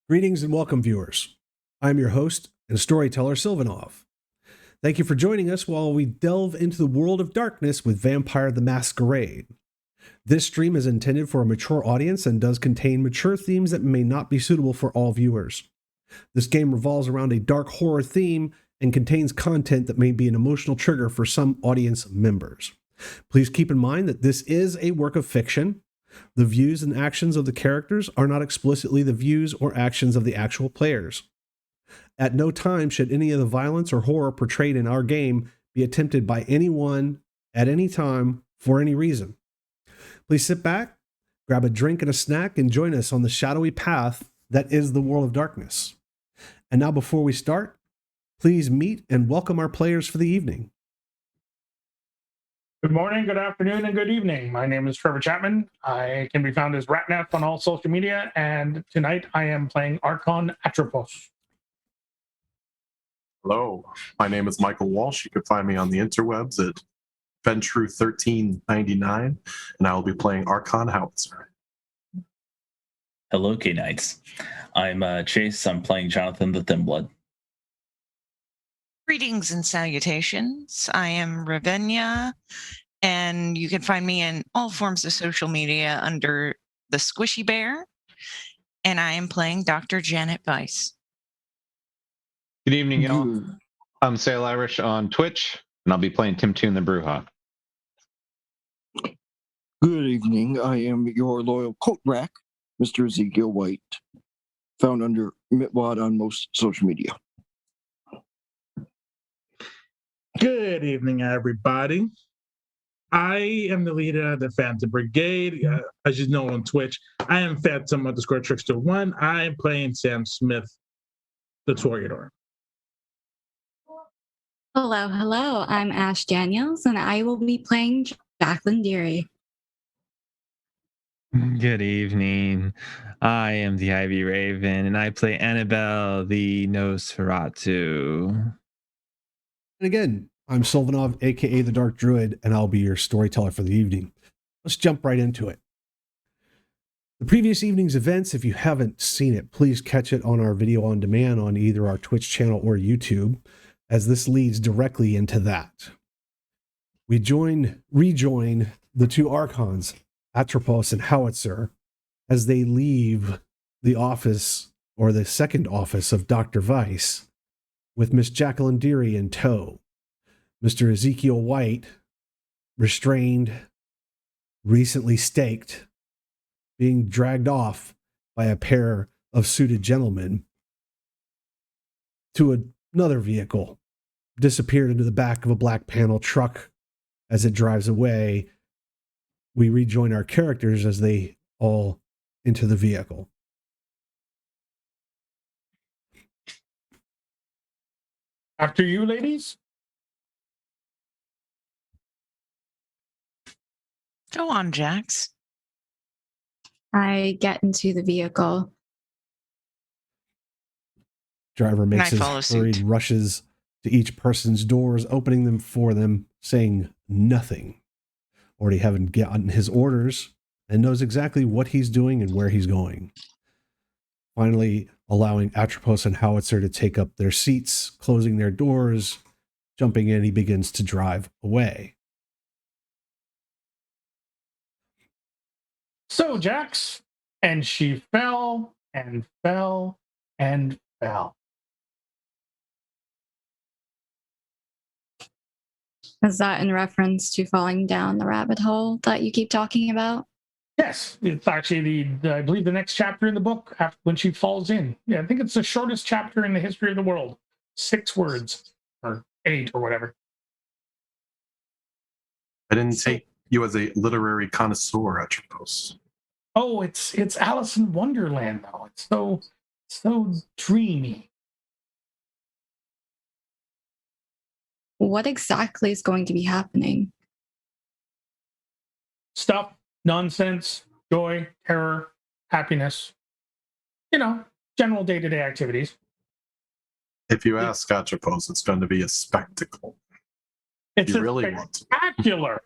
Greetings and welcome, viewers. I'm your host and storyteller, Sylvanov. Thank you for joining us while we delve into the world of darkness with Vampire the Masquerade. This stream is intended for a mature audience and does contain mature themes that may not be suitable for all viewers. This game revolves around a dark horror theme and contains content that may be an emotional trigger for some audience members. Please keep in mind that this is a work of fiction. The views and actions of the characters are not explicitly the views or actions of the actual players. At no time should any of the violence or horror portrayed in our game be attempted by anyone at any time for any reason. Please sit back, grab a drink and a snack, and join us on the shadowy path that is the world of darkness. And now, before we start, please meet and welcome our players for the evening. Good morning, good afternoon, and good evening. My name is Trevor Chapman. I can be found as Ratenef on all social media, and tonight I am playing Archon Atropos. Hello, my name is Michael Walsh. You can find me on the interwebs at Ventru1399, and I will be playing Archon Howitzer. Hello, K-Knights. I'm Chase. I'm playing Jonathan the Thin Blood. Greetings and salutations. I am Ravenya, and you can find me in all forms of social media under the Squishy Bear, and I am playing Dr. Janet Weiss. Good evening, y'all. I'm Sailirish on Twitch, and I'll be playing Toon the Brewha. Good evening. I am your loyal coat rack, Mr. Ezekiel White, found under Mitwad on most social media. Good evening, everybody. I am the leader of the Phantom Brigade. As you know on Twitch, I am Phantom_Trickster1. I am playing Sam Smith, the Toreador. Hello. I'm Ashe Daniels, and I will be playing Jacqueline Dearie. Good evening. I am the Ivy Raven, and I play Annabelle, the Nosferatu. And again, I'm Sylvanov, aka the Dark Druid, and I'll be your storyteller for the evening. Let's jump right into it. The previous evening's events, if you haven't seen it, please catch it on our video on demand on either our Twitch channel or YouTube, as this leads directly into that. We rejoin the two Archons, Atropos and Howitzer, as they leave the office, or the second office of Dr. Weiss, with Miss Jacqueline Dearie in tow. Mr. Ezekiel White, restrained, recently staked, being dragged off by a pair of suited gentlemen to another vehicle, disappeared into the back of a black panel truck. As it drives away, we rejoin our characters as they all enter the vehicle. After you, ladies. Go on, Jax. I get into the vehicle. Driver makes And I follow his hurried suit. rushes to each person's doors, opening them for them, saying nothing. Already having gotten his orders and knows exactly what he's doing and where he's going. Finally, allowing Atropos and Howitzer to take up their seats, closing their doors, jumping in, he begins to drive away. So, Jax, and she fell and fell and fell. Is that in reference to falling down the rabbit hole that you keep talking about? Yes, it's actually I believe the next chapter in the book after when she falls in. Yeah, I think it's the shortest chapter in the history of the world. 6 words or 8 or whatever. I didn't take you as a literary connoisseur, Atropos. Oh, it's Alice in Wonderland though. It's so dreamy. What exactly is going to be happening? Stuff, nonsense, joy, terror, happiness. You know, general day-to-day activities. If you ask Atropos, it's going to be a spectacle. It's You really want to. spectacular.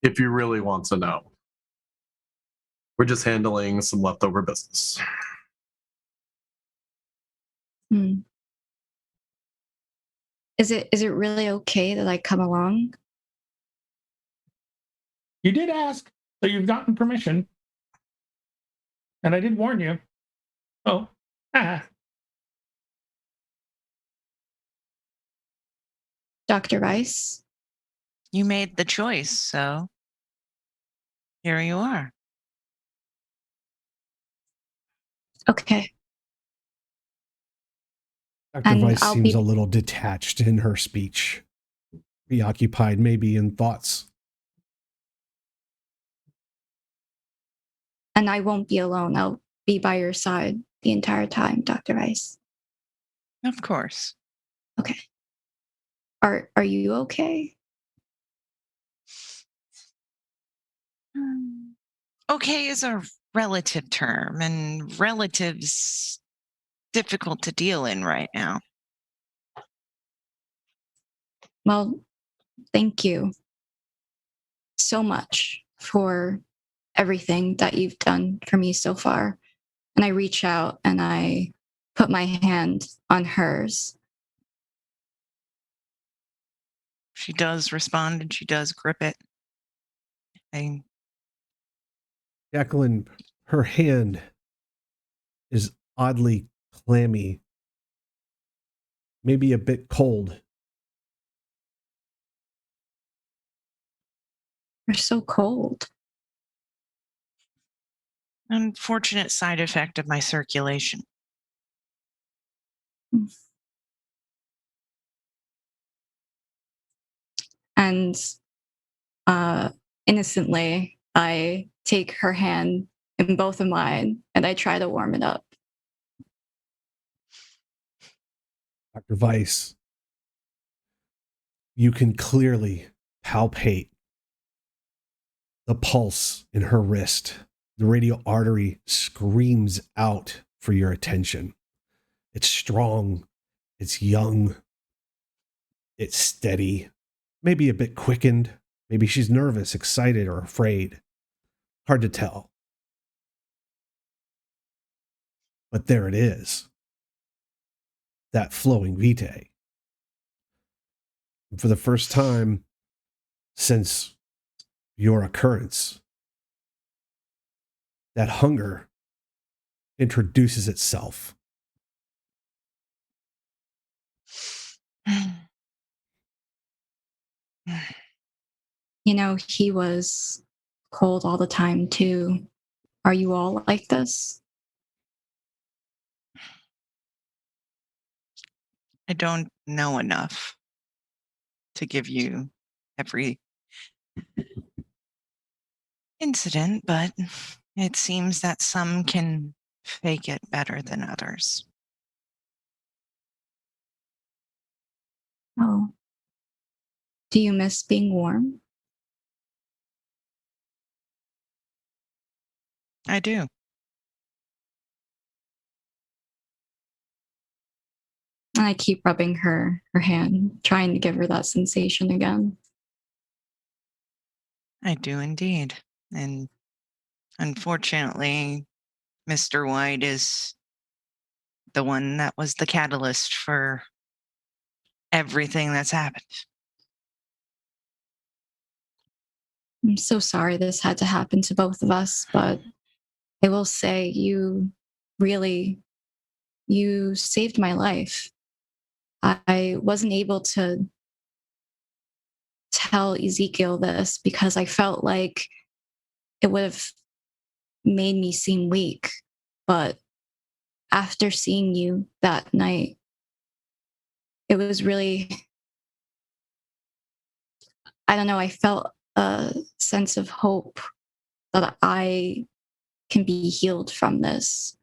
If you really want to know. We're just handling some leftover business. Hmm. Is it really okay that I come along? You did ask, so you've gotten permission. And I did warn you. Oh, Dr. Rice? You made the choice, so here you are. Okay. Dr. And Weiss I'll seems be- a little detached in her speech, preoccupied maybe in thoughts. And I won't be alone. I'll be by your side the entire time, Dr. Rice. Of course. Okay. Are you okay? Okay is a relative term, and relatives difficult to deal in right now. Well, thank you so much for everything that you've done for me so far. And I reach out and I put my hand on hers. She does respond and she does grip it. Jacqueline, her hand is oddly clammy, maybe a bit cold. You're so cold. Unfortunate side effect of my circulation. And innocently, I take her hand in both of mine and I try to warm it up. Dr. Weiss, you can clearly palpate the pulse in her wrist. The radial artery screams out for your attention. It's strong, it's young, it's steady, maybe a bit quickened. Maybe she's nervous, excited, or afraid. Hard to tell. But there it is. That flowing vitae. For the first time since your occurrence, that hunger introduces itself. You know, he was cold all the time too. Are you all like this? I don't know enough to give you every incident, but it seems that some can fake it better than others. Oh. Do you miss being warm? I do. And I keep rubbing her hand, trying to give her that sensation again. I do indeed. And unfortunately, Mr. White is the one that was the catalyst for everything that's happened. I'm so sorry this had to happen to both of us, but I will say you saved my life. I wasn't able to tell Ezekiel this because I felt like it would have made me seem weak. But after seeing you that night, it was really, I don't know, I felt a sense of hope that I can be healed from this.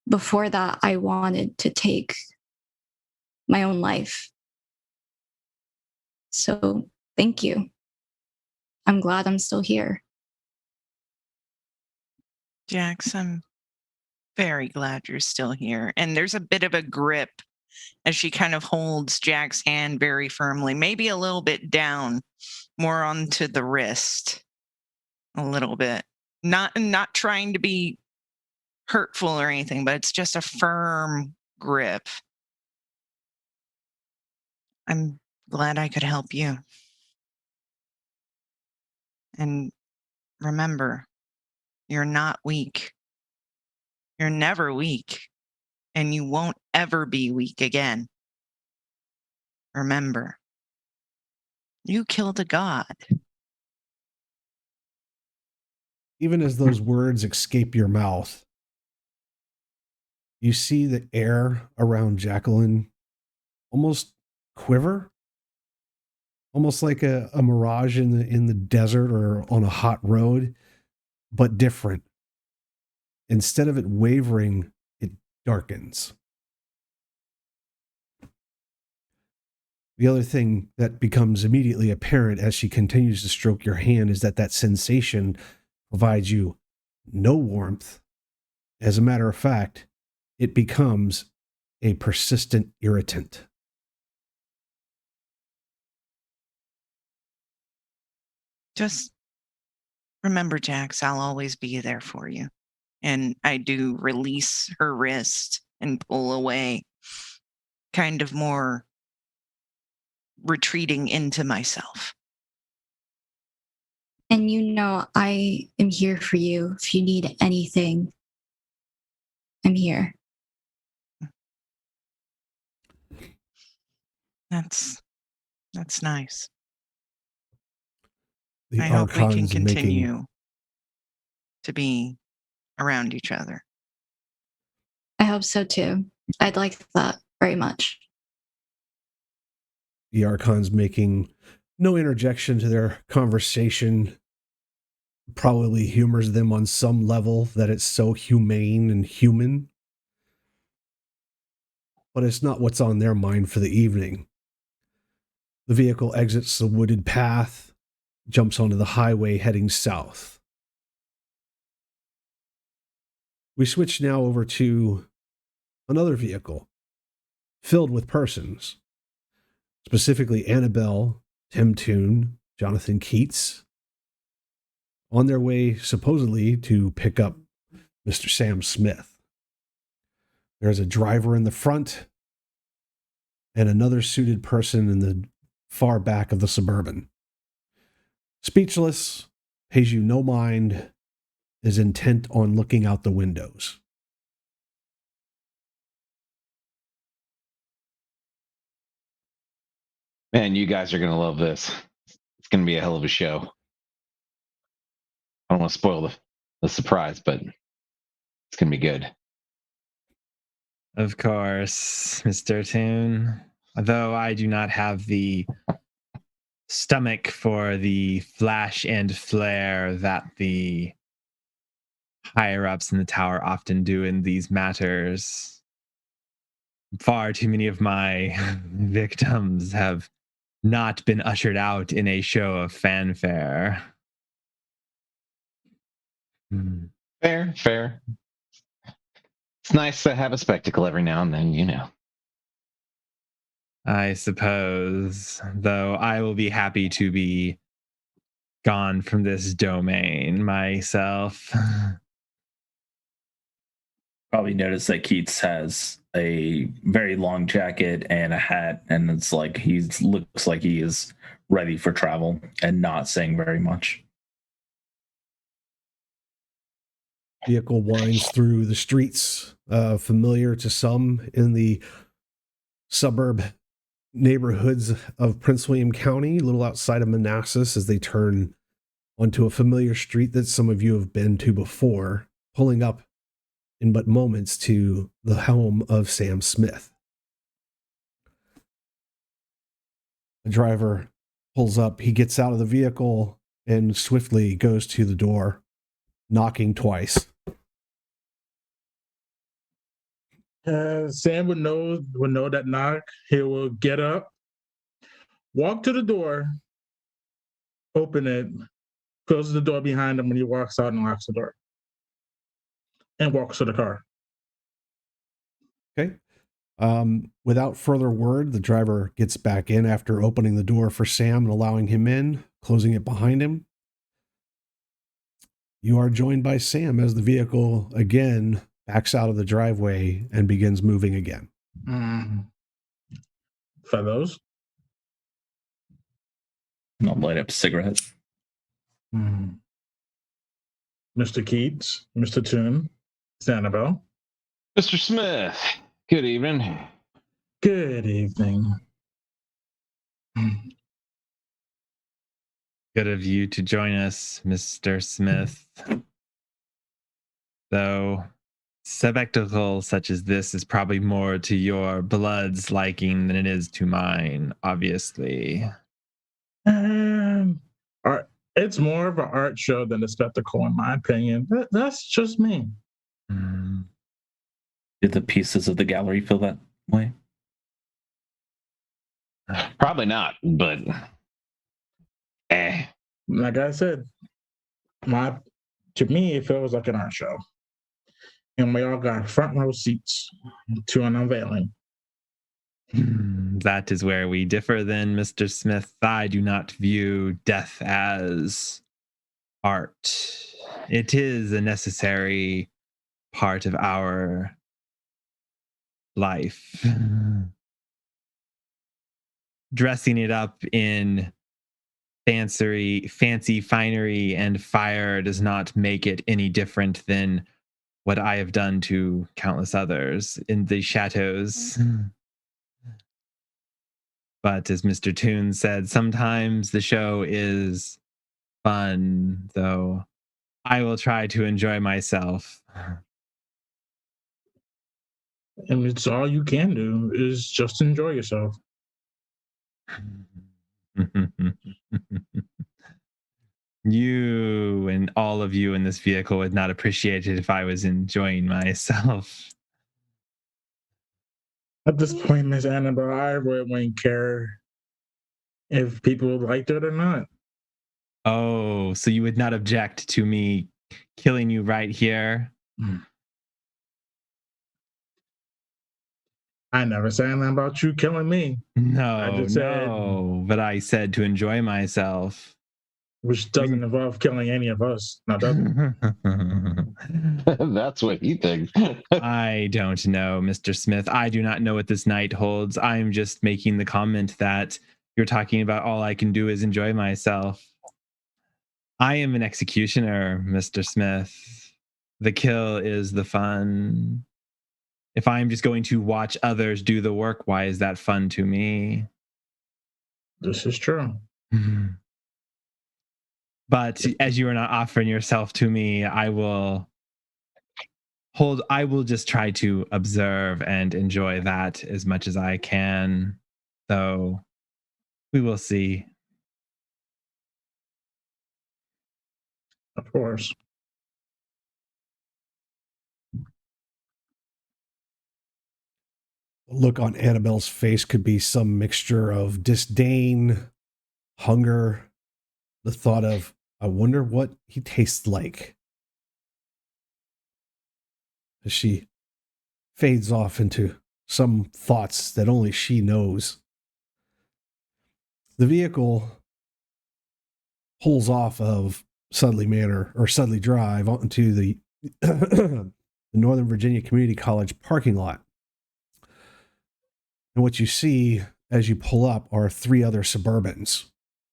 Before that, I wanted to take my own life. So thank you. I'm glad I'm still here. Jax, I'm very glad you're still here. And there's a bit of a grip as she kind of holds Jack's hand very firmly, maybe a little bit down, more onto the wrist, a little bit. Not trying to be hurtful or anything, but it's just a firm grip. I'm glad I could help you. And remember, you're not weak. You're never weak. And you won't ever be weak again. Remember, you killed a god. Even as those words escape your mouth, you see the air around Jacqueline almost quiver, almost like a mirage in the desert or on a hot road, but different. Instead of it wavering, it darkens. The other thing that becomes immediately apparent as she continues to stroke your hand is that sensation provides you no warmth. As a matter of fact, it becomes a persistent irritant. Just remember, Jax, I'll always be there for you. And I do release her wrist and pull away, kind of more retreating into myself. And you know, I am here for you. If you need anything, I'm here. That's nice. The I hope we can Archon's continue to be around each other. I hope so too. I'd like that very much. The Archon's making no interjection to their conversation. Probably humors them on some level that it's so humane and human. But it's not what's on their mind for the evening. The vehicle exits the wooded path, jumps onto the highway heading south. We switch now over to another vehicle filled with persons, specifically Annabelle, Toon, Jonathan Keats, on their way supposedly to pick up Mr. Sam Smith. There's a driver in the front and another suited person in the far back of the Suburban. Speechless, pays you no mind, is intent on looking out the windows. Man, you guys are going to love this. It's going to be a hell of a show. I don't want to spoil the surprise, but it's going to be good. Of course, Mr. Toon. Though I do not have the stomach for the flash and flare that the higher-ups in the tower often do in these matters. Far too many of my victims have not been ushered out in a show of fanfare. Fair. It's nice to have a spectacle every now and then, you know. I suppose, though I will be happy to be gone from this domain myself. Probably notice that Keats has a very long jacket and a hat, and it's like he looks like he is ready for travel and not saying very much. Vehicle winds through the streets, familiar to some in the suburb neighborhoods of Prince William County, a little outside of Manassas, as they turn onto a familiar street that some of you have been to before, pulling up in but moments to the home of Sam Smith. The driver pulls up, he gets out of the vehicle and swiftly goes to the door, knocking twice. Sam would know that knock. He will get up, walk to the door, open it, closes the door behind him when he walks out and locks the door, and walks to the car. Okay. Without further word, the driver gets back in after opening the door for Sam and allowing him in, closing it behind him. You are joined by Sam as the vehicle again backs out of the driveway and begins moving again. Fellows, I'll light up a cigarette. Mr. Keats, Mr. Toon, Annabelle. Mr. Smith, good evening. Good evening. Good of you to join us, Mr. Smith. Though spectacle such as this is probably more to your blood's liking than it is to mine, obviously. Art, it's more of an art show than a spectacle, in my opinion. That's just me. Did the pieces of the gallery feel that way? Probably not, but Like I said, to me, it feels like an art show. And we all got front row seats to an unveiling. That is where we differ then, Mr. Smith. I do not view death as art. It is a necessary part of our life. Dressing it up in fancy finery and fire does not make it any different than what I have done to countless others in the chateaus. But as Mr. Toon said, sometimes the show is fun, though I will try to enjoy myself. And it's all you can do is just enjoy yourself. You and all of you in this vehicle would not appreciate it if I was enjoying myself. At this point, Miss Annabelle, I really wouldn't care if people liked it or not. Oh, so you would not object to me killing you right here? I never said anything about you killing me. No, but I said to enjoy myself. Which doesn't involve killing any of us. No, doesn't. That's what he thinks. I don't know, Mr. Smith. I do not know what this night holds. I'm just making the comment that you're talking about all I can do is enjoy myself. I am an executioner, Mr. Smith. The kill is the fun. If I'm just going to watch others do the work, why is that fun to me? This is true. But as you are not offering yourself to me, I will just try to observe and enjoy that as much as I can. So we will see. Of course. Look on Annabelle's face could be some mixture of disdain, hunger, the thought of, I wonder what he tastes like. As she fades off into some thoughts that only she knows. The vehicle pulls off of Sudley Manor or Sudley Drive onto the Northern Virginia Community College parking lot. And what you see as you pull up are 3 other Suburbans,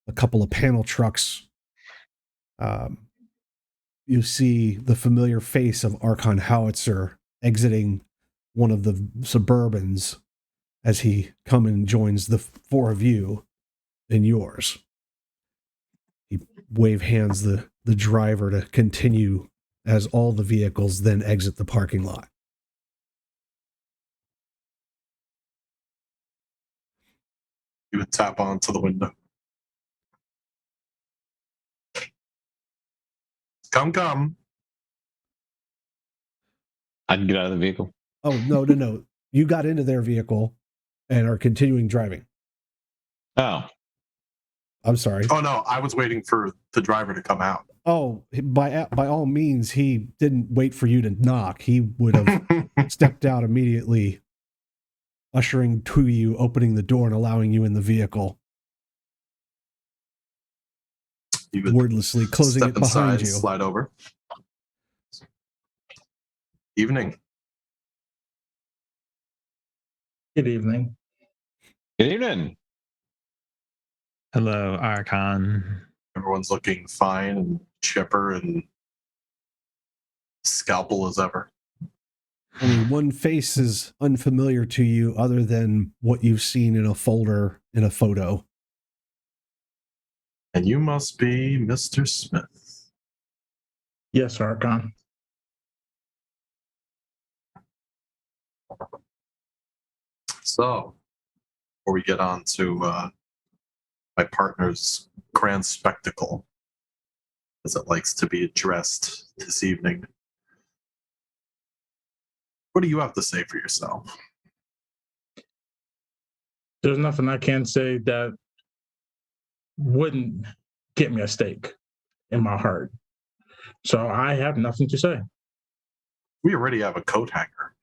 a couple of panel trucks. You see the familiar face of Archon Howitzer exiting one of the Suburbans as he comes and joins the 4 of you in yours. He wave hands the driver to continue as all the vehicles then exit the parking lot. You would tap onto the window. Come. I'd get out of the vehicle. Oh, no. You got into their vehicle and are continuing driving. Oh. I'm sorry. Oh, no, I was waiting for the driver to come out. Oh, by all means, he didn't wait for you to knock. He would have stepped out immediately, ushering to you, opening the door and allowing you in the vehicle. Wordlessly closing it behind you. Slide over. Evening. Good evening. Good evening. Hello, Archon. Everyone's looking fine and chipper and scalpel as ever. Only one face is unfamiliar to you other than what you've seen in a folder in a photo. And you must be Mr. Smith. Yes, Archon. So, before we get on to my partner's grand spectacle, as it likes to be addressed this evening, what do you have to say for yourself? There's nothing I can say that wouldn't get me a stake in my heart. So I have nothing to say. We already have a coat hanger.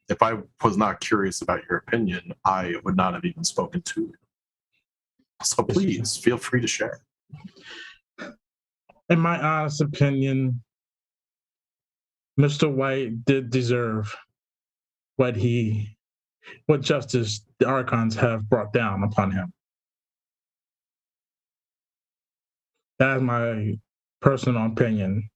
If I was not curious about your opinion, I would not have even spoken to you. So please feel free to share. In my honest opinion, Mr. White did deserve what justice the Archons have brought down upon him. That is my personal opinion.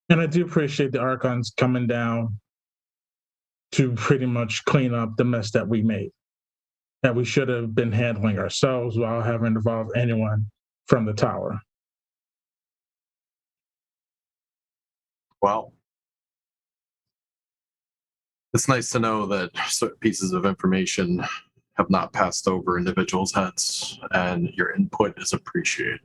And I do appreciate the Archons coming down to pretty much clean up the mess that we made, that we should have been handling ourselves without having to involve anyone from the tower. Well, it's nice to know that certain pieces of information have not passed over individuals' heads, and your input is appreciated.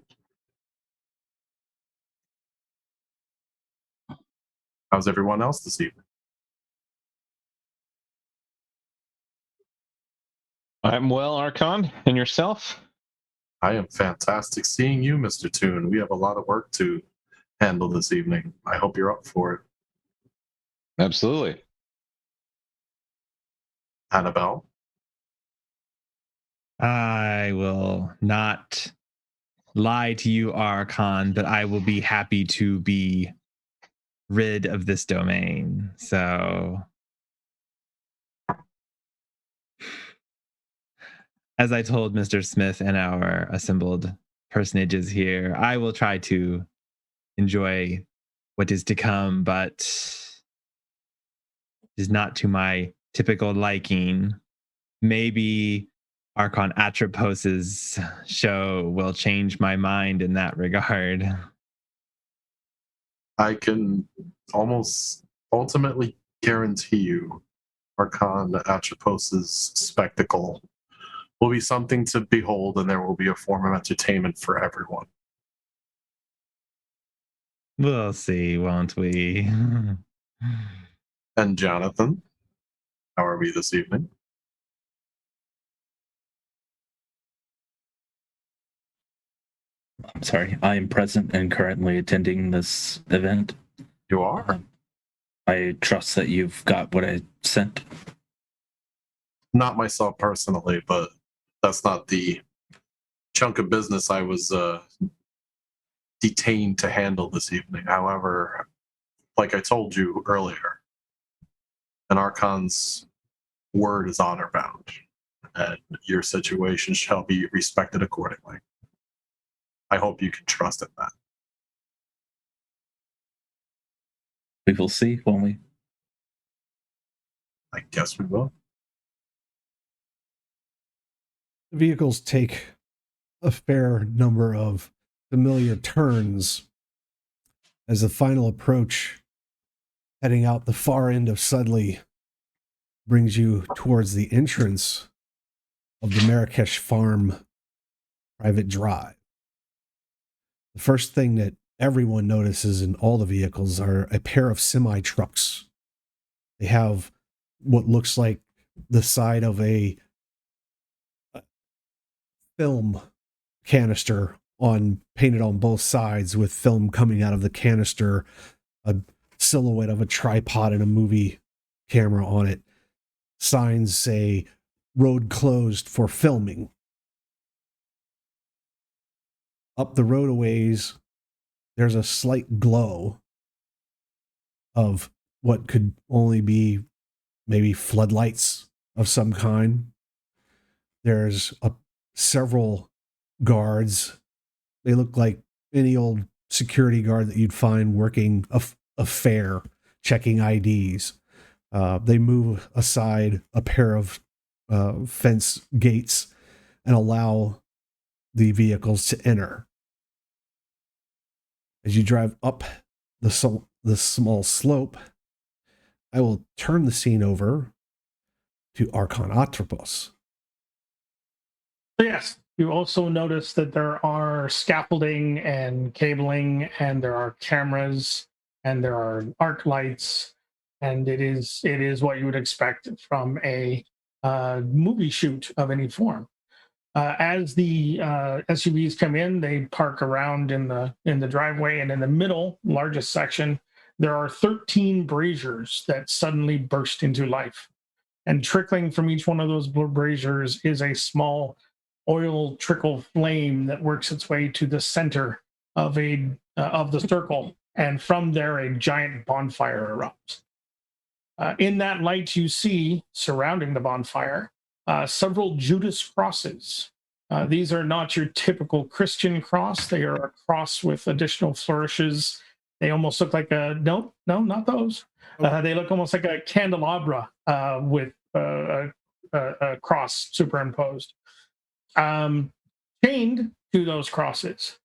How's everyone else this evening? I'm well, Archon. And yourself? I am fantastic seeing you, Mr. Toon. We have a lot of work to handle this evening. I hope you're up for it. Absolutely. Annabelle? I will not lie to you, Archon, but I will be happy to be rid of this domain. So, as I told Mr. Smith and our assembled personages here, I will try to enjoy what is to come, but is not to my typical liking. Maybe Archon Atropos's show will change my mind in that regard. I can almost ultimately guarantee you Archon Atropos's spectacle will be something to behold, and there will be a form of entertainment for everyone. We'll see, won't we? And Jonathan, how are we this evening? I'm sorry. I am present and currently attending this event. You are? I trust that you've got what I sent. Not myself personally, but that's not the chunk of business I was detained to handle this evening. However, like I told you earlier, an Archon's word is honor bound, and your situation shall be respected accordingly. I hope you can trust in that. We will see, won't we? I guess we will. The vehicles take a fair number of familiar turns as the final approach, heading out the far end of Sudley, brings you towards the entrance of the Marrakesh Farm private drive. The first thing that everyone notices in all the vehicles are a pair of semi-trucks. They have what looks like the side of a film canister painted on both sides, with film coming out of the canister, a silhouette of a tripod and a movie camera on it. Signs say road closed for filming. Up the road a ways, there's a slight glow of what could only be maybe floodlights of some kind. There's several guards. They look like any old security guard that you'd find working a fair, checking IDs. They move aside a pair of fence gates and allow the vehicles to enter. As you drive up the small slope, I will turn the scene over to Archon Atropos. Yes, you also notice that there are scaffolding and cabling, and there are cameras, and there are arc lights, and it is what you would expect from a movie shoot of any form. As the SUVs come in, they park around in the driveway, and in the middle, largest section, there are 13 braziers that suddenly burst into life. And trickling from each one of those braziers is a small oil trickle flame that works its way to the center of the circle, and from there a giant bonfire erupts. In that light, you see surrounding the bonfire several Judas crosses. These are not your typical Christian cross. They are a cross with additional flourishes. They almost look like no, not those. They look almost like a candelabra with a cross superimposed. Chained to those crosses,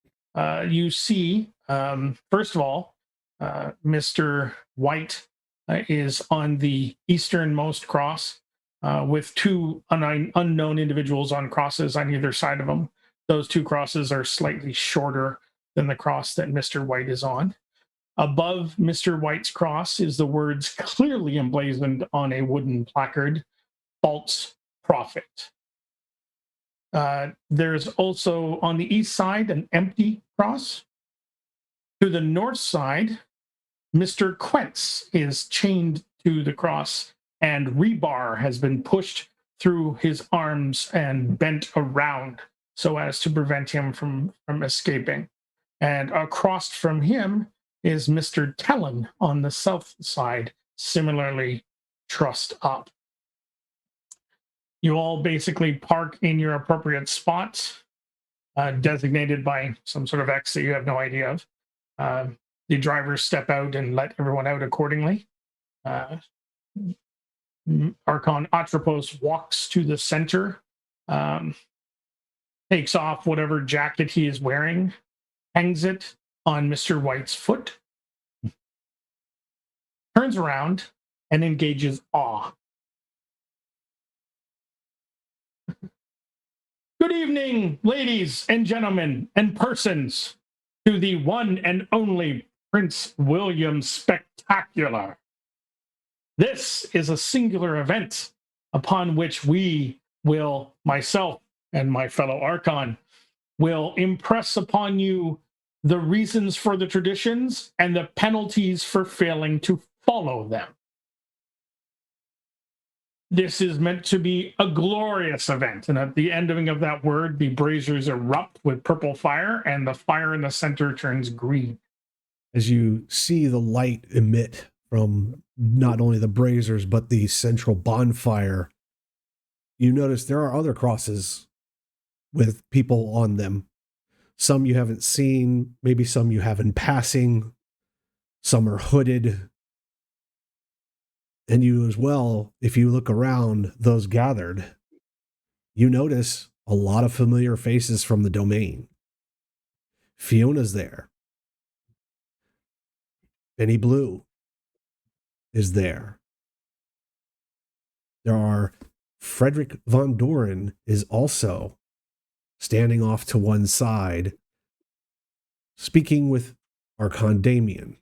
you see, first of all, Mr. White is on the easternmost cross with two unknown individuals on crosses on either side of him. Those two crosses are slightly shorter than the cross that Mr. White is on. Above Mr. White's cross is the words clearly emblazoned on a wooden placard, "False Prophet." There's also on the east side an empty cross. To the north side, Mr. Quentz is chained to the cross, and rebar has been pushed through his arms and bent around so as to prevent him from escaping. And across from him is Mr. Tellen on the south side, similarly trussed up. You all basically park in your appropriate spots, designated by some sort of X that you have no idea of. The drivers step out and let everyone out accordingly. Archon Atropos walks to the center, takes off whatever jacket he is wearing, hangs it on Mr. White's foot, turns around, and engages awe. Good evening, ladies and gentlemen and persons, to the one and only Prince William Spectacular. This is a singular event upon which we will, myself and my fellow Archon, will impress upon you the reasons for the traditions and the penalties for failing to follow them. This is meant to be a glorious event, and at the ending of that word, the braziers erupt with purple fire, and the fire in the center turns green. As you see the light emit from not only the braziers, but the central bonfire, you notice there are other crosses with people on them. Some you haven't seen, maybe some you have in passing, some are hooded. And you as well, if you look around those gathered, you notice a lot of familiar faces from the domain. Fiona's there. Benny Blue is there. There are Frederick Von Doren is also standing off to one side, speaking with Archon Damien.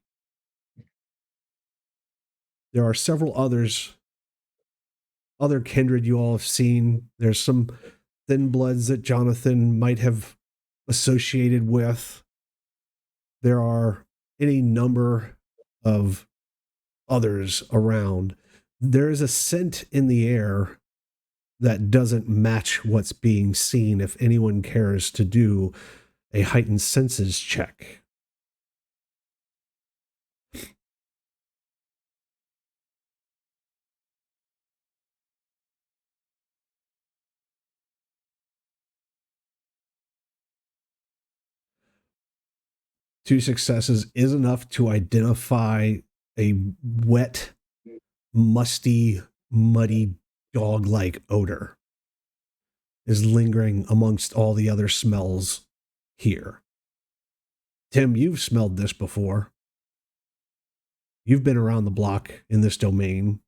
There are several others, other kindred you all have seen. There's some thin bloods that Jonathan might have associated with. There are any number of others around. There is a scent in the air that doesn't match what's being seen if anyone cares to do a heightened senses check. 2 successes is enough to identify a wet, musty, muddy, dog-like odor is lingering amongst all the other smells here. Tim, you've smelled this before. You've been around the block in this domain.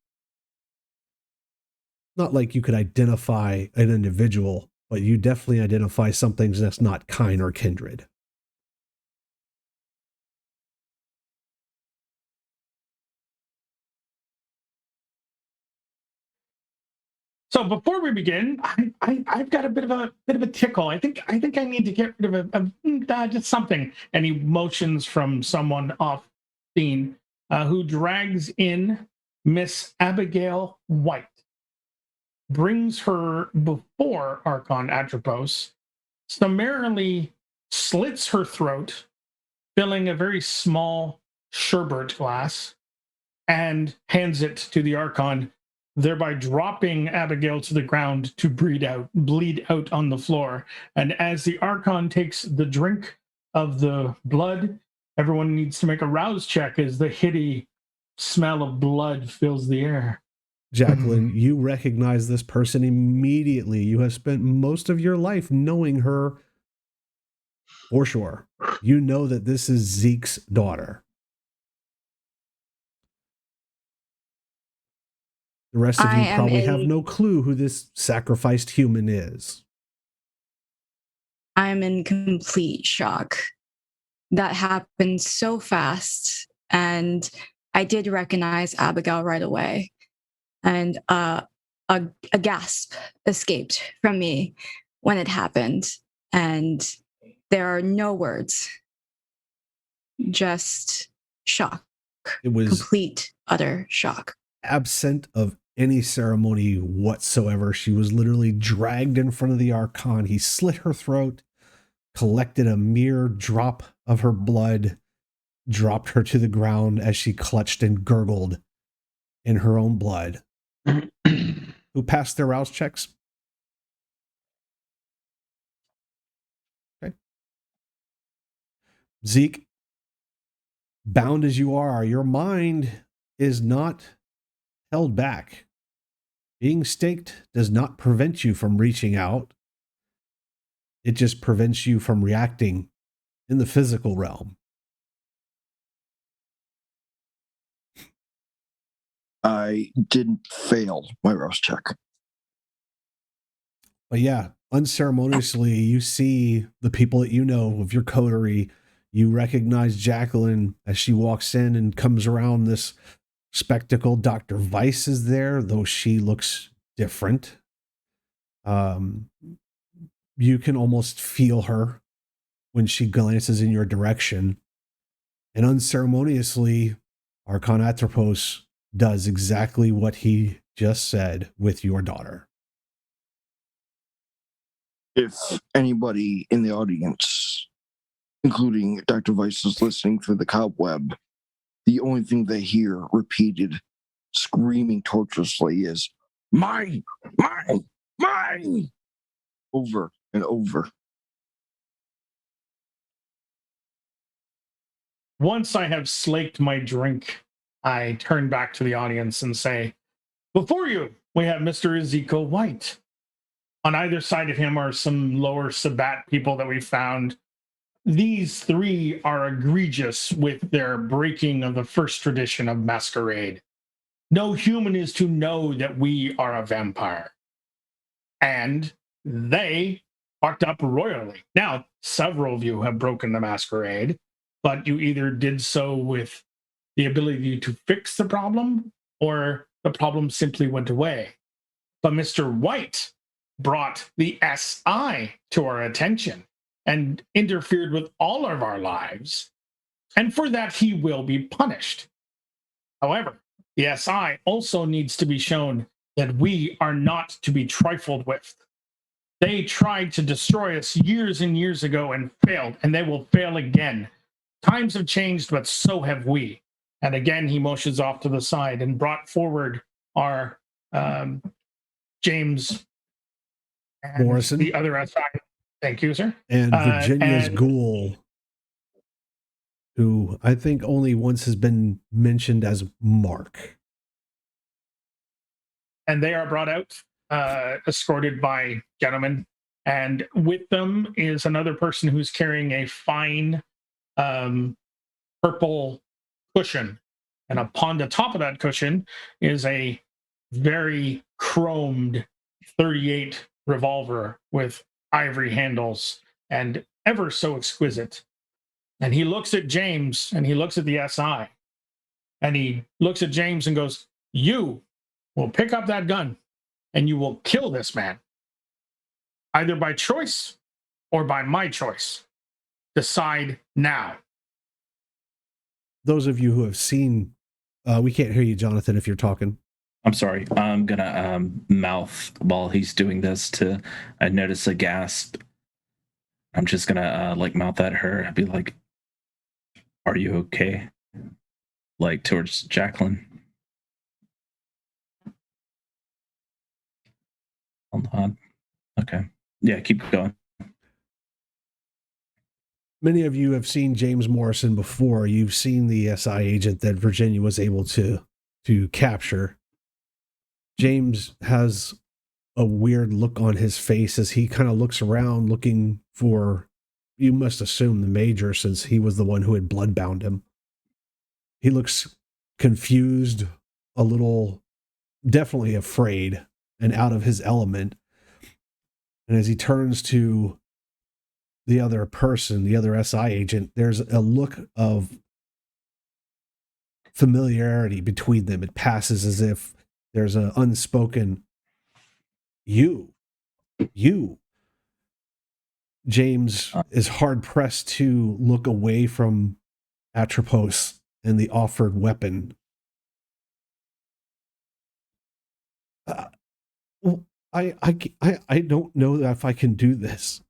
Not like you could identify an individual, but you definitely identify something that's not kind or kindred. So before we begin, I've got a bit of a tickle. I think I need to get rid of just something. And he motions from someone off scene who drags in Miss Abigail White, brings her before Archon Atropos, summarily slits her throat, filling a very small sherbet glass, and hands it to the Archon, thereby dropping Abigail to the ground to bleed out on the floor. And as the Archon takes the drink of the blood, everyone needs to make a rouse check as the hitty smell of blood fills the air. Jacqueline, you recognize this person immediately. You have spent most of your life knowing her for sure. You know that this is Zeke's daughter. The rest of you probably have no clue who this sacrificed human is. I'm in complete shock. That happened so fast, and I did recognize Abigail right away. And a gasp escaped from me when it happened, and there are no words, just shock. It was complete, utter shock. Absent of any ceremony whatsoever. She was literally dragged in front of the Archon. He slit her throat, collected a mere drop of her blood, dropped her to the ground as she clutched and gurgled in her own blood. Who passed their rouse checks? Okay. Zeke, bound as you are, your mind is not held back. Being staked does not prevent you from reaching out. It just prevents you from reacting in the physical realm. I didn't fail my rouse check. But yeah, unceremoniously, you see the people that you know of your coterie. You recognize Jacqueline as she walks in and comes around this spectacle. Dr. Weiss is there, though she looks different. You can almost feel her when she glances in your direction. And unceremoniously, Archon Atropos does exactly what he just said with your daughter. If anybody in the audience, including Dr. Weiss, is listening through the cobweb, the only thing they hear repeated, screaming tortuously, is mine, mine, mine, over and over. Once I have slaked my drink, I turn back to the audience and say, before you, we have Mr. Ezekiel White. On either side of him are some lower Sabbat people that we found. These three are egregious with their breaking of the first tradition of Masquerade. No human is to know that we are a vampire. And they fucked up royally. Now, several of you have broken the Masquerade, but you either did so with the ability to fix the problem or the problem simply went away. But Mr. White brought the SI to our attention and interfered with all of our lives. And for that, he will be punished. However, the SI also needs to be shown that we are not to be trifled with. They tried to destroy us years and years ago and failed, and they will fail again. Times have changed, but so have we. And again, he motions off to the side and brought forward our James and Morrison, the other SI. Thank you, sir. And Virginia's ghoul, who I think only once has been mentioned as Mark. And they are brought out, escorted by gentlemen. And with them is another person who's carrying a fine purple cushion. And upon the top of that cushion is a very chromed 38 revolver with ivory handles and ever so exquisite. And he looks at James and he looks at the SI and he looks at James and goes, "You will pick up that gun and you will kill this man, either by choice or by my choice. Decide now." Those of you who have seen, we can't hear you, Jonathan, if you're talking. I'm sorry. I'm gonna mouth while he's doing this to. I notice a gasp. I'm just gonna like mouth at her. I'd be like, "Are you okay?" Like towards Jacqueline. Hold on. Okay. Yeah, keep going. Many of you have seen James Morrison before. You've seen the SI agent that Virginia was able to capture. James has a weird look on his face as he kind of looks around looking for, you must assume, the Major, since he was the one who had bloodbound him. He looks confused, a little, definitely afraid and out of his element. And as he turns to the other person, the other SI agent, there's a look of familiarity between them. It passes as if there's an unspoken, you. James is hard pressed to look away from Atropos and the offered weapon. I don't know if I can do this.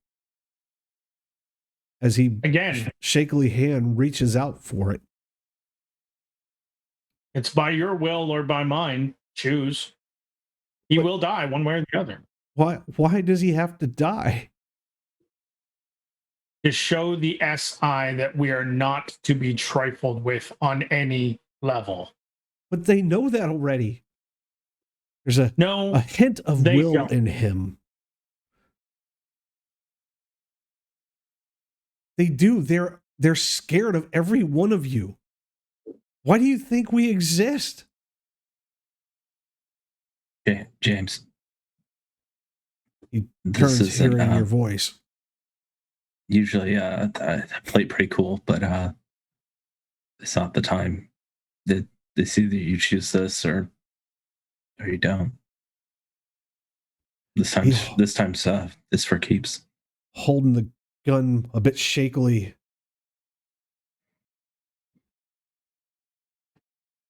As he Again, shakily hand reaches out for it. it's by your will or by mine. Choose. He will die one way or the other. Why does he have to die? To show the SI that we are not to be trifled with on any level. But they know that already. There's a hint of will in him. They do. They're scared of every one of you. Why do you think we exist? Okay, James. He turns hearing your voice. Usually I play pretty cool, but it's not the time. It's either you choose this or you don't. This time's it's for keeps. Holding the gun a bit shakily.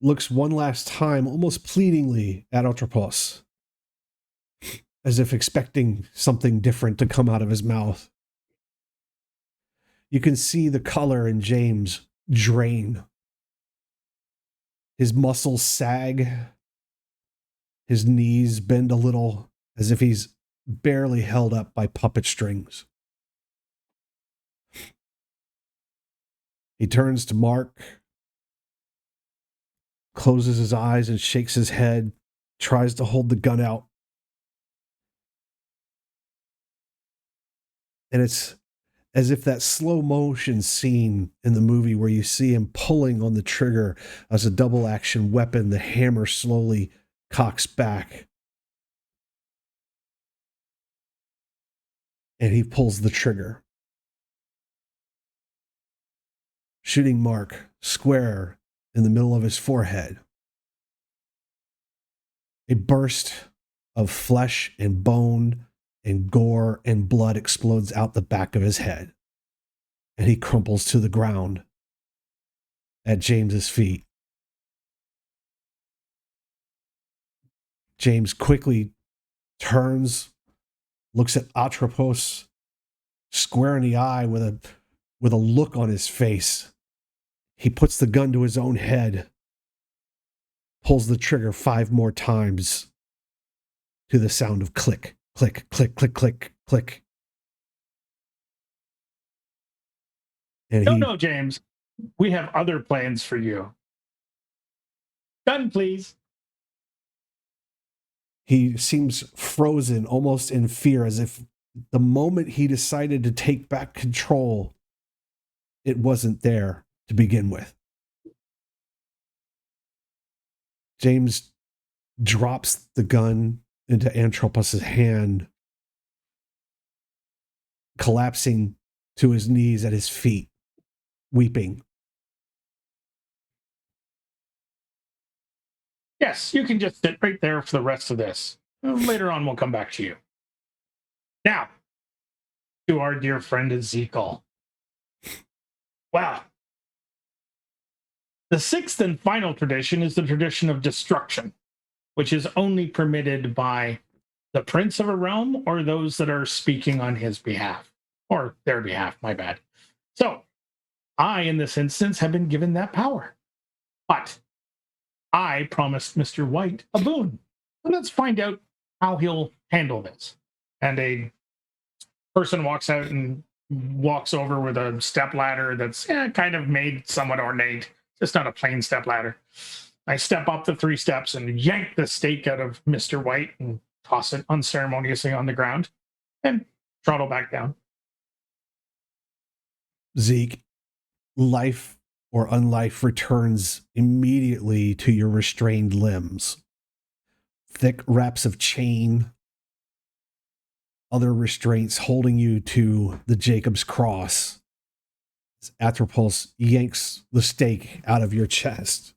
Looks one last time, almost pleadingly, at Atropos, as if expecting something different to come out of his mouth. You can see the color in James drain. His muscles sag. His knees bend a little, as if he's barely held up by puppet strings. He turns to Mark, closes his eyes and shakes his head, tries to hold the gun out. And it's as if that slow motion scene in the movie where you see him pulling on the trigger as a double action weapon, the hammer slowly cocks back. And he pulls the trigger, shooting Mark square in the middle of his forehead. A burst of flesh and bone and gore and blood explodes out the back of his head, and he crumples to the ground at James's feet. James quickly turns, looks at Atropos square in the eye with a look on his face. He puts the gun to his own head, pulls the trigger 5 more times to the sound of click, click, click, click, click, click. And no, James. We have other plans for you. Done, please. He seems frozen, almost in fear, as if the moment he decided to take back control, it wasn't there to begin with. James drops the gun into Atropos' hand, collapsing to his knees at his feet, weeping. Yes, you can just sit right there for the rest of this. Later on, we'll come back to you. Now, to our dear friend Ezekiel. Wow. The sixth and final tradition is the tradition of destruction, which is only permitted by the prince of a realm or those that are speaking on his behalf, or their behalf, my bad. So, I, in this instance, have been given that power. But I promised Mr. White a boon. So let's find out how he'll handle this. And a person walks out and walks over with a step ladder that's kind of made somewhat ornate. It's not a plain step ladder. I step up the 3 steps and yank the stake out of Mr. White and toss it unceremoniously on the ground and trottle back down. Zeke, life or unlife returns immediately to your restrained limbs. Thick wraps of chain, other restraints holding you to the Jacob's cross. Atropos yanks the stake out of your chest.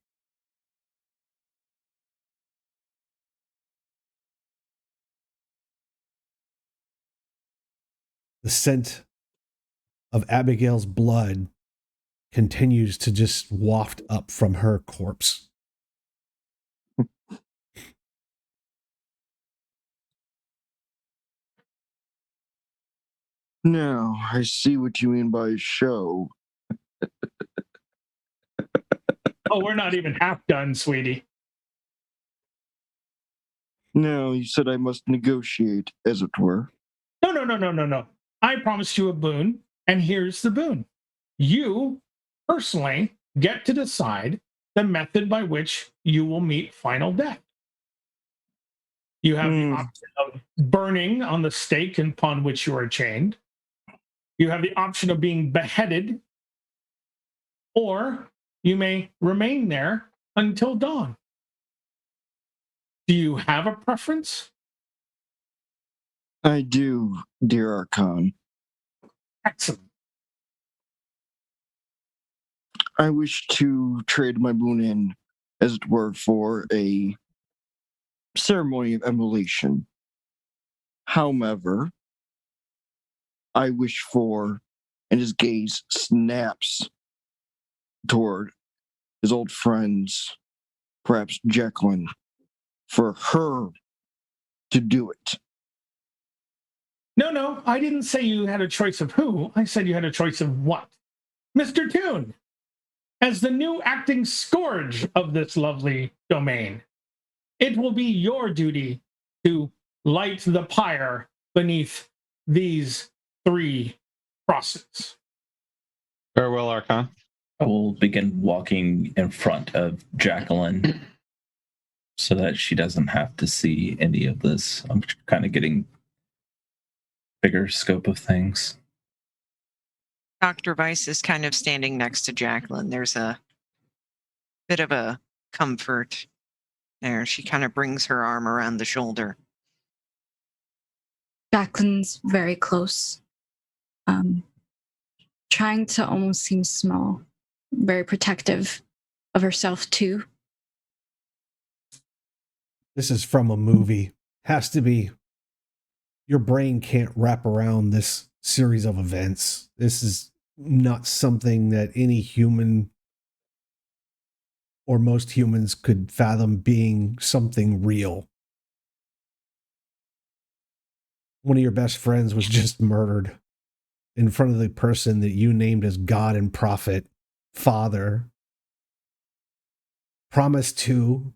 The scent of Abigail's blood continues to just waft up from her corpse. Now, I see what you mean by show. Oh, we're not even half done, sweetie. No, you said I must negotiate, as it were. No. I promised you a boon, and here's the boon. You personally get to decide the method by which you will meet final death. You have the option of burning on the stake upon which you are chained. You have the option of being beheaded, or you may remain there until dawn. Do you have a preference? I do, dear Archon. Excellent. I wish to trade my boon in, as it were, for a ceremony of emulation. However, I wish for, and his gaze snaps toward his old friends, perhaps Jacqueline, for her to do it. No, I didn't say you had a choice of who. I said you had a choice of what. Mr. Toon, as the new acting scourge of this lovely domain, it will be your duty to light the pyre beneath these 3 crosses. Farewell, Archon. I will begin walking in front of Jacqueline so that she doesn't have to see any of this. I'm kind of getting bigger scope of things. Dr. Weiss is kind of standing next to Jacqueline. There's a bit of a comfort there. She kind of brings her arm around the shoulder. Jacqueline's very close, trying to almost seem small, very protective of herself too. This is from a movie. Has to be. Your brain can't wrap around this series of events. This is not something that any human or most humans could fathom being something real. One of your best friends was just murdered in front of the person that you named as God and prophet, father, promised to.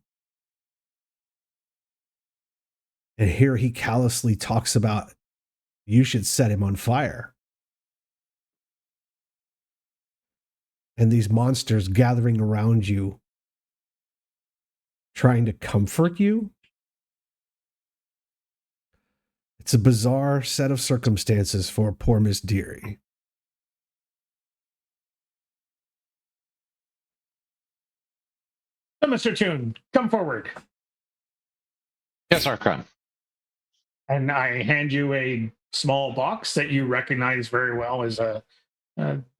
And here he callously talks about you should set him on fire. and these monsters gathering around you, trying to comfort you. It's a bizarre set of circumstances for poor Miss Dearie. So, Mr. Toon, come forward. Yes, Archon. And I hand you a small box that you recognize very well as a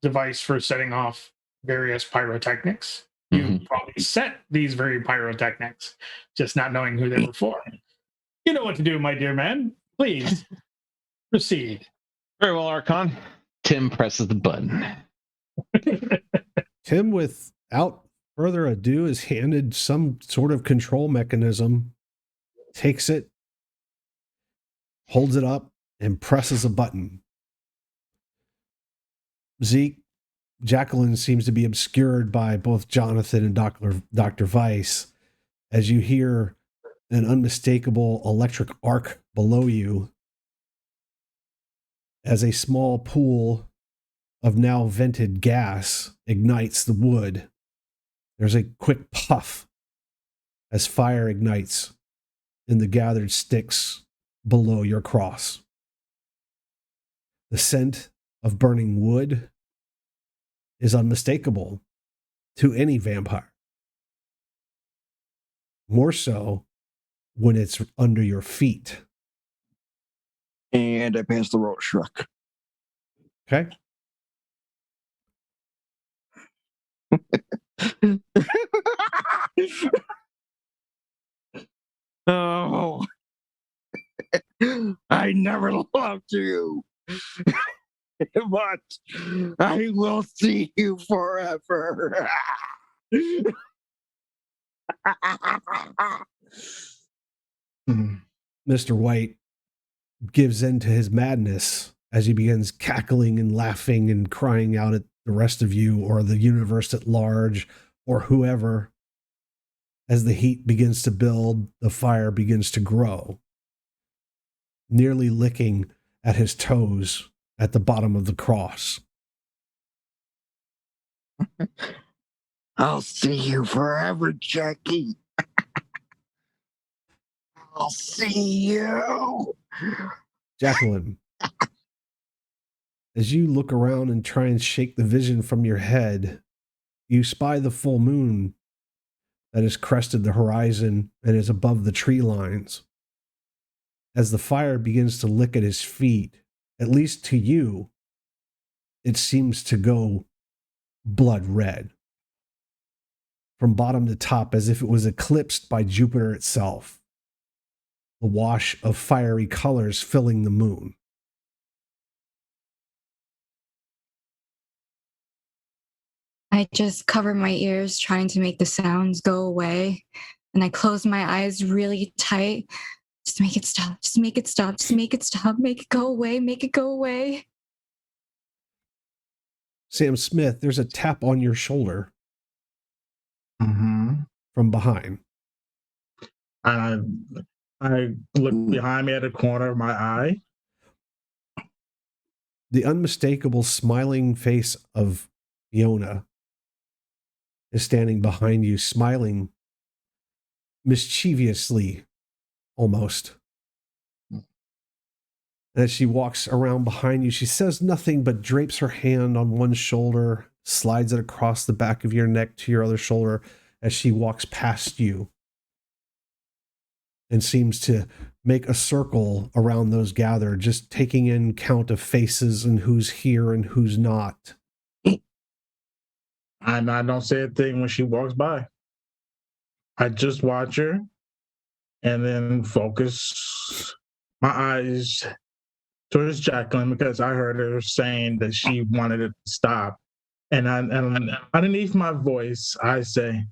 device for setting off various pyrotechnics. You probably set these very pyrotechnics, just not knowing who they were for. You know what to do, my dear man. Please proceed. Very well, Archon. Tim presses the button. Tim, without further ado, is handed some sort of control mechanism, takes it, holds it up, and presses a button. Zeke, Jacqueline seems to be obscured by both Jonathan and Dr. Weiss as you hear an unmistakable electric arc below you as a small pool of now vented gas ignites the wood. There's a quick puff as fire ignites in the gathered sticks below your cross. The scent of burning wood is unmistakable to any vampire. More so when it's under your feet. And I pass the road shrug. Okay? Oh, I never loved you, but I will see you forever. Mr. White gives in to his madness as he begins cackling and laughing and crying out at the rest of you or the universe at large or whoever. As the heat begins to build, the fire begins to grow, nearly licking at his toes at the bottom of the cross. I'll see you forever, Jackie. I'll see you. Jacqueline, as you look around and try and shake the vision from your head, you spy the full moon that has crested the horizon and is above the tree lines. As the fire begins to lick at his feet, at least to you, it seems to go blood red. From bottom to top, as if it was eclipsed by Jupiter itself. A wash of fiery colors filling the moon. I just cover my ears, trying to make the sounds go away. And I close my eyes really tight. Just make it stop. Just make it stop. Just make it stop. Make it go away. Make it go away. Sam Smith, there's a tap on your shoulder Mm-hmm. from behind. And I look behind me at the corner of my eye. The unmistakable smiling face of Fiona is standing behind you, smiling mischievously, almost. As she walks around behind you, she says nothing but drapes her hand on one shoulder, slides it across the back of your neck to your other shoulder as she walks past you and seems to make a circle around those gathered, just taking in count of faces and who's here and who's not. And I don't say a thing when she walks by. I just watch her and then focus my eyes towards Jacqueline because I heard her saying that she wanted it to stop. And underneath my voice, I say,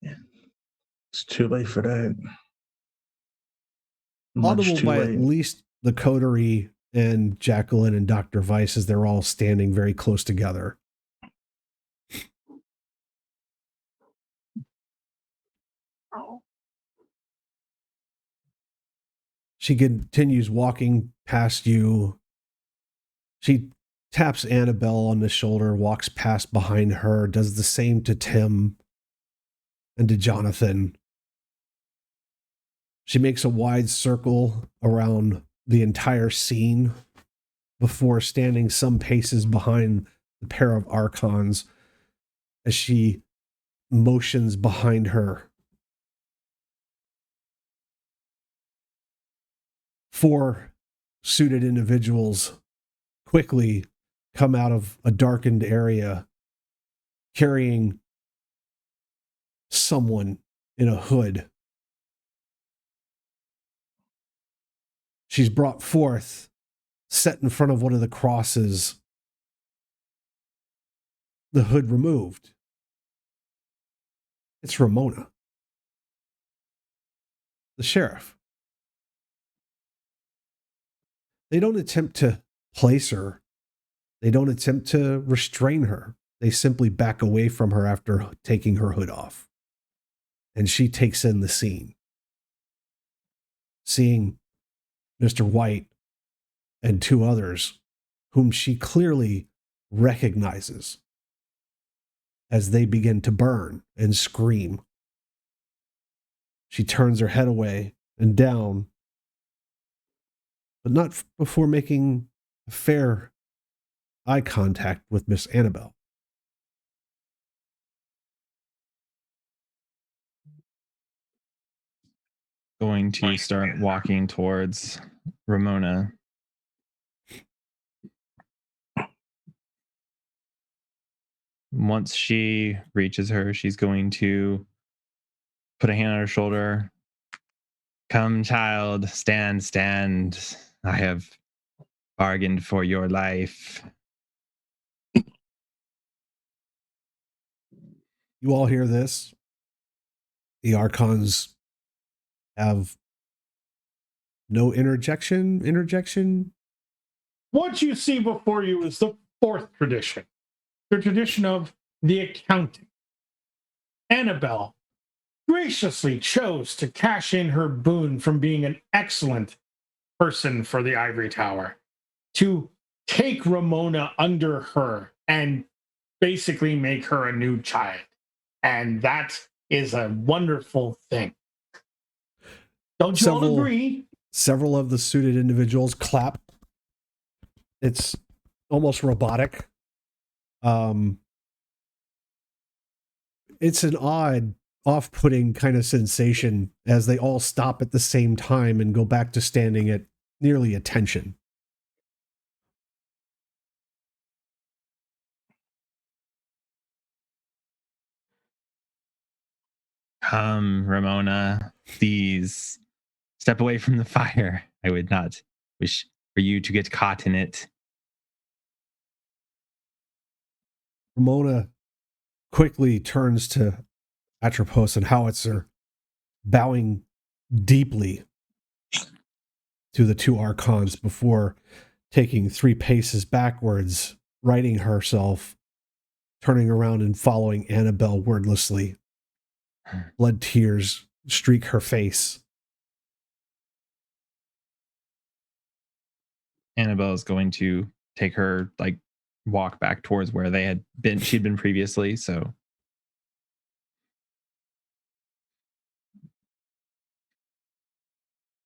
it's too late for that. Much Audible too by late. at least the coterie and Jacqueline and Dr. Weiss as they're all standing very close together. She continues walking past you. She taps Annabelle on the shoulder, walks past behind her, does the same to Tim and to Jonathan. She makes a wide circle around the entire scene before standing some paces behind the pair of Archons as she motions behind her. 4 suited individuals quickly come out of a darkened area carrying someone in a hood. She's brought forth, set in front of one of the crosses, the hood removed. It's Ramona, the sheriff. They don't attempt to place her. They don't attempt to restrain her. They simply back away from her after taking her hood off. And she takes in the scene. Seeing Mr. White and 2 others whom she clearly recognizes as they begin to burn and scream. She turns her head away and down, but not before making a fair eye contact with Miss Annabelle. Going to start walking towards Ramona. Once she reaches her, she's going to put a hand on her shoulder. Come, child, stand, stand. I have bargained for your life. You all hear this? The Archons have no interjection. What you see before you is the 4th tradition, the tradition of the accounting. Annabelle graciously chose to cash in her boon from being an excellent person for the Ivory Tower to take Ramona under her and basically make her a new child. And that is a wonderful thing. Don't you all agree? Several of the suited individuals clap. It's almost robotic. It's an odd, off-putting kind of sensation as they all stop at the same time and go back to standing at nearly attention. Come, Ramona, please step away from the fire. I would not wish for you to get caught in it. Ramona quickly turns to Atropos and Howitzer, bowing deeply to the 2 Archons before taking 3 paces backwards, righting herself, turning around and following Annabelle wordlessly. Blood tears streak her face. Annabelle is going to take her walk back towards where she'd been previously. So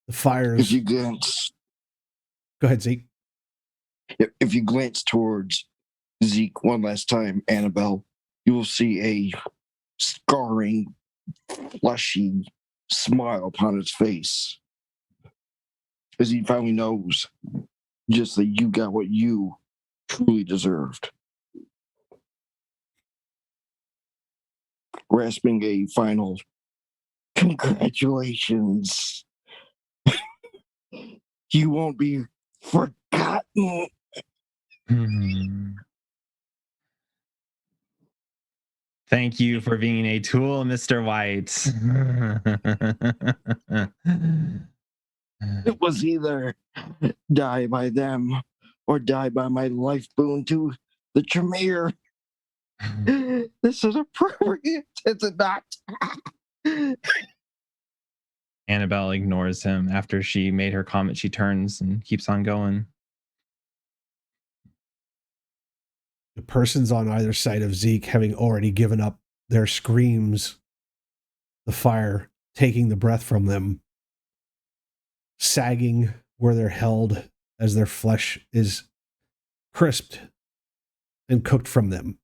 The fires. If you glance, Go ahead, Zeke. if you glance towards Zeke one last time, Annabelle, you will see a scarring, fleshy smile upon its face as he finally knows just that you got what you truly deserved. Grasping a final congratulations. You won't be forgotten. Thank you for being a tool, Mr. White. It was either die by them or die by my life boon to the Tremere. This is appropriate, is it not? Annabelle ignores him. After she made her comment, she turns and keeps on going. The persons on either side of Zeke having already given up their screams, the fire taking the breath from them, sagging where they're held as their flesh is crisped and cooked from them.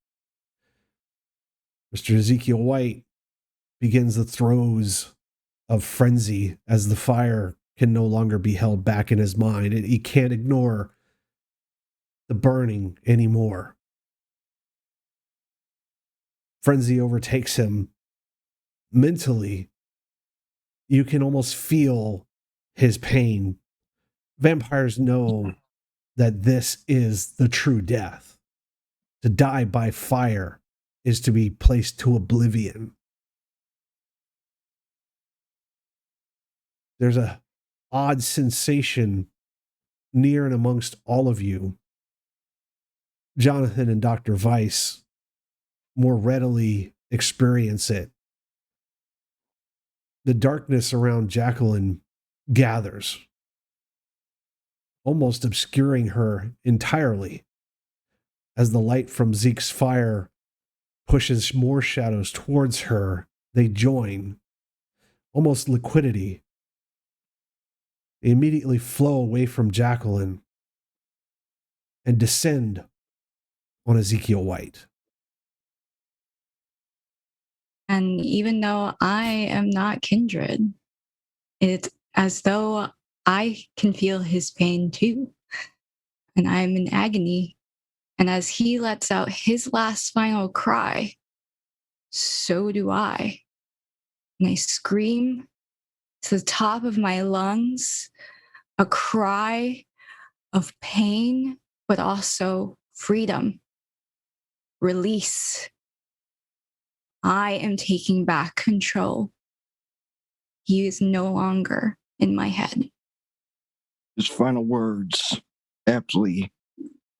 Mr. Ezekiel White begins the throes of frenzy as the fire can no longer be held back in his mind. He can't ignore the burning anymore. Frenzy overtakes him mentally. You can almost feel his pain. Vampires know that this is the true death. To die by fire is to be placed to oblivion. There's a odd sensation near and amongst all of you. Jonathan and Dr. Weiss more readily experience it. The darkness around Jacqueline gathers, almost obscuring her entirely, as the light from Zeke's fire pushes more shadows towards her. They join, almost liquidity. They immediately flow away from Jacqueline and descend on Ezekiel White. And even though I am not kindred, it's as though I can feel his pain too. And I'm in agony. And as he lets out his last final cry, so do I. And I scream to the top of my lungs, a cry of pain, but also freedom, release. I am taking back control. He is no longer in my head. His final words, aptly,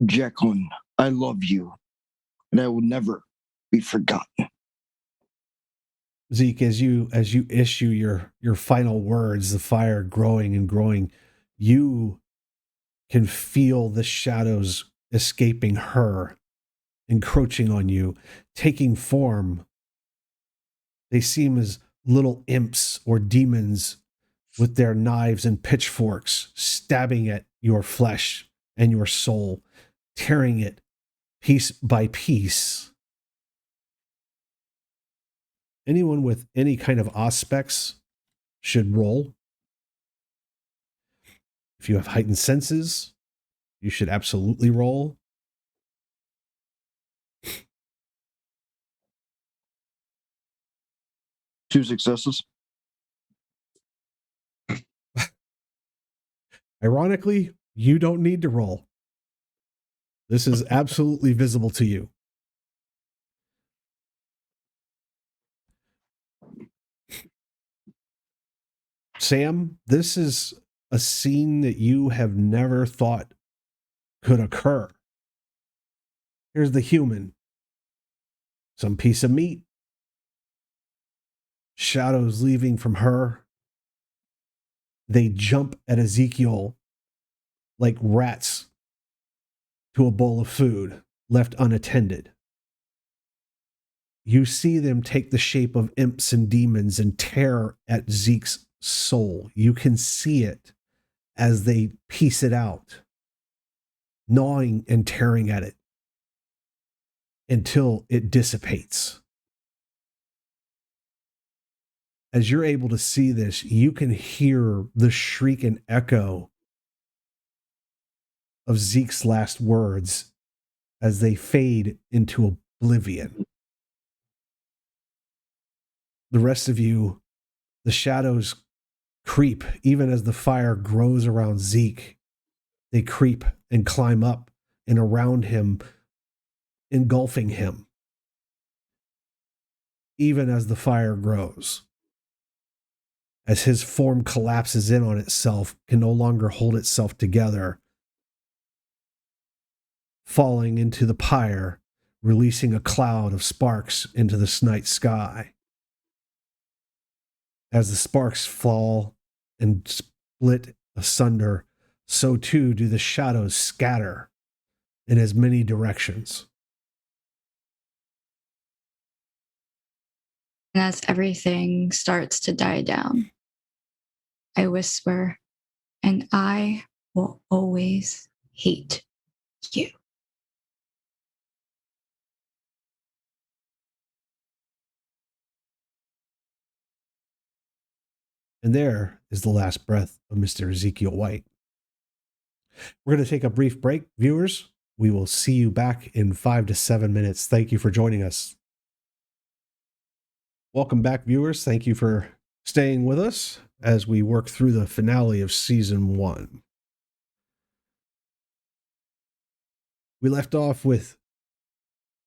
Jacqueline, I love you, and I will never be forgotten. Zeke, as you issue your final words, the fire growing and growing, you can feel the shadows escaping her, encroaching on you, taking form. They seem as little imps or demons with their knives and pitchforks, stabbing at your flesh and your soul, tearing it piece by piece. Anyone with any kind of aspects should roll. If you have heightened senses, you should absolutely roll. Two successes. Ironically, you don't need to roll. This is absolutely visible to you. Sam, this is a scene that you have never thought could occur. Here's the human. Some piece of meat. Shadows leaving from her. They jump at Ezekiel like rats to a bowl of food left unattended. You see them take the shape of imps and demons and tear at Zeke's soul. You can see it as they piece it out, gnawing and tearing at it until it dissipates. As you're able to see this, you can hear the shriek and echo of Zeke's last words as they fade into oblivion. The rest of you, the shadows creep, even as the fire grows around Zeke. They creep and climb up and around him, engulfing him, even as the fire grows. As his form collapses in on itself, can no longer hold itself together, falling into the pyre, releasing a cloud of sparks into the night sky. As the sparks fall and split asunder, so too do the shadows scatter in as many directions. And as everything starts to die down, I whisper, and I will always hate you. And there is the last breath of Mr. Ezekiel White. We're going to take a brief break, viewers. We will see you back in 5 to 7 minutes. Thank you for joining us. Welcome back, viewers. Thank you for staying with us as we work through the finale of Season 1. We left off with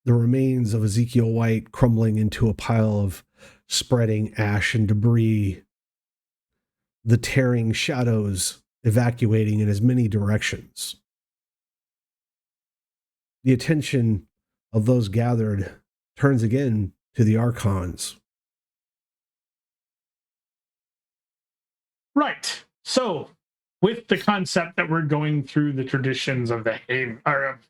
the remains of Ezekiel White crumbling into a pile of spreading ash and debris, the tearing shadows evacuating in as many directions. The attention of those gathered turns again to the Archons. Right. So, with the concept that we're going through the traditions of the Haven, or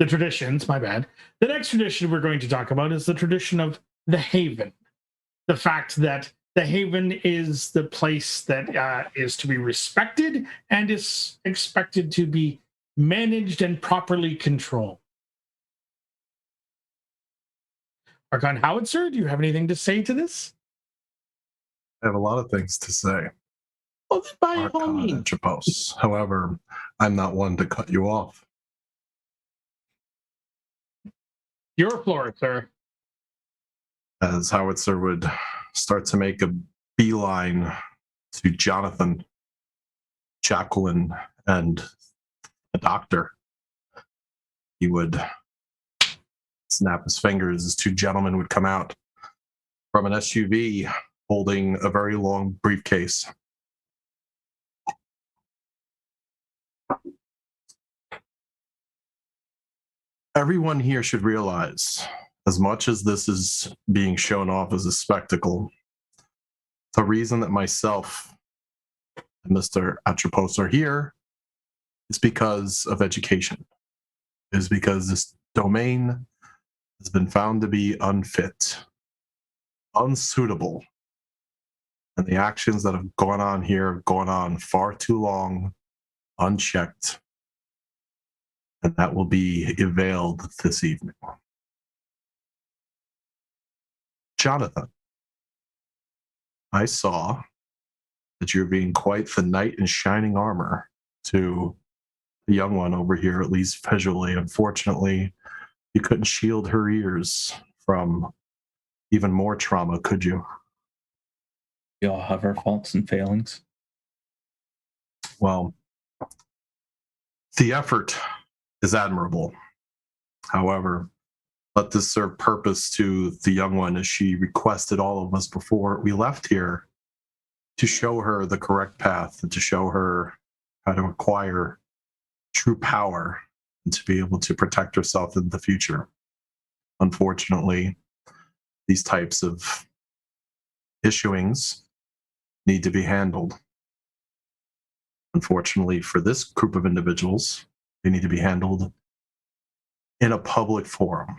the traditions, my bad. The next tradition we're going to talk about is the tradition of the Haven. The fact that the Haven is the place that is to be respected and is expected to be managed and properly controlled. Archon Howitzer, do you have anything to say to this? I have a lot of things to say. Well, then by all Archon means. Atropos. However, I'm not one to cut you off. Your floor, sir. As Howitzer would start to make a beeline to Jonathan, Jacqueline, and the doctor, he would snap his fingers as two gentlemen would come out from an SUV holding a very long briefcase. Everyone here should realize, as much as this is being shown off as a spectacle, the reason that myself and Mr. Atropos are here is because of education. It is because this domain has been found to be unfit, unsuitable, and the actions that have gone on here have gone on far too long, unchecked, and that will be availed this evening. Jonathan, I saw that you're being quite the knight in shining armor to the young one over here, at least visually. Unfortunately, you couldn't shield her ears from even more trauma, could you? We all have our faults and failings. Well, the effort is admirable. However, let this serve purpose to the young one, as she requested all of us before we left here, to show her the correct path and to show her how to acquire true power and to be able to protect herself in the future. Unfortunately, these types of issuings need to be handled. Unfortunately, for this group of individuals, they need to be handled in a public forum.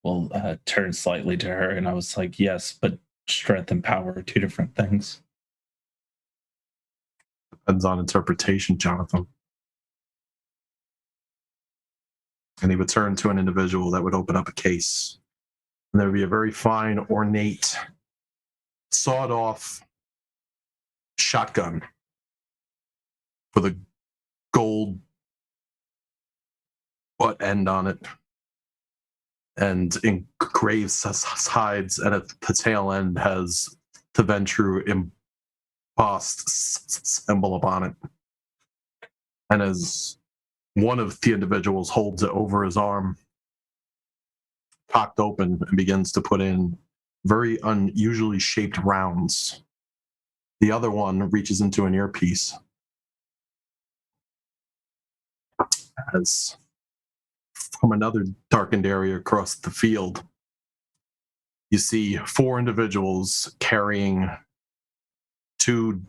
Well, turned slightly to her, and I was like, yes, but strength and power are two different things. Depends on interpretation, Jonathan. And he would turn to an individual that would open up a case. And there would be a very fine, ornate, sawed-off shotgun with a gold butt end on it and engraved sides, and at the tail end has the Ventru embossed symbol upon it. And as one of the individuals holds it over his arm, cocked open, and begins to put in very unusually shaped rounds, the other one reaches into an earpiece. As from another darkened area across the field, you see four individuals carrying two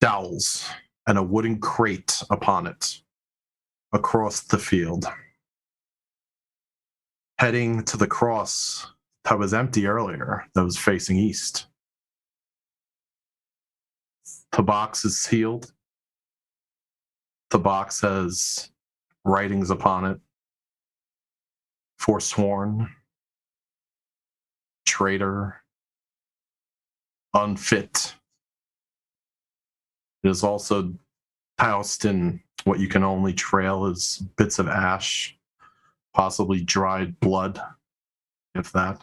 dowels and a wooden crate upon it across the field. Heading to the cross that was empty earlier, that was facing east. The box is sealed. The box has writings upon it. Forsworn, traitor, unfit. It is also housed in what you can only trail as bits of ash, possibly dried blood, if that.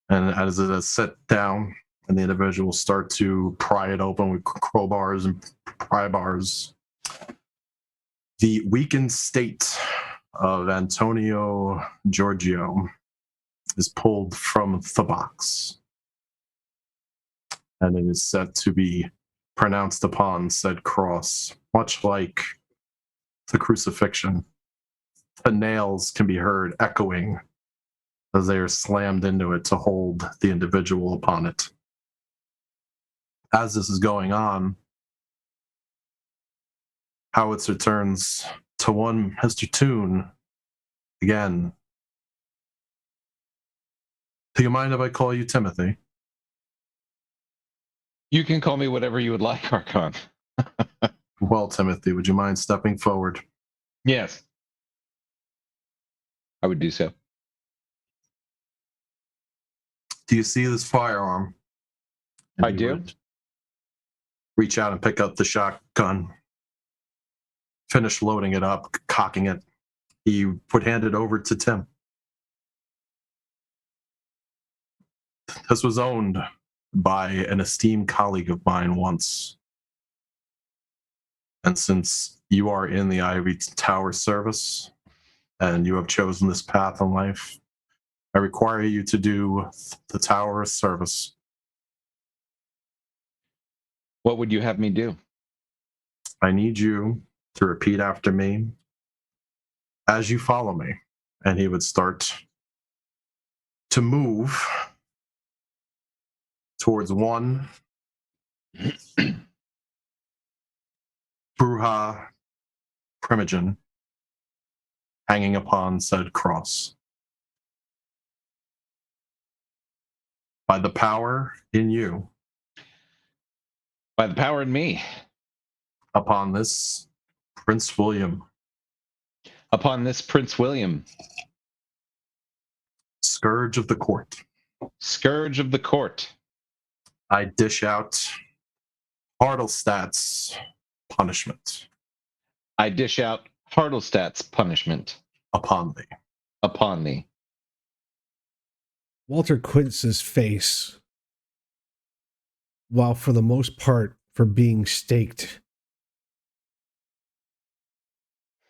And as it is set down, and the individual will start to pry it open with crowbars and pry bars, the weakened state of Antonio Giorgio is pulled from the box, and it is set to be pronounced upon said cross, much like the crucifixion. The nails can be heard echoing as they are slammed into it to hold the individual upon it. As this is going on, Howitzer turns to one Mr. Toon again. Do you mind if I call you Timothy? You can call me whatever you would like, Archon. Well, Timothy, would you mind stepping forward? Yes. I would do so. Do you see this firearm? I he do. would reach out and pick up the shotgun. Finish loading it up, cocking it. He would hand it over to Tim. This was owned by an esteemed colleague of mine once. And since you are in the Ivory Tower service and you have chosen this path in life, I require you to do the tower service. What would you have me do? I need you to repeat after me as you follow me. And he would start to move towards one Bruja Primogen hanging upon said cross. By the power in you, By the power in me. upon this Prince William, Upon this Prince William, Scourge of the Court, Scourge of the Court, I dish out Hardelstadt's punishment I dish out Hardelstadt's punishment upon thee. upon thee. Walter Quince's face, while for the most part for being staked,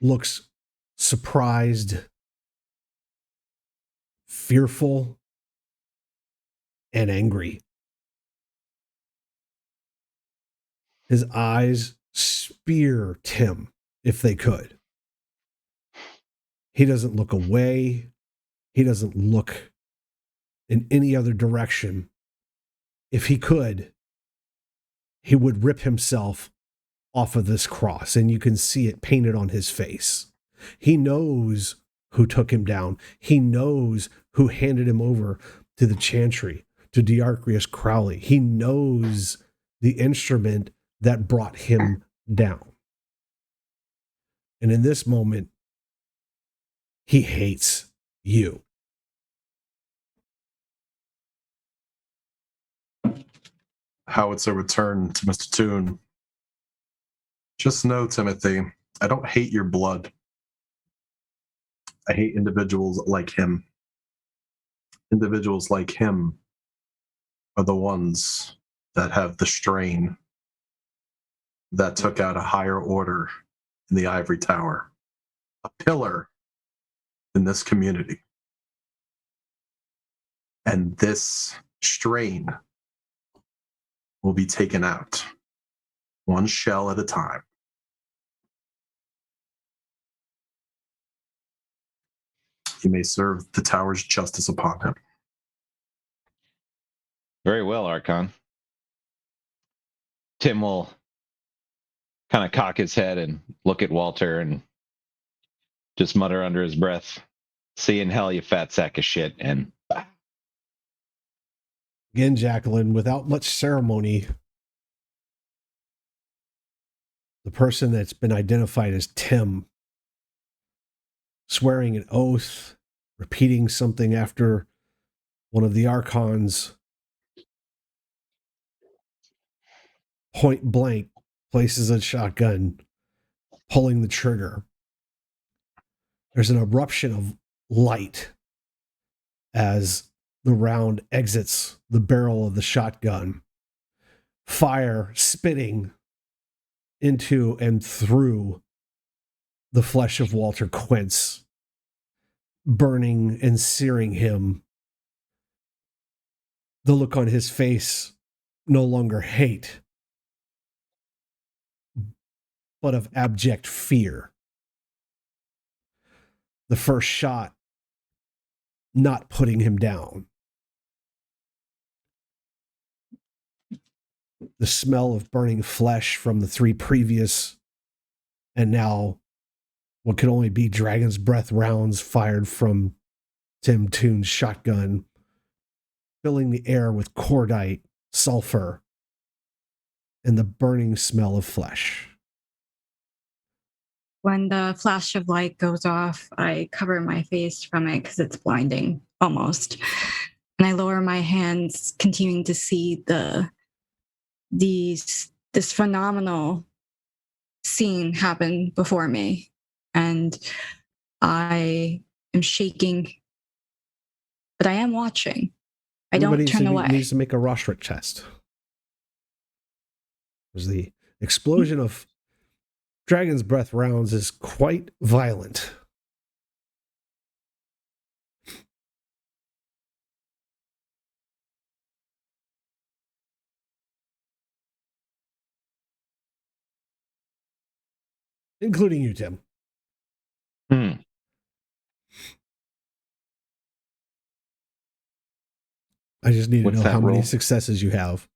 looks surprised, fearful, and angry. His eyes spear Tim if they could. He doesn't look away. He doesn't look in any other direction. If he could, he would rip himself off of this cross, and you can see it painted on his face. He knows who took him down. He knows who handed him over to the Chantry, to Diarchrius Crowley. He knows the instrument that brought him down. And in this moment, he hates you. Howitzer returned to Mr. Toon. Just know, Timothy, I don't hate your blood. I hate individuals like him. Individuals like him are the ones that have the strain that took out a higher order in the Ivory Tower, a pillar in this community. And this strain will be taken out, one shell at a time. He may serve the tower's justice upon him. Very well, Archon. Tim will kind of cock his head and look at Walter and just mutter under his breath, See you in hell, you fat sack of shit. And Again, Jacqueline, without much ceremony, the person that's been identified as Tim, swearing an oath, repeating something after one of the Archons, point blank, places a shotgun, pulling the trigger. There's an eruption of light as the round exits the barrel of the shotgun. Fire spitting into and through the flesh of Walter Quince, burning and searing him. The look on his face, no longer hate, but of abject fear. The first shot not putting him down. The smell of burning flesh from the 3 previous, and now what could only be dragon's breath rounds fired from Tim Toon's shotgun, filling the air with cordite, sulfur, and the burning smell of flesh. When the flash of light goes off, I cover my face from it because it's blinding almost. And I lower my hands, continuing to see this phenomenal scene happen before me. And I am shaking, but I am watching. I don't turn away. Needs to make a Roshric test. Because the explosion of dragon's breath rounds is quite violent. Including you, Tim. I just need to know how many successes you have.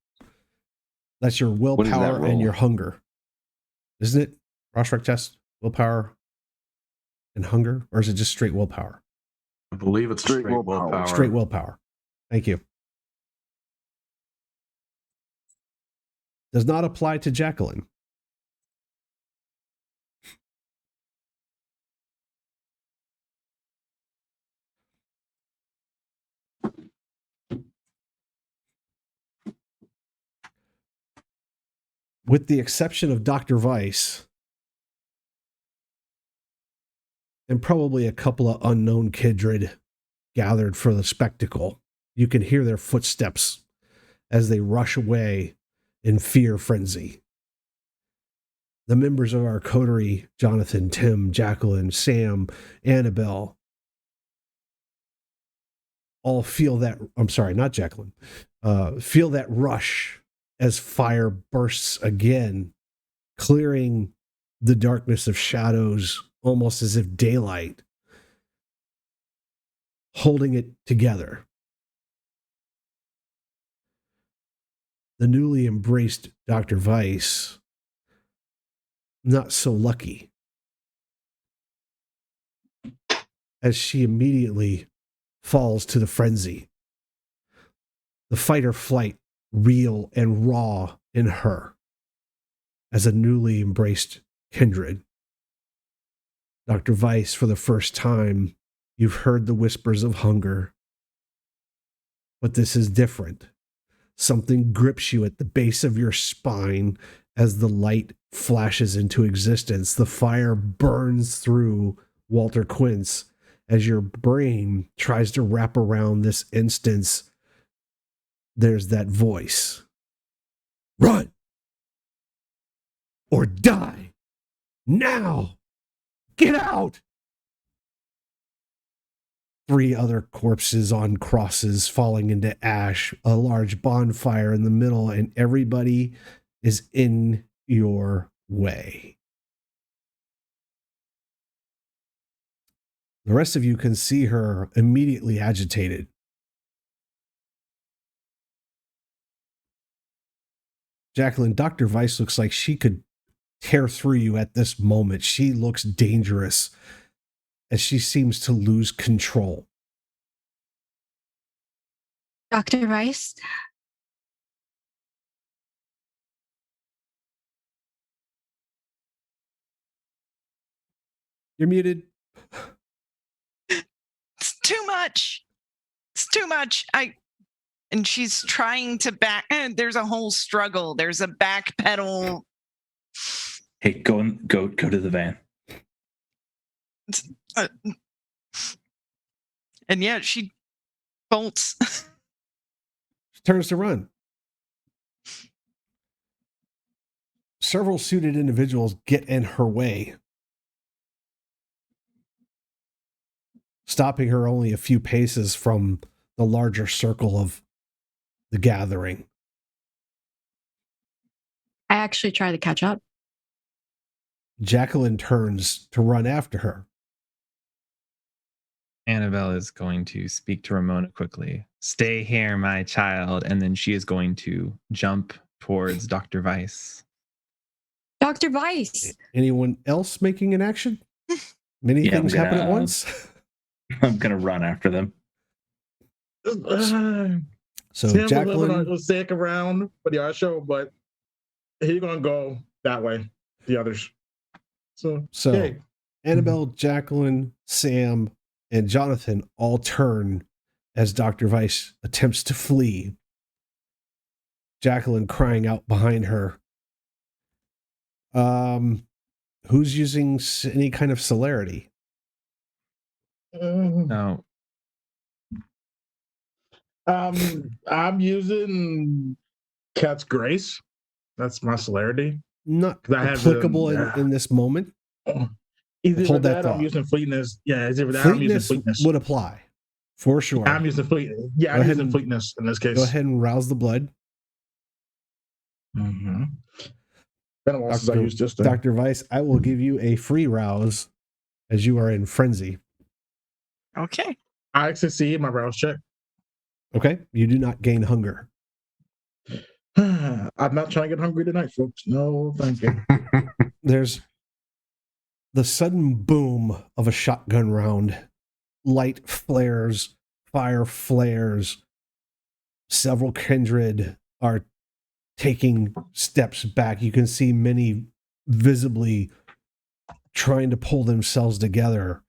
That's your willpower and your hunger. Isn't it? Roshric test, willpower and hunger? Or is it just straight willpower? I believe it's straight willpower. Straight willpower. Thank you. Does not apply to Jacqueline. With the exception of Dr. Weiss and probably a couple of unknown kindred gathered for the spectacle, you can hear their footsteps as they rush away in fear frenzy. The members of our coterie, Jonathan, Tim, Jacqueline, Sam, Annabelle, all feel that, I'm sorry, not Jacqueline, feel that rush as fire bursts again, clearing the darkness of shadows almost as if daylight, holding it together. The newly embraced Dr. Weiss, not so lucky, as she immediately falls to the frenzy. The fight or flight, real and raw in her, as a newly embraced kindred. Dr. Weiss, for the first time, you've heard the whispers of hunger. But this is different. Something grips you at the base of your spine as the light flashes into existence. The fire burns through Walter Quince as your brain tries to wrap around this instance. There's that voice. Run! Or die! Now! Get out! 3 other corpses on crosses falling into ash, a large bonfire in the middle, and everybody is in your way. The rest of you can see her immediately agitated. Jacqueline, Dr. Weiss looks like she could tear through you at this moment. She looks dangerous. as she seems to lose control. Dr. Rice? You're muted. It's too much. It's too much. And she's trying to back. There's a whole struggle. There's a back pedal. Hey, go to the van. And yeah, she bolts. She turns to run. Several suited individuals get in her way, stopping her only a few paces from the larger circle of the gathering. I actually try to catch up. Jacqueline turns to run after her. Annabelle is going to speak to Ramona quickly. Stay here, my child. And then she is going to jump towards Dr. Weiss. Dr. Weiss! Anyone else making an action? Many Yeah, things I'm happen at gonna- once. I'm gonna run after them. So Sam Jacqueline, was sick around for the art show, but he's gonna go that way. The others. So hey. Annabelle, Jacqueline, Sam, and Jonathan all turn as Dr. Weiss attempts to flee. Jacqueline crying out behind her. Who's using any kind of celerity? No. I'm using Cat's Grace. That's my celerity. Not 'Cause I have applicable in this moment. Either Hold that that, thought. I'm using Fleetness. Yeah, it's either that or I'm using Fleetness Fleetness. would apply for sure. I'm using Fleetness. Yeah, Go I'm ahead using and- Fleetness in this case. Go ahead and rouse the blood. Mm-hmm. Been a while since I used this thing. Dr. Weiss, I will give you a free rouse as you are in frenzy. Okay. I succeed my rouse check. Okay? You do not gain hunger. I'm not trying to get hungry tonight, folks. No, thank you. There's the sudden boom of a shotgun round. Light flares, fire flares. Several kindred are taking steps back. You can see many visibly trying to pull themselves together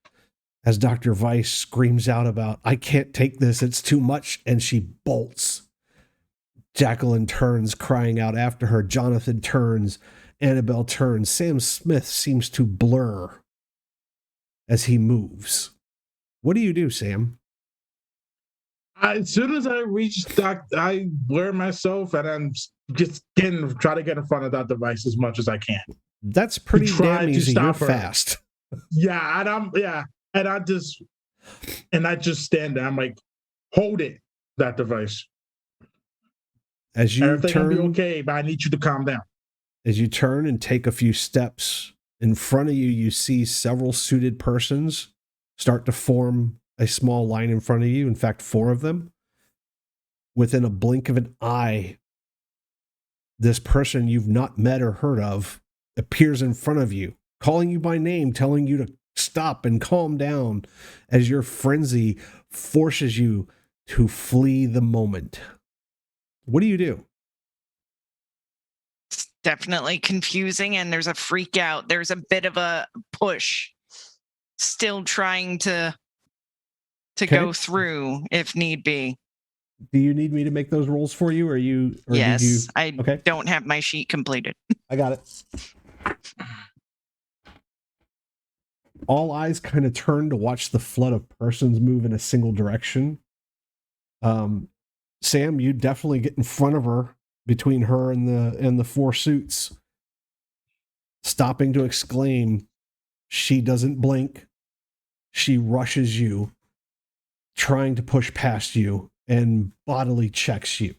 as Dr. Weiss screams out about, I can't take this, it's too much, and she bolts. Jacqueline turns, crying out after her. Jonathan turns. Annabelle turns. Sam Smith seems to blur as he moves. What do you do, Sam? As soon as I reach I blur myself and I'm just try to get in front of that device as much as I can. That's pretty try damn to easy. You're stop her. fast. Yeah, and I just stand there. I'm like, hold it, that device. As you Everything will be turn, okay, but I need you to calm down. as you turn and take a few steps, in front of you, you see several suited persons start to form a small line in front of you. In fact, 4 of them. Within a blink of an eye, this person you've not met or heard of appears in front of you, calling you by name, telling you to stop and calm down as your frenzy forces you to flee the moment. What do you do? It's definitely confusing, and there's a freak out. There's a bit of a push. Still trying to go through if need be. Do you need me to make those rolls for you, or you? Or Yes, did you? I Okay. don't have my sheet completed. I got it. All eyes kind of turn to watch the flood of persons move in a single direction. Sam, you definitely get in front of her, between her and the 4 suits, stopping to exclaim. She doesn't blink. She rushes you, trying to push past you, and bodily checks you.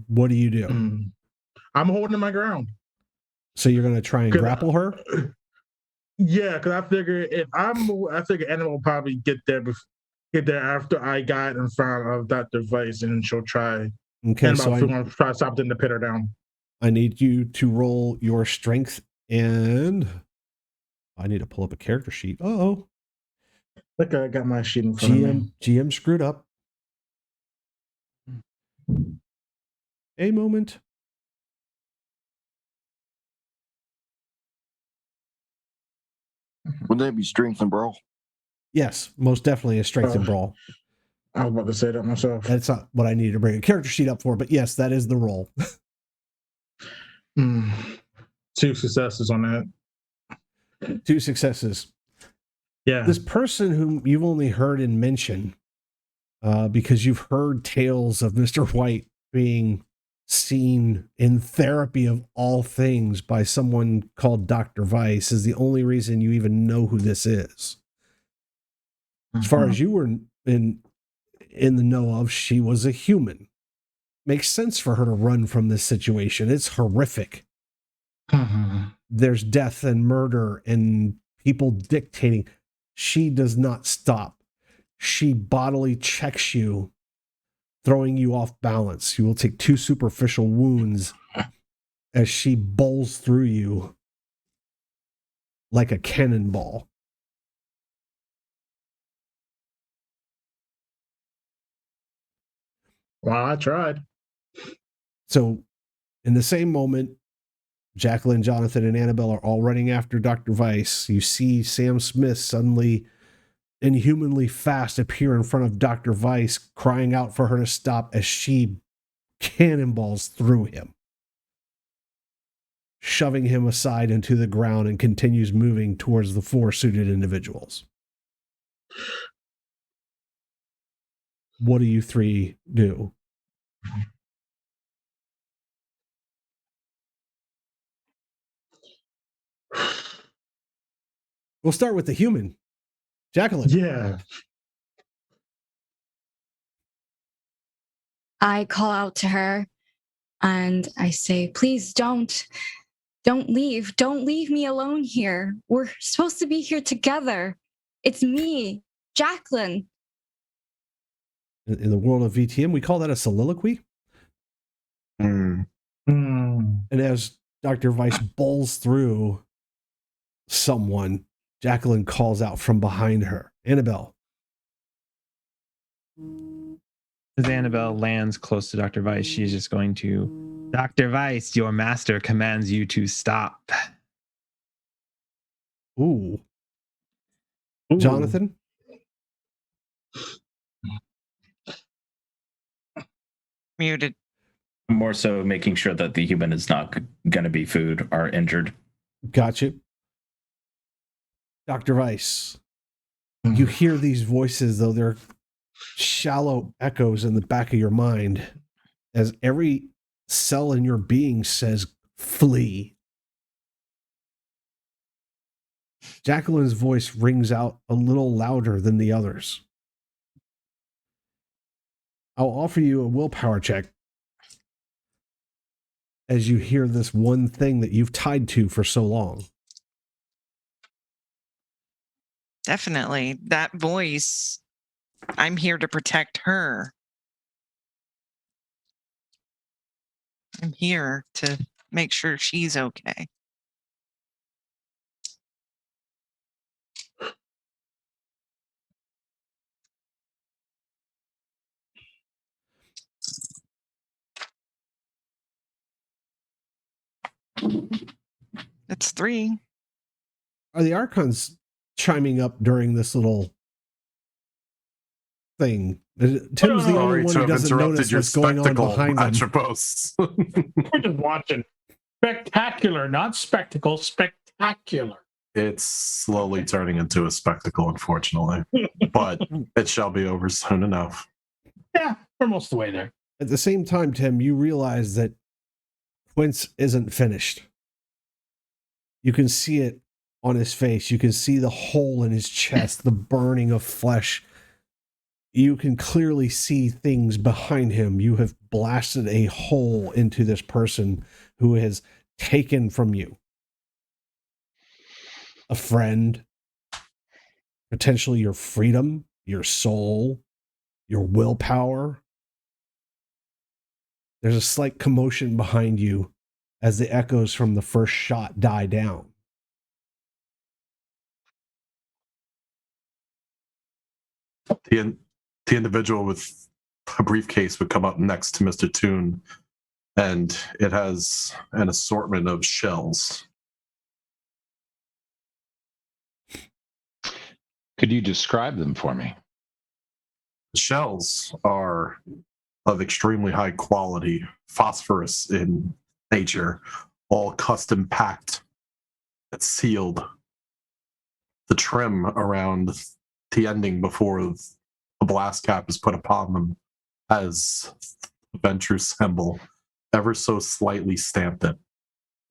What do you do? I'm holding my ground. So you're going to try and grapple her? Yeah, because I figure I figure Anna will probably get there after I got in front of that device, and she'll try. Okay, And so I'm going to try something to pin her down. I need you to roll your strength, and I need to pull up a character sheet. Uh-oh. Look, I got my sheet in front of me. GM screwed up. A moment. Would that be strength and brawl? Yes, most definitely a strength and brawl. I was about to say that myself. That's not what I needed to bring a character sheet up for, but yes, that is the role. 2 successes on that. 2 successes. Yeah. This person whom you've only heard in mention, because you've heard tales of Mr. White being seen in therapy of all things by someone called Dr. Weiss, is the only reason you even know who this is. As far as you were in the know of, she was a human. Makes sense for her to run from this situation. It's horrific. There's death and murder and people dictating. She does not stop. She bodily checks you, throwing you off balance. You will take 2 superficial wounds as she bowls through you like a cannonball. Well, I tried. So, in the same moment, Jacqueline, Jonathan, and Annabelle are all running after Dr. Weiss. You see Sam Smith suddenly, inhumanly fast, appear in front of Dr. Weiss, crying out for her to stop as she cannonballs through him, shoving him aside into the ground, and continues moving towards the 4 suited individuals. What do you 3 do? We'll start with the human. Jacqueline. Yeah. I call out to her and I say, please don't leave. Don't leave me alone here. We're supposed to be here together. It's me, Jacqueline. In the world of VTM, we call that a soliloquy. And as Dr. Weiss bowls through someone, Jacqueline calls out from behind her, Annabelle. As Annabelle lands close to Dr. Weiss, she's just going to, Dr. Weiss, your master commands you to stop. Ooh. Jonathan? Muted. More so making sure that the human is not going to be food or injured. Gotcha. Dr. Weiss, you hear these voices, though they're shallow echoes in the back of your mind, as every cell in your being says, flee. Jacqueline's voice rings out a little louder than the others. I'll offer you a willpower check as you hear this one thing that you've tied to for so long. Definitely. That voice, I'm here to protect her. I'm here to make sure she's okay. That's 3. Are the Archons chiming up during this little thing? Tim's the only one who doesn't notice what's going on behind him. Atropos. We're just watching. Spectacular, not spectacle, spectacular. It's slowly turning into a spectacle, unfortunately. But it shall be over soon enough. Yeah, we're most of the way there. At the same time, Tim, you realize that Quince isn't finished. You can see it on his face. You can see the hole in his chest, the burning of flesh. You can clearly see things behind him. You have blasted a hole into this person who has taken from you a friend, potentially your freedom, your soul, your willpower. There's a slight commotion behind you as the echoes from the first shot die down. The individual with a briefcase would come up next to Mr. Toon, and it has an assortment of shells. Could you describe them for me? The shells are of extremely high quality, phosphorus in nature, all custom packed and sealed. The trim around the ending before the blast cap is put upon them has the Ventrue symbol ever so slightly stamped it.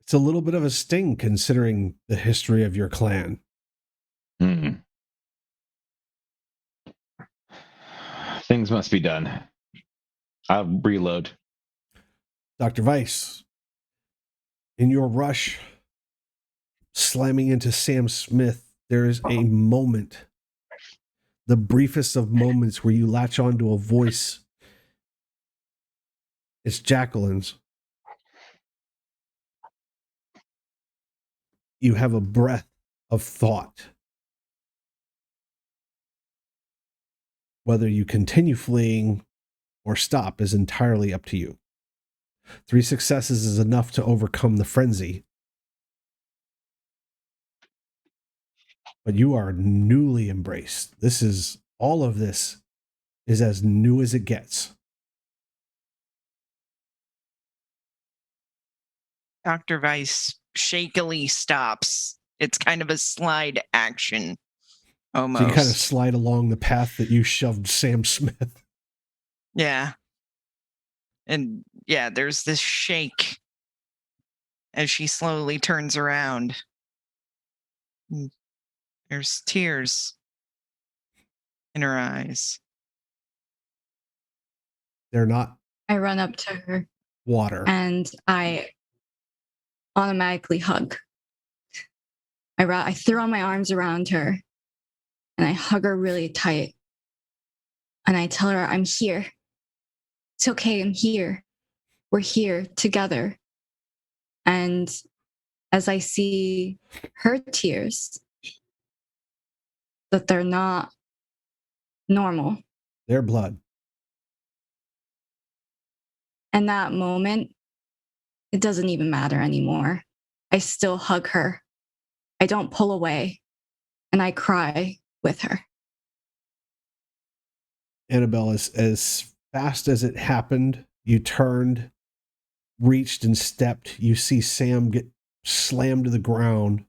It's a little bit of a sting considering the history of your clan. Hmm. Things must be done. I'll reload. Dr. Weiss, in your rush, slamming into Sam Smith, there is a moment, the briefest of moments, where you latch onto a voice. It's Jacqueline's. You have a breath of thought. Whether you continue fleeing or stop is entirely up to you. 3 successes is enough to overcome the frenzy. But you are newly embraced. All of this is as new as it gets. Dr. Weiss shakily stops. It's kind of a slide action. Almost. So you kind of slide along the path that you shoved Sam Smith. Yeah. And yeah, there's this shake as she slowly turns around. There's tears in her eyes. They're not I run up to her water. and I automatically hug. I throw my arms around her and I hug her really tight. And I tell her, I'm here. It's okay, I'm here. We're here together. And as I see her tears, that they're not normal. Their blood. And that moment, it doesn't even matter anymore. I still hug her. I don't pull away. And I cry with her. Annabelle, as fast as it happened, you turned, reached, and stepped. You see Sam get slammed to the ground.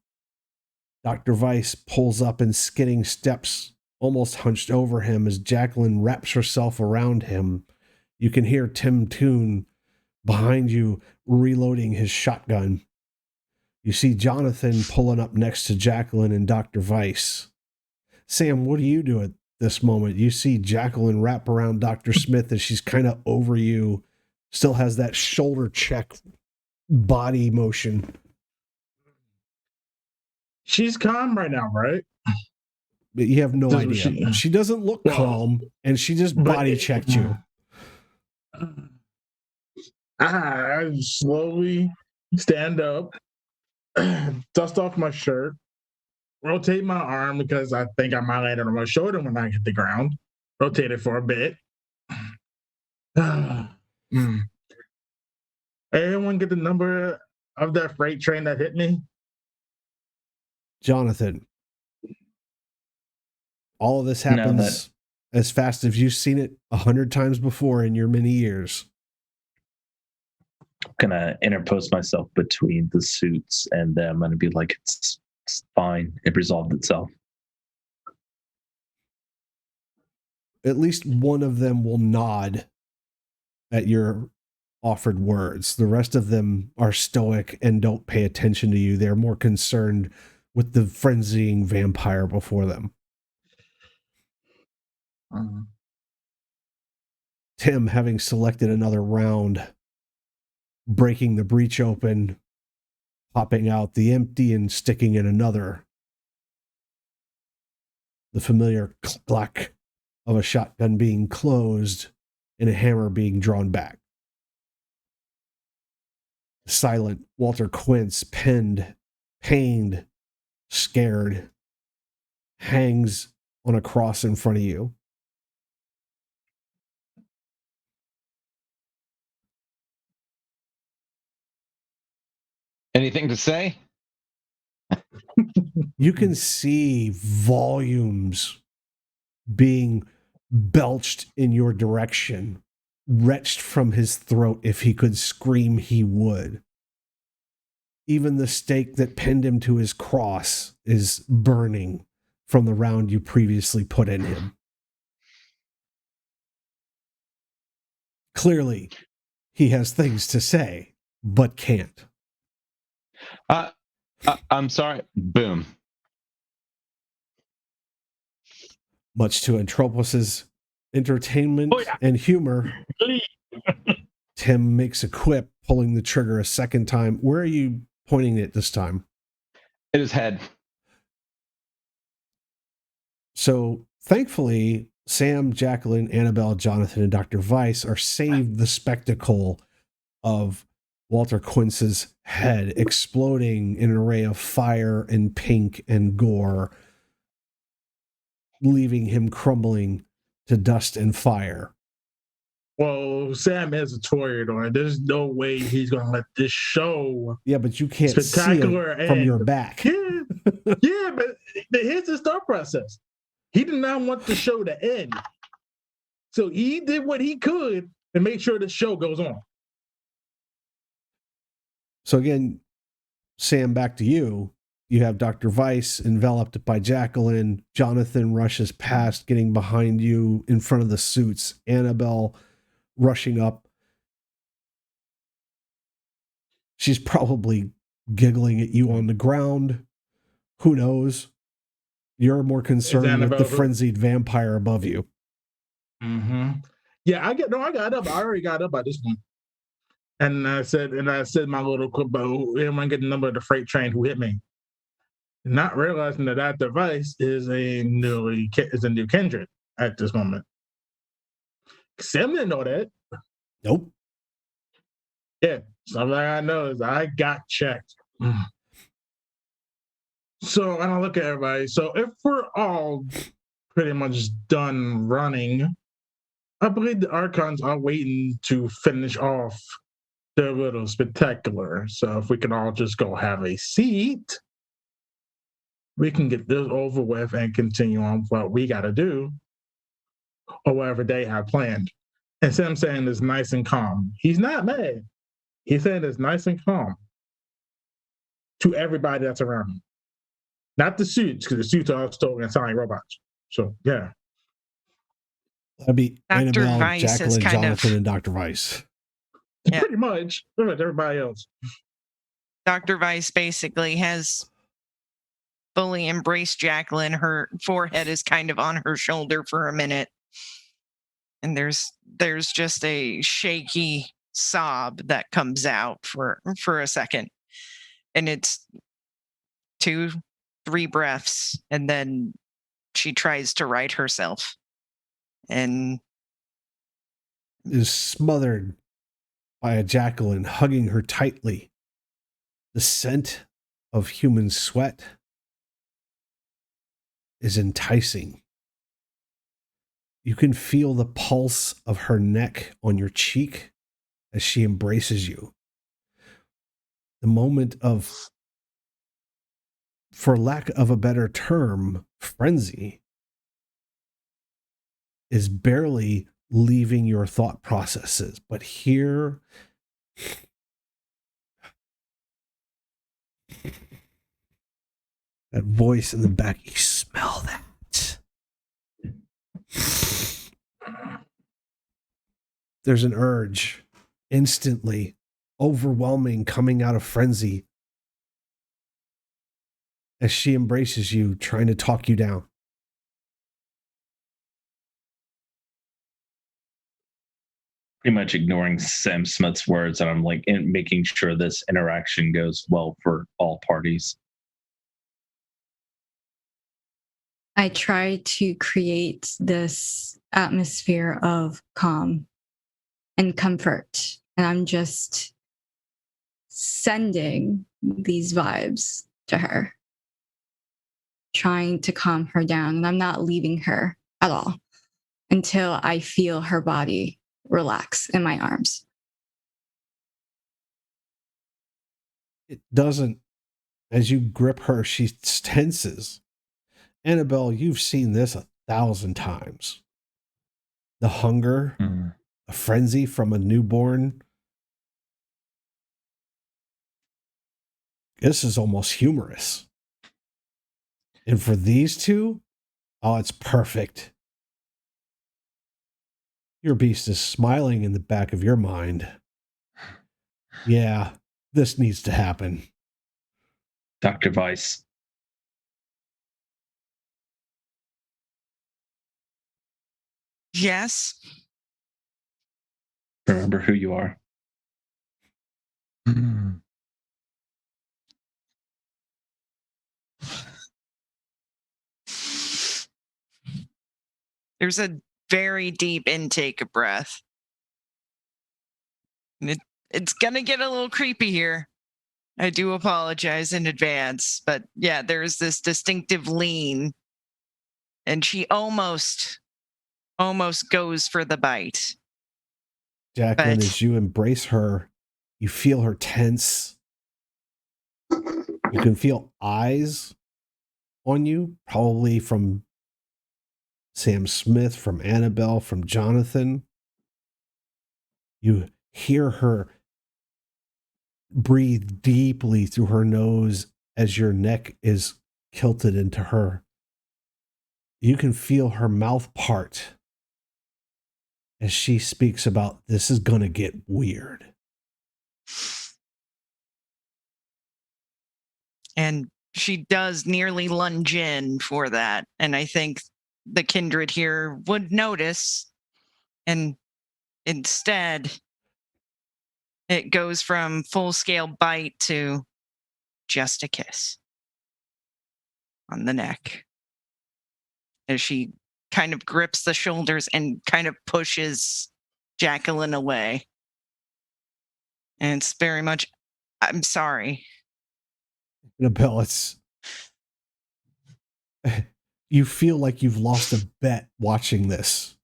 Dr. Weiss pulls up and skidding steps, almost hunched over him as Jacqueline wraps herself around him. You can hear Tim Toon behind you reloading his shotgun. You see Jonathan pulling up next to Jacqueline and Dr. Weiss. Sam, what do you do at this moment? You see Jacqueline wrap around Dr. Smith as she's kind of over you, still has that shoulder check body motion. She's calm right now, right? But you have no Doesn't idea. She doesn't look Well, calm, and she just body checked you. I slowly stand up, dust off my shirt, rotate my arm because I think I might land on my shoulder when I hit the ground. Rotate it for a bit. Anyone get the number of that freight train that hit me? Jonathan, all of this happens as fast as you've seen it 100 times before in your many years. Gonna interpose myself between the suits and them and be like, it's fine. It resolved itself. At least one of them will nod at your offered words. The rest of them are stoic and don't pay attention to you. They're more concerned with the frenzying vampire before them. Tim, having selected another round, breaking the breach open, popping out the empty and sticking in another. The familiar clack of a shotgun being closed and a hammer being drawn back. Silent Walter Quince, pained, scared, hangs on a cross in front of you. Anything to say? You can see volumes being belched in your direction, retched from his throat. If he could scream, he would. Even the stake that pinned him to his cross is burning from the round you previously put in him. Clearly, he has things to say, but can't. I'm sorry. Boom. Much to Antropos's entertainment and humor, Tim makes a quip, pulling the trigger a second time. Where are you pointing it this time? At his head. So thankfully, Sam, Jacqueline, Annabelle, Jonathan, and Dr. Weiss are saved the spectacle of Walter Quince's head exploding in an array of fire and pink and gore, leaving him crumbling to dust and fire. Well, Sam is a Toreador. There's no way he's going to let this show. Yeah, but you can't Spectacular see it from end. your back. Yeah, yeah, but here's the thought process. He did not want the show to end. So he did what he could to make sure the show goes on. So again, Sam, back to you. You have Dr. Weiss enveloped by Jacqueline. Jonathan rushes past, getting behind you in front of the suits. Annabelle rushing up. She's probably giggling at you on the ground. Who knows? You're more concerned with the frenzied vampire above you. Mm-hmm. Yeah, I got up. I already got up by this point. And I said my little quip about everyone get the number of the freight train who hit me. Not realizing that device is a new kindred at this moment. Sam didn't know that. Nope. Yeah, something I know is I got checked. So, and I look at everybody. So, if we're all pretty much done running, I believe the Archons are waiting to finish off their little spectacular. So, if we can all just go have a seat, we can get this over with and continue on what we got to do or whatever they have planned. And Sam saying is nice and calm. He's not mad. He's saying it's nice and calm to everybody that's around him. Not the suits, because the suits are still going to sound like robots. So, yeah. That'd be Dr. Annabelle, Weiss is Jacqueline, kind Jonathan, of- and Dr. Weiss. Yeah. Pretty much everybody else. Dr. Weiss basically has fully embraced Jacqueline. Her forehead is kind of on her shoulder for a minute. And there's just a shaky sob that comes out for a second. And it's 2-3 breaths, and then she tries to right herself and is smothered by a Jacqueline hugging her tightly. The scent of human sweat is enticing. You can feel the pulse of her neck on your cheek as she embraces you. The moment of, for lack of a better term, frenzy is barely leaving your thought processes. But here, that voice in the back, you smell that. There's an urge, instantly overwhelming, coming out of frenzy as she embraces you, trying to talk you down. Pretty much ignoring Sam Smith's words, and I'm like making sure this interaction goes well for all parties. I try to create this atmosphere of calm and comfort. And I'm just sending these vibes to her, trying to calm her down. And I'm not leaving her at all until I feel her body relax in my arms. It doesn't. As you grip her, she tenses. Annabelle, you've seen this 1,000 times. The hunger, a frenzy from a newborn. This is almost humorous. And for these two, oh, it's perfect. Your beast is smiling in the back of your mind. Yeah, this needs to happen. Dr. Weiss. Yes. Remember who you are. There's a very deep intake of breath. It's gonna get a little creepy here. I do apologize in advance, but yeah, there's this distinctive lean, and she almost goes for the bite. Jacqueline, But as you embrace her, you feel her tense. You can feel eyes on you, probably from Sam Smith, from Annabelle, from Jonathan. You hear her breathe deeply through her nose as your neck is kilted into her. You can feel her mouth part as she speaks about this is going to get weird. and she does nearly lunge in for that, and I think the kindred here would notice, and instead it goes from full-scale bite to just a kiss on the neck as she kind of grips the shoulders and kind of pushes Jacqueline away. And it's very much, I'm sorry. Annabelle, it's you feel like you've lost a bet watching this.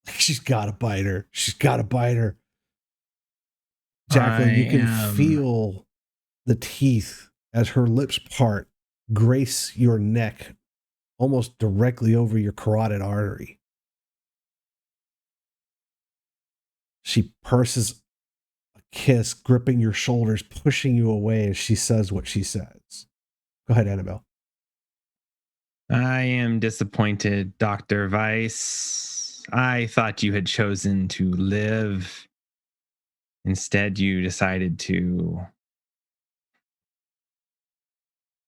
She's got to bite her. She's got to bite her. Jacqueline, you can feel the teeth as her lips part, grace your neck almost directly over your carotid artery. She purses a kiss, gripping your shoulders, pushing you away as she says what she says. Go ahead, Annabelle. I am disappointed, Dr. Weiss. I thought you had chosen to live. Instead, you decided to.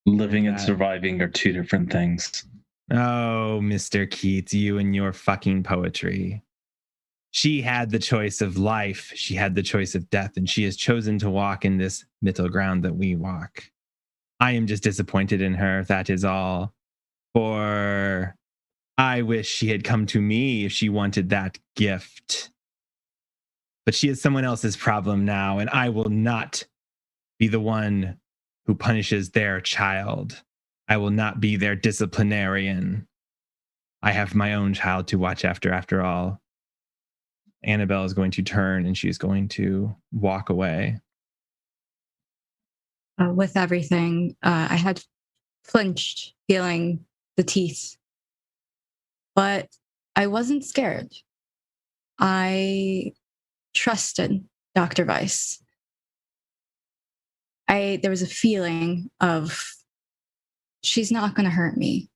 Living and surviving are two different things. Oh, Mr. Keats, you and your fucking poetry. She had the choice of life. She had the choice of death, and she has chosen to walk in this middle ground that we walk. I am just disappointed in her. That is all. For I wish she had come to me if she wanted that gift. But she is someone else's problem now, and I will not be the one who punishes their child. I will not be their disciplinarian. I have my own child to watch after all. Annabelle is going to turn and she's going to walk away. With everything, I had flinched, feeling the teeth. But I wasn't scared. I trusted Dr. Weiss. There was a feeling of she's not going to hurt me.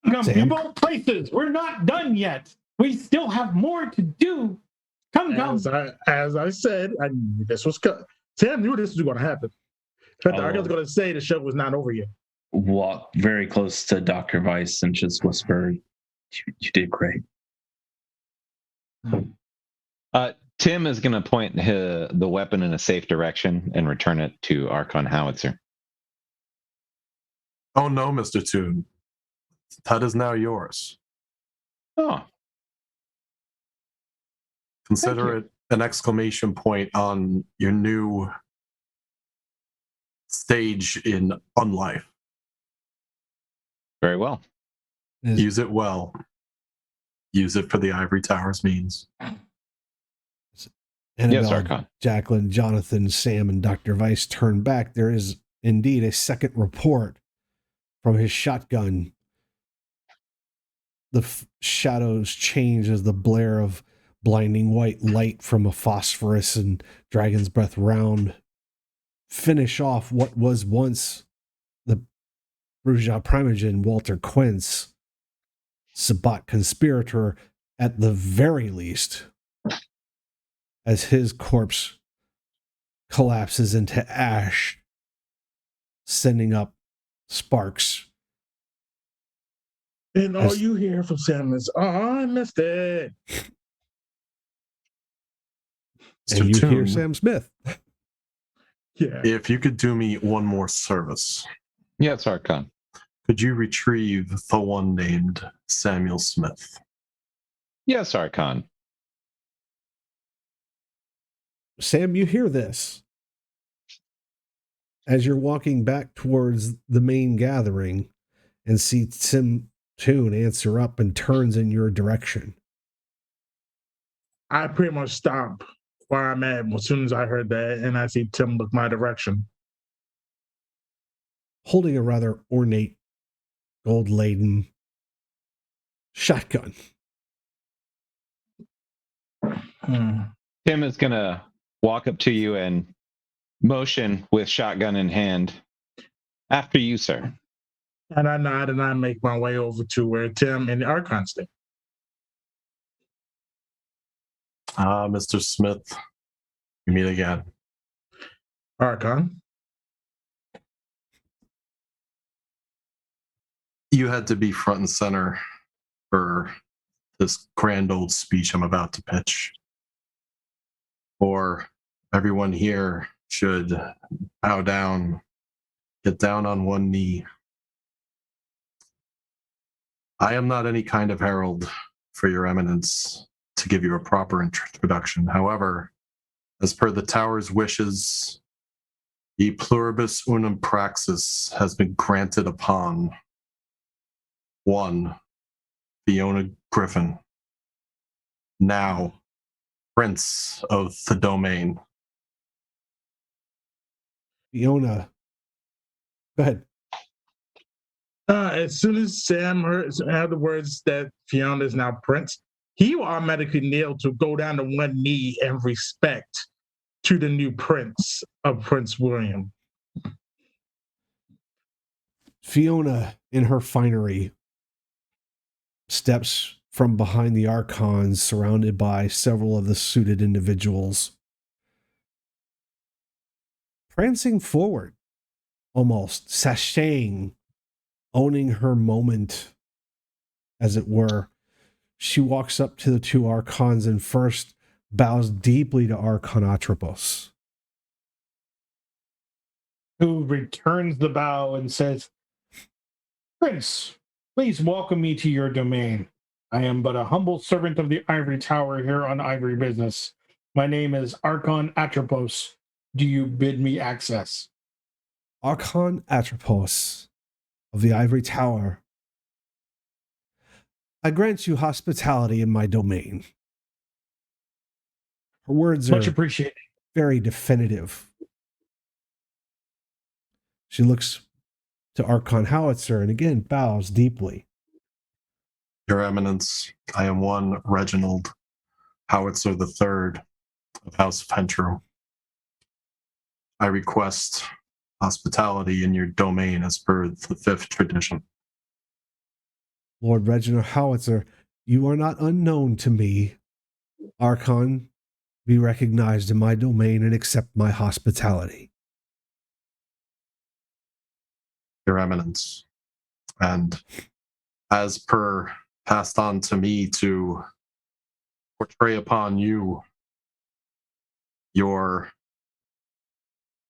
Come, Sam? people, places. We're not done yet. We still have more to do. Come. As I said, I knew this was Sam knew this was going to happen. But I was going to say the show was not over yet. Walk very close to Dr. Weiss and just whisper, you did great. Tim is going to point the weapon in a safe direction and return it to Archon Howitzer. Oh no, Mr. Toon. That is now yours. Oh. Consider it an exclamation point on your new stage in unlife. Very well. Use it well. use it for the ivory tower's means. Annabelle, Yes, Archon. Jacqueline, Jonathan, Sam, and Dr. Weiss turn back. There is indeed a second report from his shotgun. The shadows change as the blare of blinding white light from a phosphorus and dragon's breath round finish off what was once the Bruja Primogen Walter Quince, Sabbat conspirator at the very least, as his corpse collapses into ash, sending up sparks. And all you hear from Sam is, "Oh, I missed it." And you hear Toon, Sam Smith. Yeah. if you could do me one more service, Yes, Archon. could you retrieve the one named Samuel Smith? Yes, Archon. Sam, you hear this as you're walking back towards the main gathering and see Toon answer up and turns in your direction. I pretty much stop where I'm at as soon as I heard that, and I see Tim look my direction. Holding a rather ornate, gold-laden shotgun. Tim is going to walk up to you and motion with shotgun in hand. After you, sir. And I nod and I make my way over to where Tim and the Archon stay. Mr. Smith, we meet again. Archon. You had to be front and center for this grand old speech I'm about to pitch. Or everyone here should bow down, get down on one knee. I am not any kind of herald for your eminence to give you a proper introduction. However, as per the tower's wishes, the pluribus unum praxis has been granted upon one Fiona Griffin, now Prince of the Domain. Fiona, go ahead. As soon as Sam heard the words that Fiona is now Prince, he will automatically kneel to go down to one knee and respect to the new Prince of Prince William. Fiona, in her finery, steps from behind the archons, surrounded by several of the suited individuals, prancing forward, almost sashaying, owning her moment, as it were. She walks up to the two archons and first bows deeply to Archon Atropos, who returns the bow and says, "Prince, please welcome me to your domain. I am but a humble servant of the Ivory Tower here on Ivory business. My name is Archon Atropos. Do you bid me access?" Archon Atropos of the Ivory Tower, I grant you hospitality in my domain. Her words are Much appreciated. very definitive. She looks to Archon Howitzer and again bows deeply. Your Eminence, I am one Reginald Howitzer III of House Pentru. I request hospitality in your domain as per the 5th tradition. Lord Reginald Howitzer, you are not unknown to me. Archon, be recognized in my domain and accept my hospitality. Your Eminence, and as per passed on to me to portray upon you, your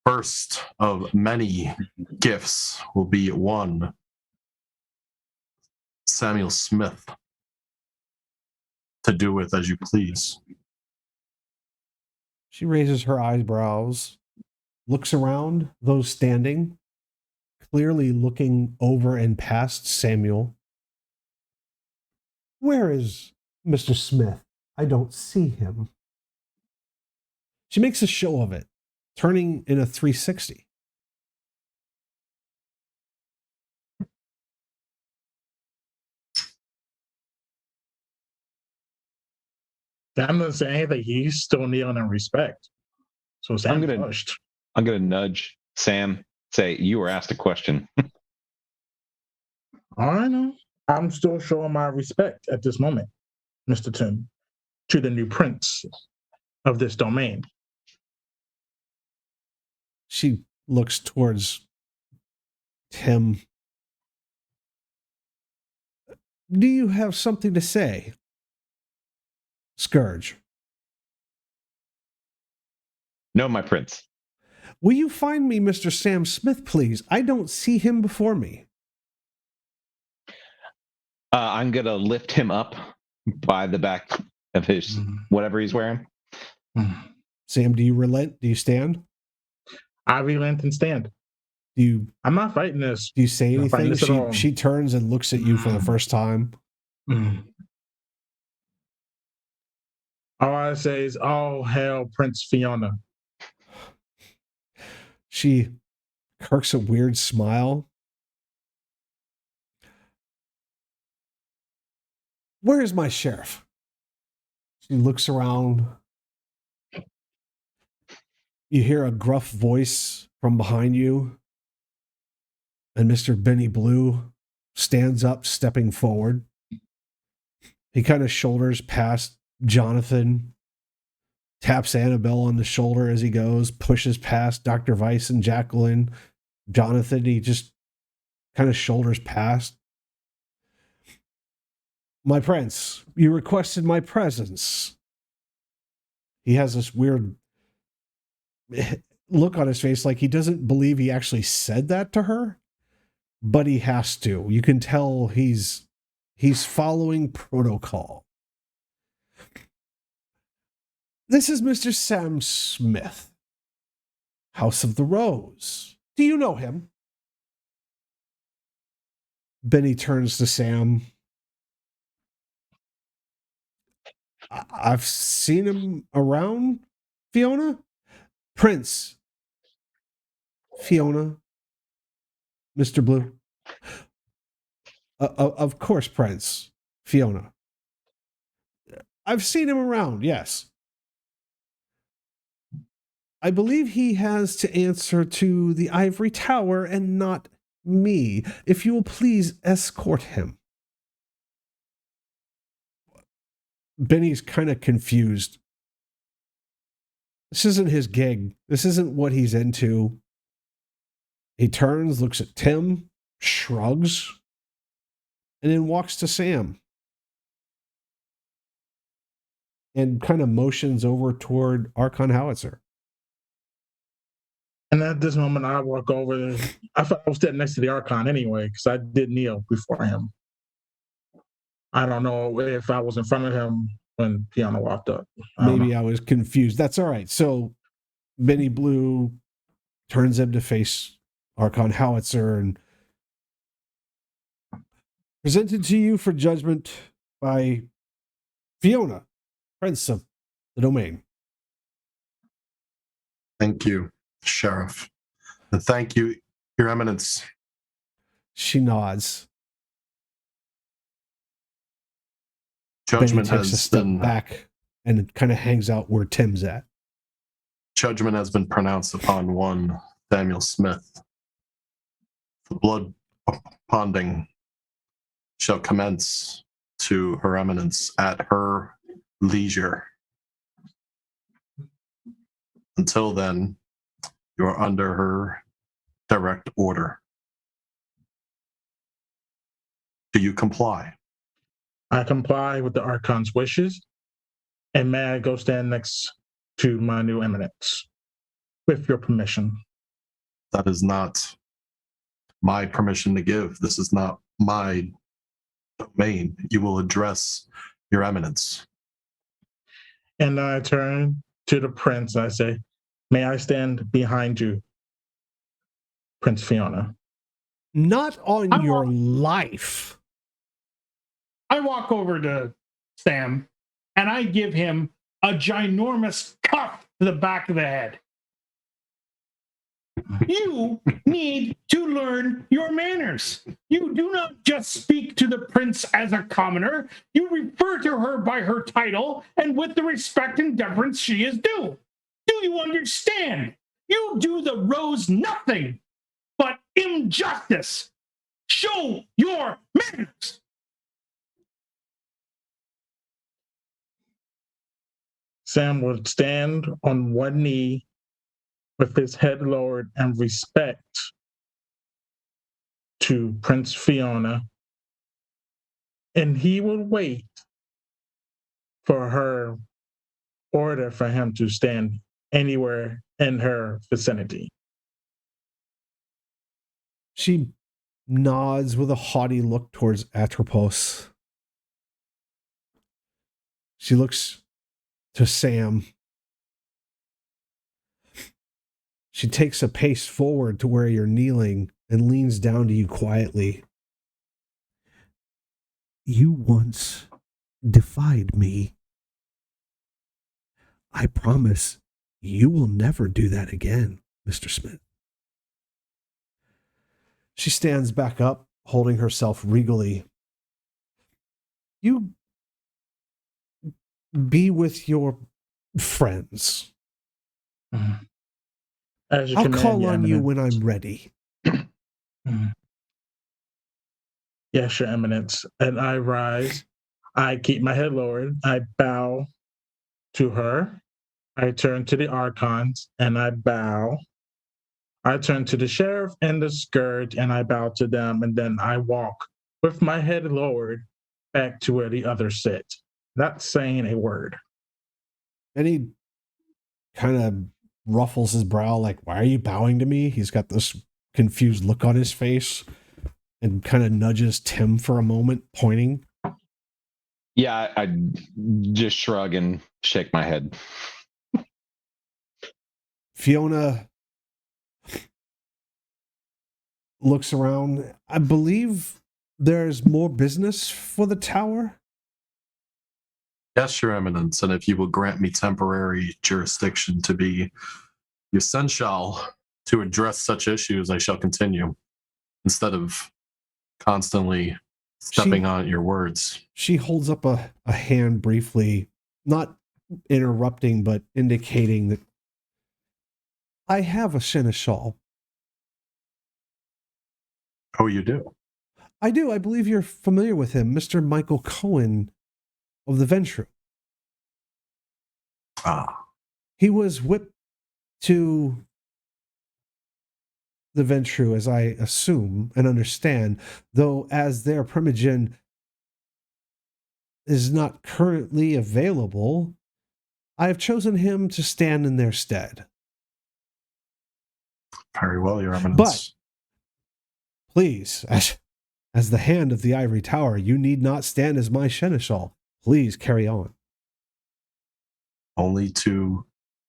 first of many gifts will be one Samuel Smith, to do with as you please. She raises her eyebrows, looks around those standing, clearly looking over and past Samuel. Where is Mr. Smith, I don't see him. She makes a show of it, turning in a 360. I'm not saying anything. He's still kneeling in respect. So Sam I'm gonna nudge Sam. Say you were asked a question. I know. I'm still showing my respect at this moment, Mr. Toon, to the new prince of this domain. She looks towards Tim. Do you have something to say, Scourge? No, my prince. Will you find me Mr. Sam Smith, please? I don't see him before me. I'm gonna lift him up by the back of his whatever he's wearing. Sam, do you relent? Do you stand? I relent and stand. Do you? I'm not fighting this. Do you say I'm not fighting anything? this at all. She turns and looks at you for the first time. All I say is, "Oh hail, Prince Fiona." She kirks a weird smile. Where is my sheriff? She looks around. You hear a gruff voice from behind you. And Mr. Benny Blue stands up, stepping forward. He kind of shoulders past Jonathan, taps Annabelle on the shoulder as he goes, pushes past Dr. Weiss and Jacqueline. Jonathan, he just kind of shoulders past. My prince, you requested my presence. He has this weird look on his face like he doesn't believe he actually said that to her, but he has to. You can tell he's following protocol. This is Mr. Sam Smith, House of the Rose. Do you know him? Benny turns to Sam. I've seen him around, Fiona. Prince. Fiona. Mr. Blue. Of course, Prince. Fiona. I've seen him around, yes. I believe he has to answer to the ivory tower and not me. If you will please escort him. Benny's kind of confused. This isn't his gig. This isn't what he's into. He turns, looks at Tim, shrugs, and then walks to Sam. And kind of motions over toward Archon Howitzer. And at this moment, I walk over. I was sitting next to the Archon anyway, because I did kneel before him. I don't know if I was in front of him when Fiona walked up. Maybe I was confused. That's all right. So Benny Blue turns him to face Archon Howitzer and presented to you for judgment by Fiona, Prince of the Domain. Thank you, Sheriff. And thank you, Your Eminence. She nods. Judgment Benny takes a has step been back and it kind of hangs out where Tim's at. judgment has been pronounced upon one Samuel Smith. The blood ponding shall commence to Her Eminence at her leisure. Until then, you are under her direct order. Do you comply? I comply with the Archon's wishes, and may I go stand next to my new eminence, with your permission. That is not my permission to give. This is not my domain. You will address Your Eminence. And I turn to the prince. I say, may I stand behind you, Prince Fiona? Not on your life. I walk over to Sam, and I give him a ginormous cuff to the back of the head. You need to learn your manners. You do not just speak to the prince as a commoner. You refer to her by her title and with the respect and deference she is due. Do you understand? You do the rose nothing but injustice. Show your manners. Sam would stand on one knee with his head lowered and respect to Prince Fiona, and he would wait for her order for him to stand anywhere in her vicinity. She nods with a haughty look towards Atropos. She looks to Sam. She takes a pace forward to where you're kneeling and leans down to you quietly. You once defied me. I promise you will never do that again, Mr. Smith. She stands back up, holding herself regally. You be with your friends. As you I'll command, call Your on you Eminence. when I'm ready. Yes, Your Eminence. And I rise. I keep my head lowered. I bow to her. I turn to the Archons and I bow. I turn to the sheriff and the scourge and I bow to them. And then I walk with my head lowered back to where the others sit, not saying a word. And he kind of ruffles his brow, like, why are you bowing to me? He's got this confused look on his face and kind of nudges Tim for a moment, pointing. Yeah, I just shrug and shake my head. Fiona looks around. I believe there's more business for the tower. Yes, Your Eminence, and if you will grant me temporary jurisdiction to be your seneschal to address such issues, I shall continue, instead of constantly stepping on your words. She holds up a hand briefly, not interrupting, but indicating that I have a seneschal. Oh, you do? I do. I believe you're familiar with him, Mr. Michael Cohen of the Venture. Ah. He was whipped to the Ventrue, as I assume and understand, though as their primogen is not currently available, I have chosen him to stand in their stead. Very well, Your Eminence. But please, as the hand of the Ivory Tower, you need not stand as my seneschal. Please carry on. Only to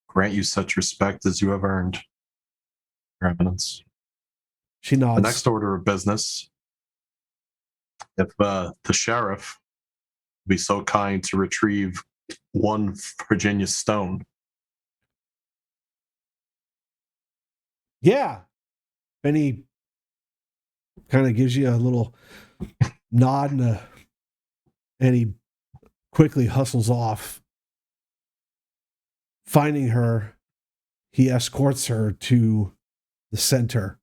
grant you such respect as you have earned, Your Eminence. She nods. The next order of business, if the sheriff would be so kind to retrieve one Virginia stone. Yeah. Benny kind of gives you a little nod and he quickly hustles off. Finding her, he escorts her to the center.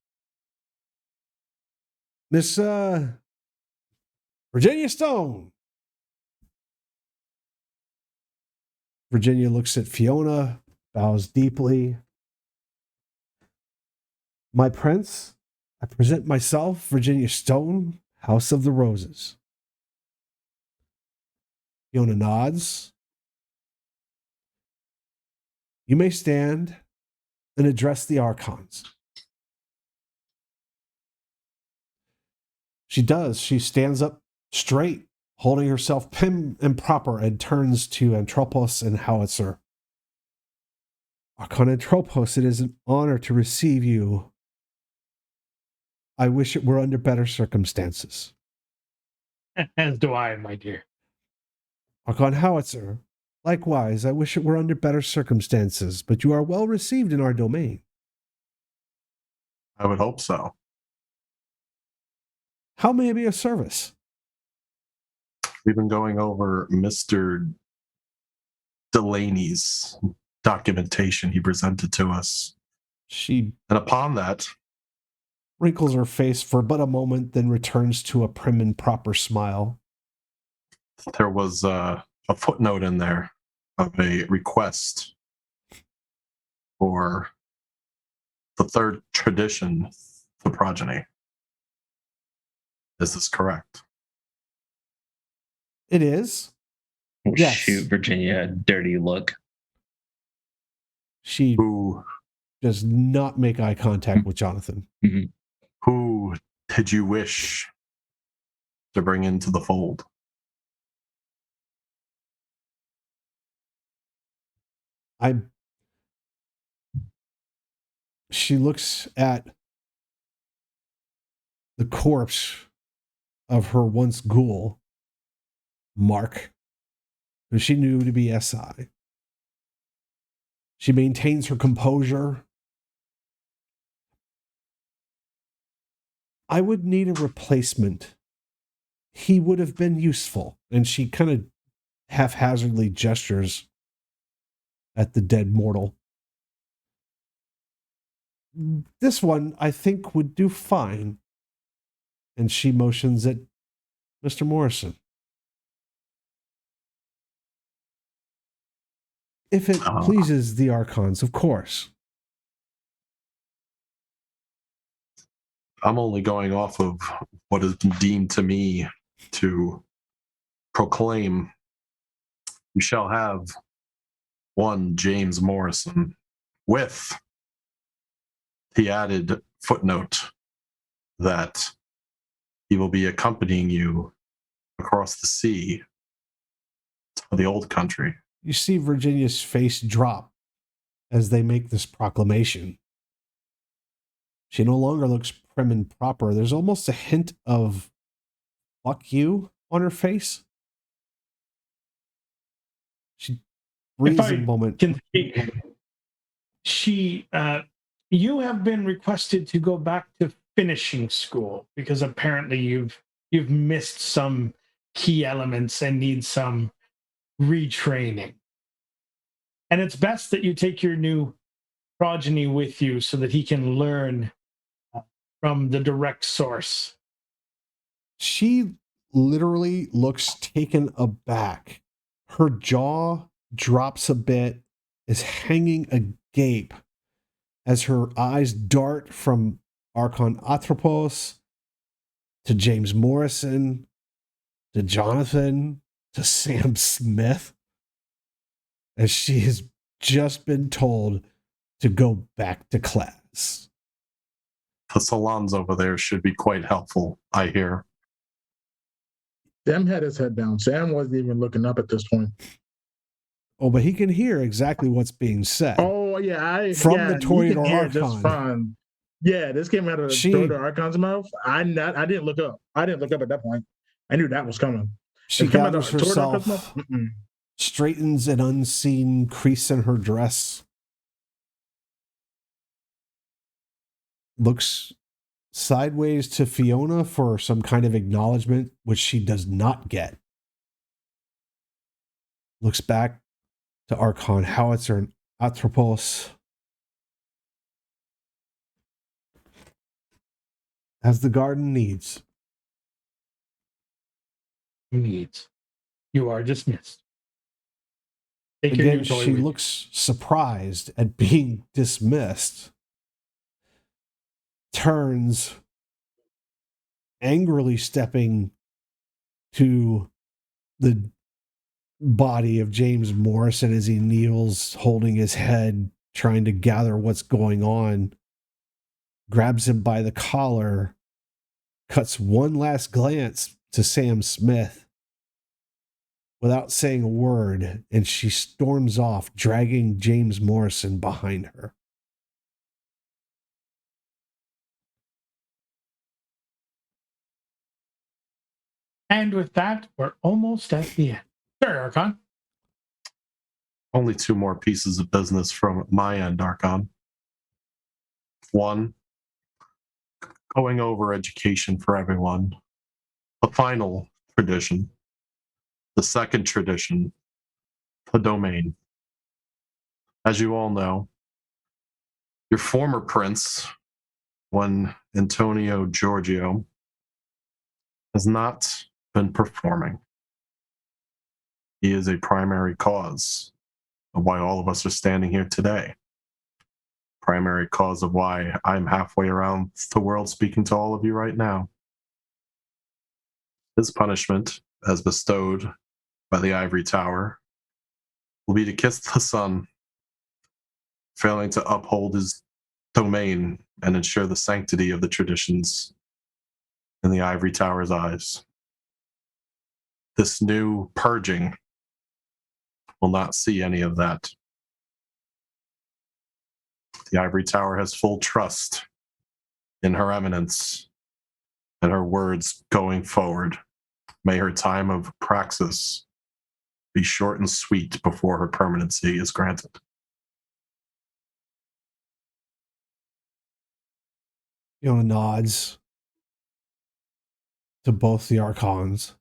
Miss Virginia Stone. Virginia looks at Fiona, bows deeply. My prince, I present myself, Virginia Stone, House of the Roses. Fiona nods. You may stand and address the Archons. She does. She stands up straight, holding herself prim and proper, and turns to Atropos and Howitzer. Archon Atropos, it is an honor to receive you. I wish it were under better circumstances. As do I, my dear. Archon Howitzer, likewise, I wish it were under better circumstances, but you are well received in our domain. I would hope so. How may I be of service? We've been going over Mr. Delaney's documentation he presented to us. She And upon that, wrinkles her face for but a moment, then returns to a prim and proper smile. there was a footnote in there of a request for the third tradition, the progeny. Is this correct? It is. Oh, Yes. shoot, Virginia, dirty look. She Who does not make eye contact with Jonathan. who did you wish to bring into the fold? She looks at the corpse of her once ghoul, Mark, who she knew to be SI. She maintains her composure. I would need a replacement. He would have been useful. And she kind of haphazardly gestures at the dead mortal. This one, I think, would do fine. And she motions at Mr. Morrison. If it pleases the Archons, of course. I'm only going off of what has been deemed to me to proclaim. You shall have one James Morrison with the added footnote that he will be accompanying you across the sea to the old country. You see Virginia's face drop as they make this proclamation. She no longer looks prim and proper. There's almost a hint of fuck you on her face. She breathes a moment. Can she, you have been requested to go back to finishing school because apparently you've missed some key elements and need some retraining. And it's best that you take your new progeny with you so that he can learn from the direct source. She literally looks taken aback. Her jaw drops a bit, is hanging agape as her eyes dart from Archon Atropos to James Morrison to Jonathan to Sam Smith, as she has just been told to go back to class. The salons over there should be quite helpful, I hear. Sam had his head down. Sam wasn't even looking up at this point. Oh, but he can hear exactly what's being said. Oh yeah, From the you can Toreador hear just Archon. fine. Yeah, this came out of the Toreador Archon's mouth. I didn't look up. I didn't look up at that point. I knew that was coming. She It came out gathers of the Toreador Archon's herself, mouth? straightens an unseen crease in her dress, looks sideways to Fiona for some kind of acknowledgement, which she does not get. Looks back to Archon Howitzer and Atropos. As the garden needs. Needs. You are dismissed. Take your Again, new toy she with you. looks surprised at being dismissed. Turns, angrily stepping to the body of James Morrison as he kneels, holding his head, trying to gather what's going on. Grabs him by the collar, cuts one last glance to Sam Smith without saying a word, and she storms off, dragging James Morrison behind her. And with that, we're almost at the end. Sure, Archon. Only two more pieces of business from my end, Archon. One, going over education for everyone. The final tradition. The second tradition, the domain. As you all know, your former prince, one Antonio Giorgio, has not been performing. He is a primary cause of why all of us are standing here today. Primary cause of why I'm halfway around the world speaking to all of you right now. His punishment, as bestowed by the Ivory Tower, will be to kiss the sun, failing to uphold his domain and ensure the sanctity of the traditions in the Ivory Tower's eyes. This new purging will not see any of that. The Ivory Tower has full trust in Her Eminence and her words going forward. May her time of praxis be short and sweet before her permanency is granted. Fiona nods to both the Archons,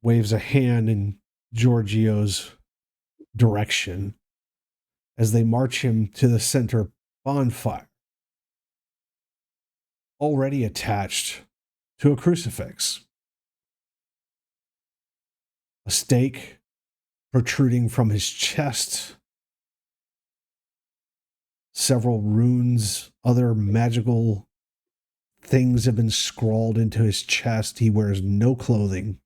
waves a hand in Giorgio's direction as they march him to the center bonfire, already attached to a crucifix. A stake protruding from his chest, several runes, other magical things have been scrawled into his chest. He wears no clothing.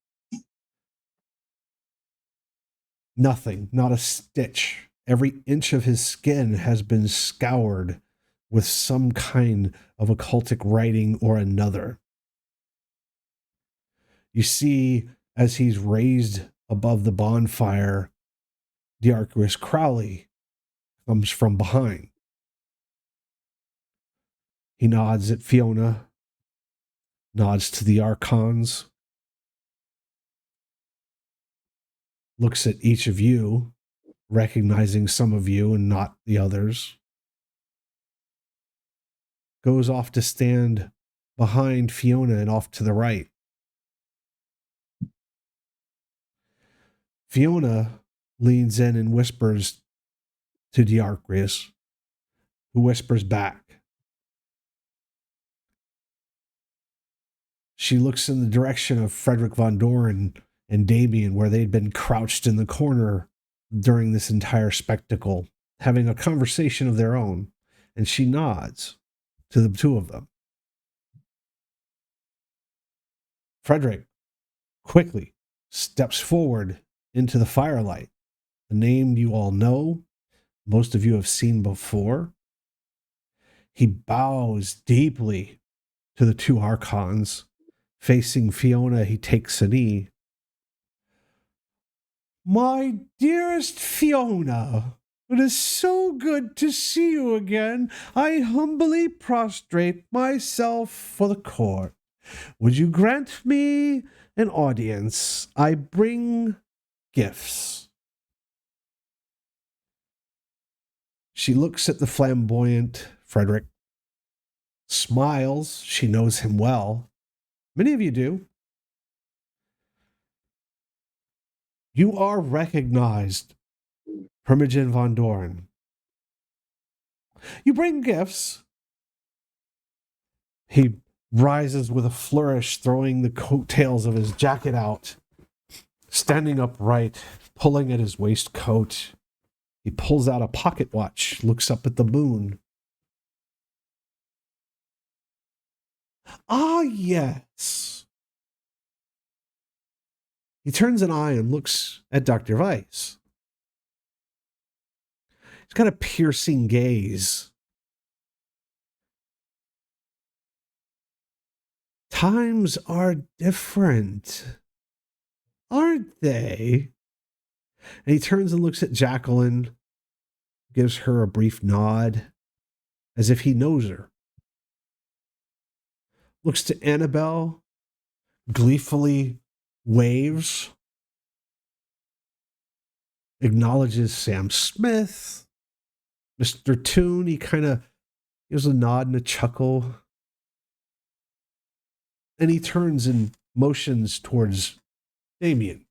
Nothing, not a stitch. Every inch of his skin has been scoured with some kind of occultic writing or another. You see, as he's raised above the bonfire, the Archivist Crowley comes from behind. He nods at Fiona, nods to the Archons, looks at each of you, recognizing some of you and not the others, goes off to stand behind Fiona and off to the right. Fiona leans in and whispers to Diarchrius, who whispers back. She looks in the direction of Frederick Von Doren and Damien, where they'd been crouched in the corner during this entire spectacle, having a conversation of their own, and she nods to the two of them. Frederick quickly steps forward into the firelight, a name you all know, most of you have seen before. He bows deeply to the two Archons. Facing Fiona, he takes a knee. My dearest Fiona, it is so good to see you again. I humbly prostrate myself for the court. Would you grant me an audience? I bring gifts. She looks at the flamboyant Frederick, smiles. She knows him well. Many of you do. You are recognized, Primogen Von Doren. You bring gifts. He rises with a flourish, throwing the coattails of his jacket out, standing upright, pulling at his waistcoat. He pulls out a pocket watch, looks up at the moon. Ah, yes. He turns an eye and looks at Dr. Weiss. He's got a piercing gaze. Times are different, aren't they? And he turns and looks at Jacqueline, gives her a brief nod, as if he knows her. Looks to Annabelle, gleefully waves acknowledges Sam Smith. Mr. Toon, he kind of gives a nod and a chuckle. And he turns and motions towards Damien.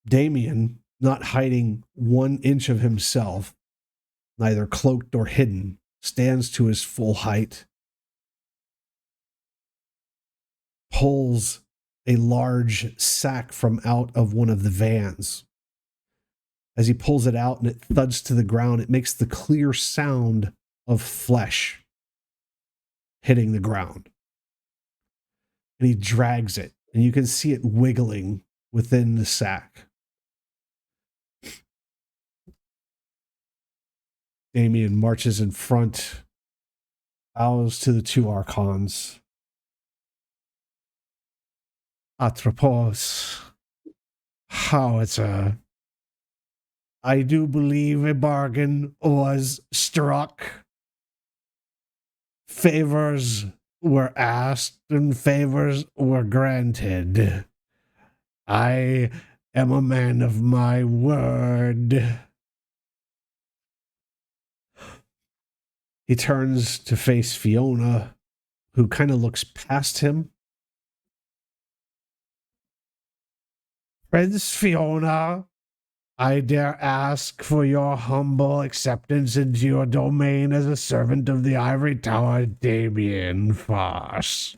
Damien, not hiding 1 inch of himself, neither cloaked or hidden, stands to his full height, pulls a large sack from out of one of the vans. As he pulls it out and it thuds to the ground, it makes the clear sound of flesh hitting the ground. And he drags it, and you can see it wiggling within the sack. Damien marches in front, bows to the 2 Archons. Atropos, Howitzer, I do believe a bargain was struck. Favors were asked and favors were granted. I am a man of my word. He turns to face Fiona, who kind of looks past him. Prince Fiona, I dare ask for your humble acceptance into your domain as a servant of the Ivory Tower, Damien Farce.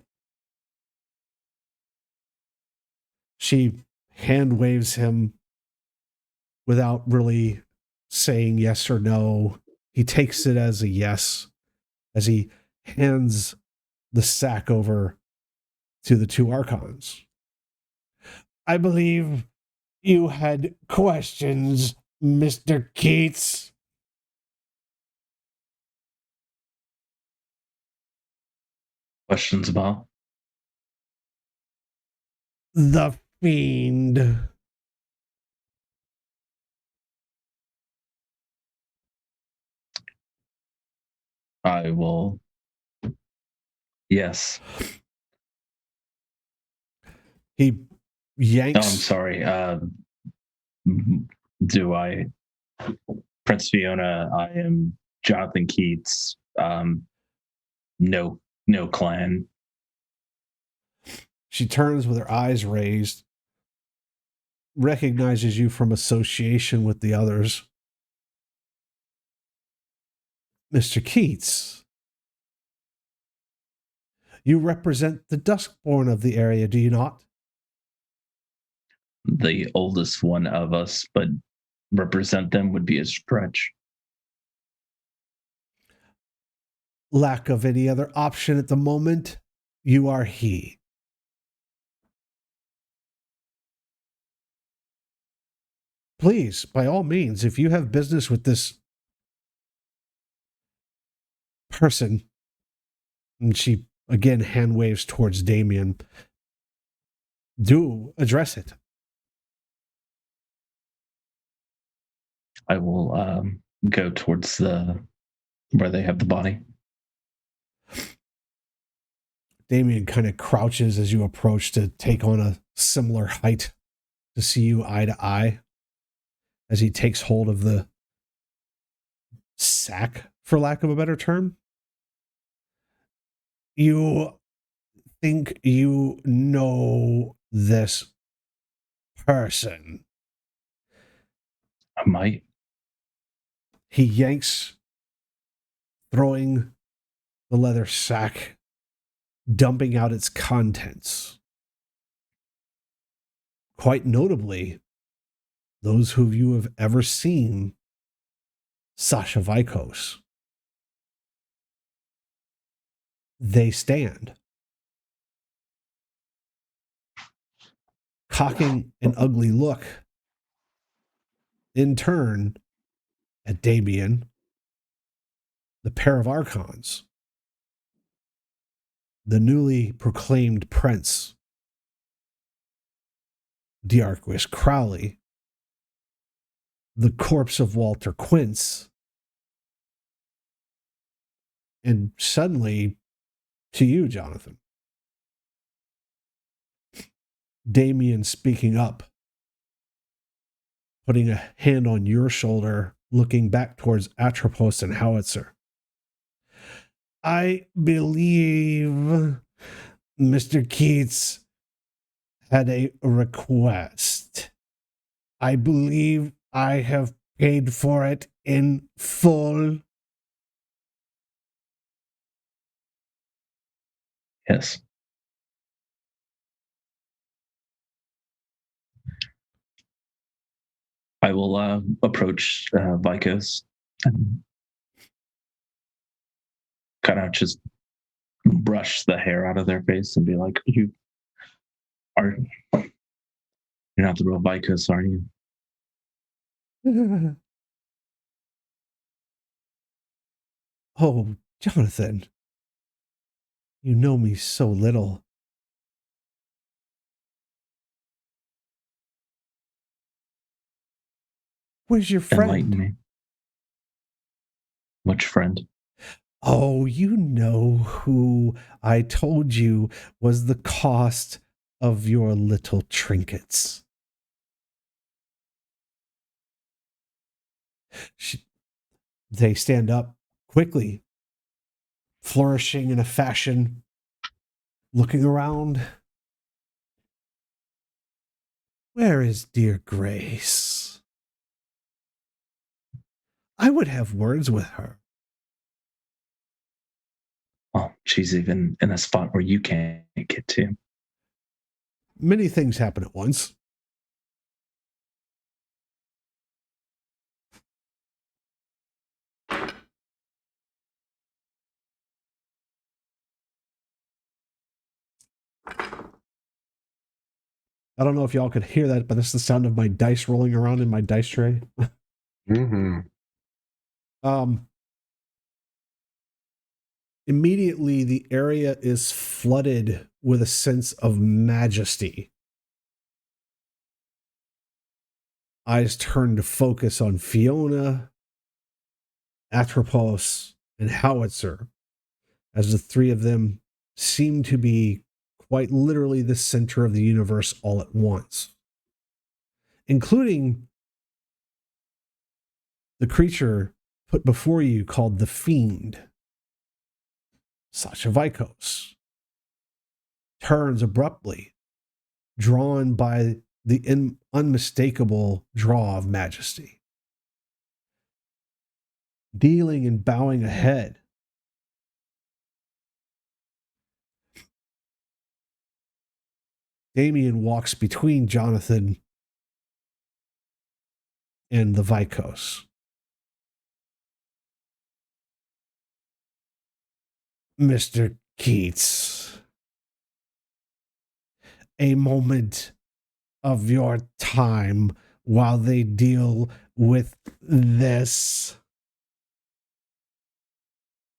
She hand waves him without really saying yes or no. He takes it as a yes as he hands the sack over to the 2 Archons. I believe you had questions, Mr. Keats. Questions about? The Fiend. I will. Yes. He No, yanks. I'm sorry. Do I, Prince Fiona? I am Jonathan Keats. No clan. She turns with her eyes raised, recognizes you from association with the others. Mr. Keats, you represent the Duskborn of the area, do you not? The oldest one of us, but represent them would be a stretch. Lack of any other option at the moment, you are he. Please, by all means, if you have business with this person, and she again hand waves towards Damien, do address it. I will go towards the where they have the body. Damien kind of crouches as you approach to take on a similar height to see you eye to eye as he takes hold of the sack, for lack of a better term. You think you know this person. I might. He yanks, throwing the leather sack, dumping out its contents. Quite notably, those who you have ever seen Sasha Vikos. They stand, cocking an ugly look, in turn, at Damien, the pair of Archons, the newly proclaimed prince, Diarquis Crowley, the corpse of Walter Quince, and suddenly to you, Jonathan. Damien speaking up, putting a hand on your shoulder, looking back towards Atropos and Howitzer. I believe Mr. Keats had a request. I believe I have paid for it in full. Yes. I will approach Vikos and kind of just brush the hair out of their face and be like, you're not the real Vikos, are you? Oh, Jonathan, you know me so little. Where's your Enlighten friend? me. Which friend? Oh, you know who I told you was the cost of your little trinkets. They stand up quickly, flourishing in a fashion, looking around. Where is dear Grace? I would have words with her. Oh, she's even in a spot where you can't get to. Many things happen at once. I don't know if y'all could hear that, but that's the sound of my dice rolling around in my dice tray. Mm-hmm. Immediately, the area is flooded with a sense of majesty. Eyes turn to focus on Fiona, Atropos, and Howitzer, as the three of them seem to be quite literally the center of the universe all at once, including the creature put before you called the Fiend. Sasha Vikos turns abruptly, drawn by the unmistakable draw of majesty. Dealing and bowing ahead. Damien walks between Jonathan and the Vikos. Mr. Keats, a moment of your time while they deal with this.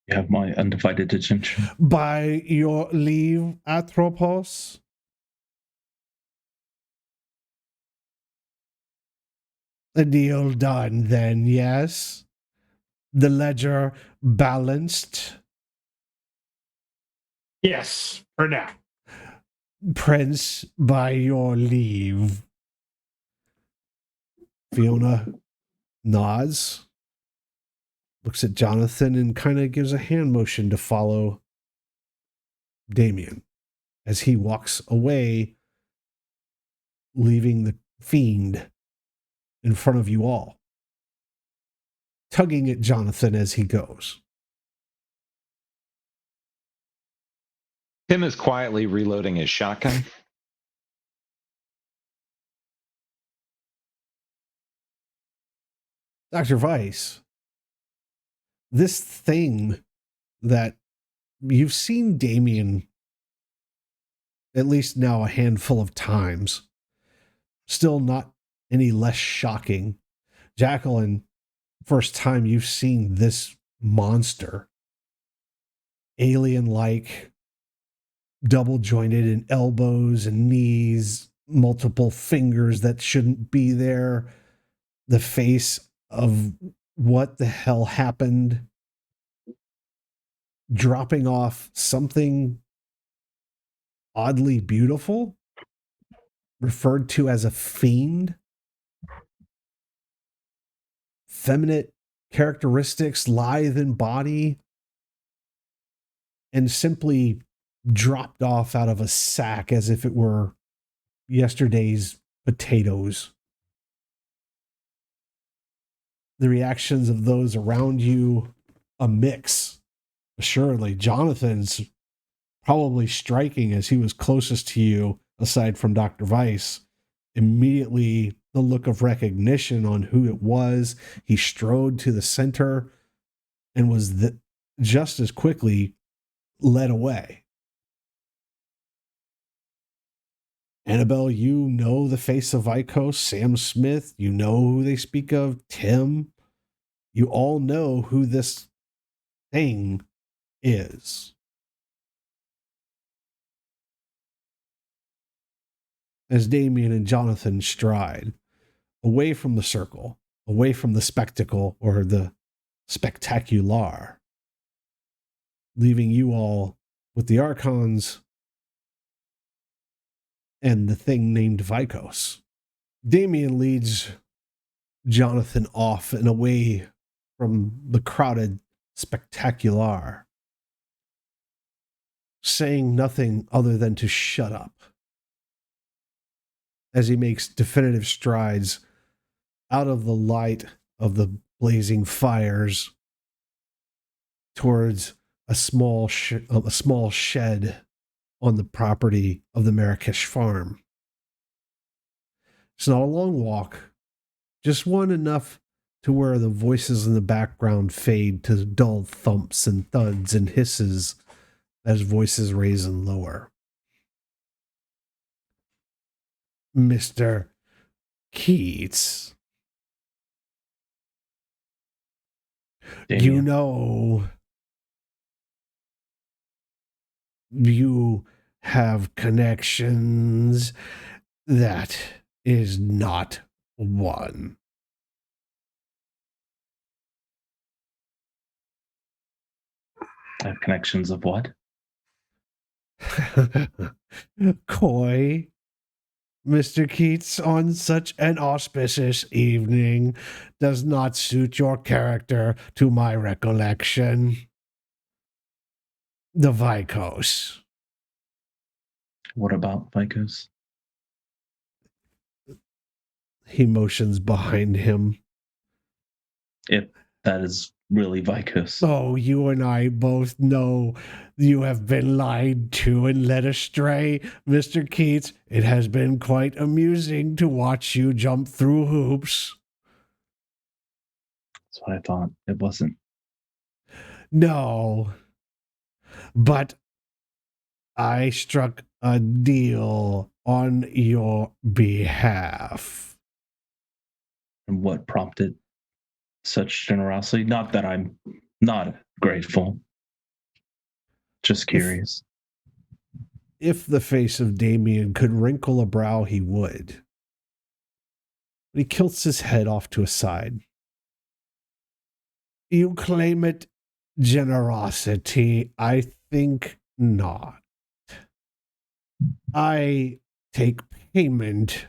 You have my undivided attention. By your leave, Atropos. A deal done then, yes? The ledger balanced? Yes, for now. Prince, by your leave. Fiona nods, looks at Jonathan, and kind of gives a hand motion to follow Damien as he walks away, leaving the Fiend in front of you all, tugging at Jonathan as he goes. Tim is quietly reloading his shotgun. Dr. Weiss, this thing that you've seen Damien at least now a handful of times, still not any less shocking. Jacqueline, first time you've seen this monster, alien-like, double jointed in elbows and knees, multiple fingers that shouldn't be there, the face of what the hell happened, dropping off something oddly beautiful. referred to as a fiend. Feminine characteristics, lithe in body, and simply dropped off out of a sack as if it were yesterday's potatoes. The reactions of those around you, a mix. Assuredly, Jonathan's probably striking as he was closest to you, aside from Dr. Weiss. Immediately, the look of recognition on who it was. He strode to the center and was just as quickly led away. Annabelle, you know the face of Vicos, Sam Smith, you know who they speak of, Tim. You all know who this thing is. As Damien and Jonathan stride away from the circle, away from the spectacle or the spectacular, leaving you all with the Archons and the thing named Vicos. Damien leads Jonathan off and away from the crowded spectacular, saying nothing other than to shut up, as he makes definitive strides out of the light of the blazing fires towards a small shed on the property of the Marrakesh farm. It's not a long walk, just one enough to where the voices in the background fade to dull thumps and thuds and hisses as voices raise and lower. Mr. Keats, you know, you have connections. That is not one. I have connections of what? Coy, Mr. Keats, on such an auspicious evening does not suit your character to my recollection. The Vicos. What about Vicos? He motions behind him. If that is really Vicos. Oh, you and I both know you have been lied to and led astray, Mr. Keats. It has been quite amusing to watch you jump through hoops. That's what I thought. It wasn't. No, but I struck a deal on your behalf. And what prompted such generosity? Not that I'm not grateful. Just curious. If the face of Damien could wrinkle a brow, he would. But he tilts his head off to a side. You claim it generosity? I think not. I take payment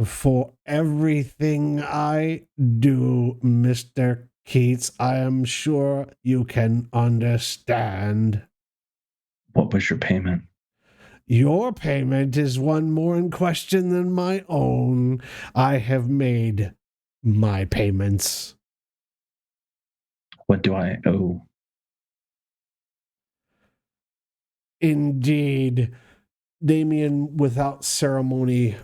for everything I do, Mr. Keats. I am sure you can understand. What was your payment? Your payment is one more in question than my own. I have made my payments. What do I owe? Indeed. Damien, without ceremony,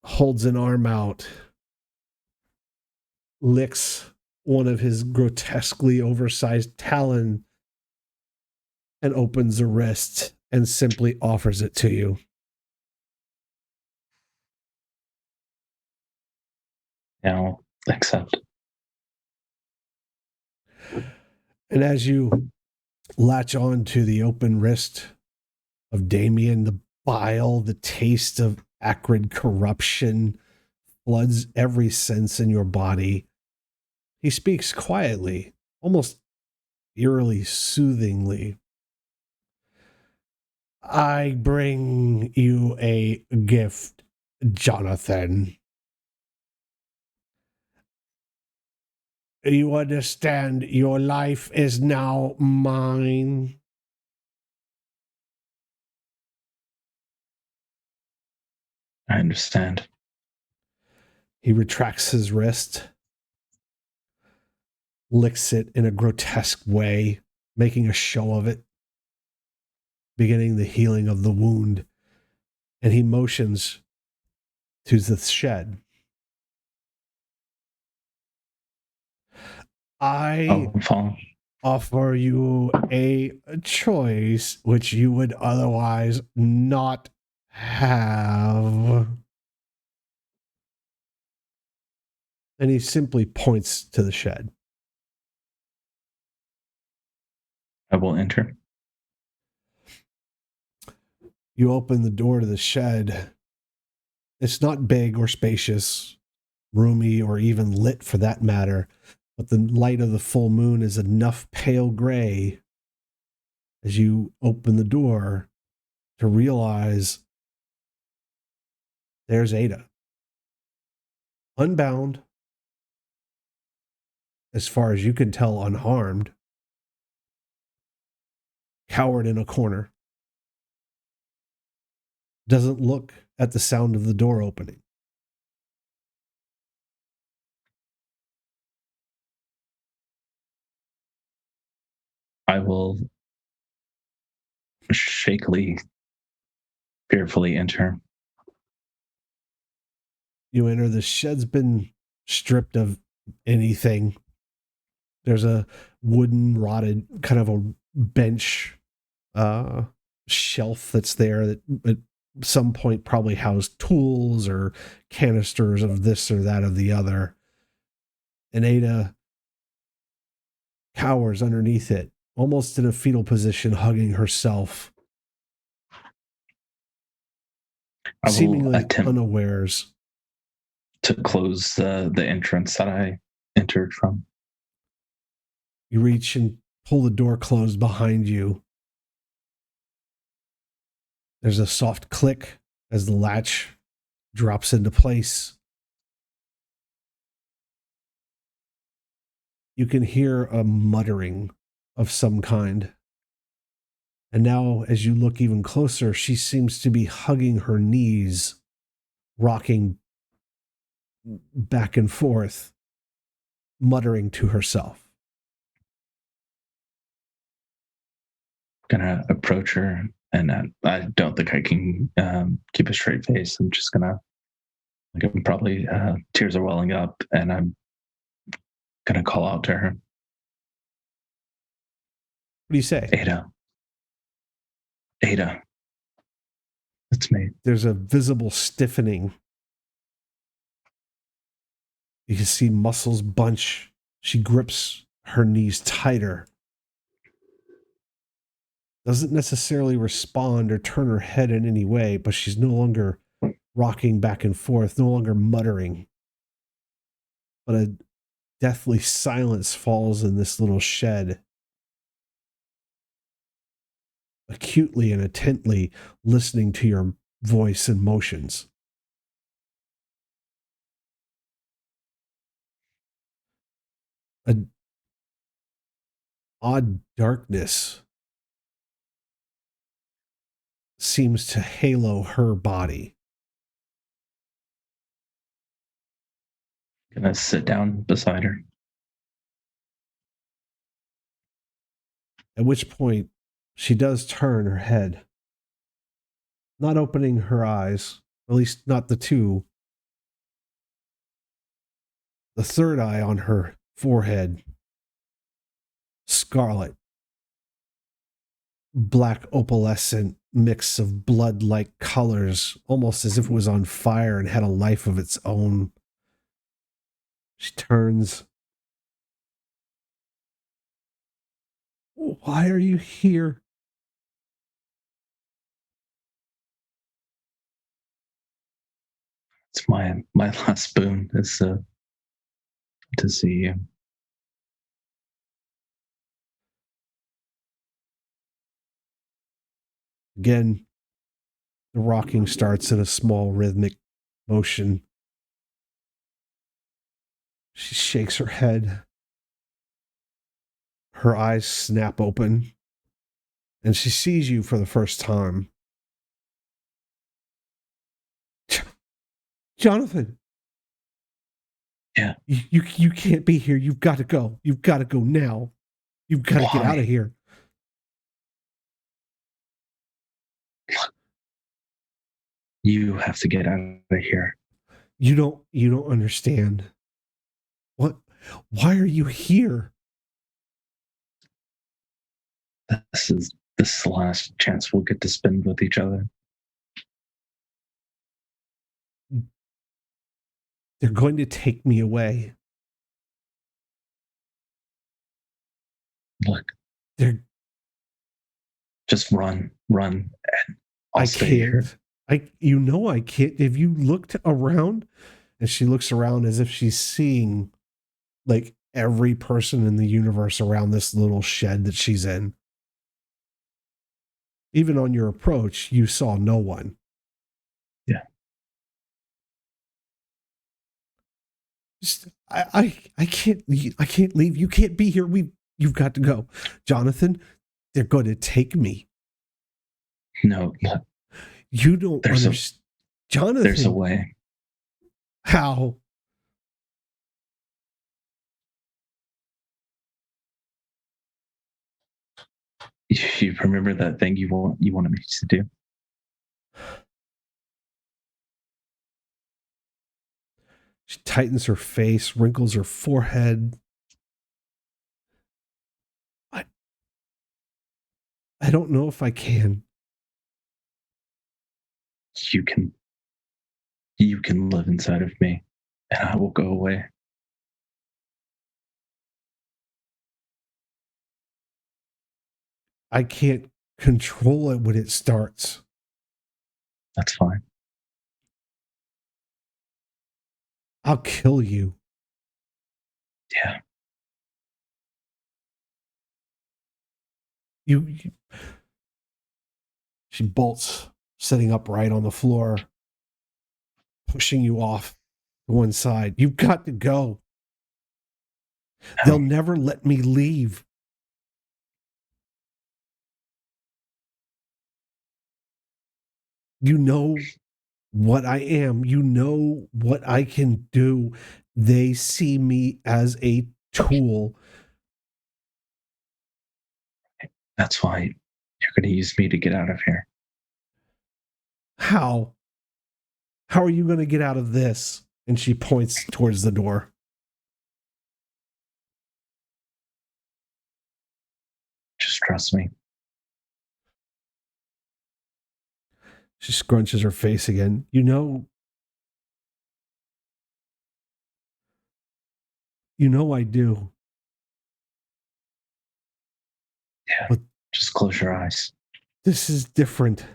holds an arm out, licks one of his grotesquely oversized talon, and opens a wrist and simply offers it to you. Now, accept. And as you latch on to the open wrist of Damien, the bile, the taste of acrid corruption floods every sense in your body. He speaks quietly, almost eerily soothingly. I bring you a gift, Jonathan. You understand your life is now mine. I understand. He retracts his wrist, licks it in a grotesque way, making a show of it, beginning the healing of the wound, and he motions to the shed. I Fall. offer you a choice which you would otherwise not have. And he simply points to the shed. I will enter. You open the door to the shed. It's not big or spacious, roomy, or even lit for that matter, but the light of the full moon is enough pale gray as you open the door to realize there's Ada. Unbound, as far as you can tell, unharmed, cowered in a corner. Doesn't look at the sound of the door opening. I will shakily, fearfully enter. You enter, the shed's been stripped of anything. There's a wooden, rotted kind of a bench shelf that's there that at some point probably housed tools or canisters of this or that of the other. And Ada cowers underneath it, almost in a fetal position, hugging herself, I will seemingly attempt unawares. to close the entrance that I entered from. You reach and pull the door closed behind you. There's a soft click as the latch drops into place. You can hear a muttering of some kind. And now, as you look even closer, she seems to be hugging her knees, rocking back and forth, muttering to herself. Gonna approach her, and I don't think I can keep a straight face. I'm just gonna, like, I'm probably tears are welling up, and I'm gonna call out to her. What do you say? Ada, it's me. There's a visible stiffening. You can see muscles bunch. She grips her knees tighter. Doesn't necessarily respond or turn her head in any way, but she's no longer rocking back and forth, no longer muttering. But a deathly silence falls in this little shed. Acutely and intently listening to your voice and motions. An odd darkness seems to halo her body. Gonna sit down beside her. At which point, she does turn her head, not opening her eyes, at least not the two. The third eye on her forehead, scarlet, black opalescent mix of blood-like colors, almost as if it was on fire and had a life of its own. She turns. Why are you here? It's my last boon is to see you. Again, the rocking starts in a small rhythmic motion. She shakes her head. Her eyes snap open, and she sees you for the first time. Jonathan. Yeah. You can't be here. You've got to go. You've got to go now. You've got to get out of here. You have to get out of here. You don't understand. What? Why are you here? This is the last chance we'll get to spend with each other. They're going to take me away. Look, They're just run, and I'll I stay here. can't. I can't. Have you looked around? And she looks around as if she's seeing like every person in the universe around this little shed that she's in. Even on your approach, you saw no one. Yeah. Just, I can't leave. You can't be here. You've got to go. Jonathan, they're going to take me. No, look, You don't understand. Jonathan. there's a way. How? You remember that thing you wanted me to do? She tightens her face, wrinkles her forehead. I don't know if I can. You can live inside of me, and I will go away. I can't control it when it starts. That's fine. I'll kill you. Yeah. She bolts, sitting upright on the floor, pushing you off to one side. You've got to go. They'll never let me leave. You know what I am. You know what I can do. They see me as a tool. That's why you're going to use me to get out of here. How? How are you going to get out of this? And she points towards the door. Just trust me. She scrunches her face again. You know I do. Yeah. But just close your eyes. This is different.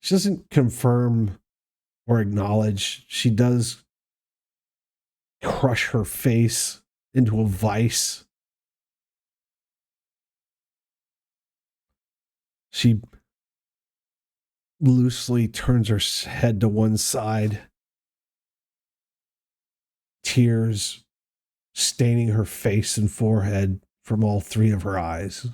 She doesn't confirm or acknowledge. She does crush her face into a vice. She loosely turns her head to one side. Tears staining her face and forehead from all three of her eyes.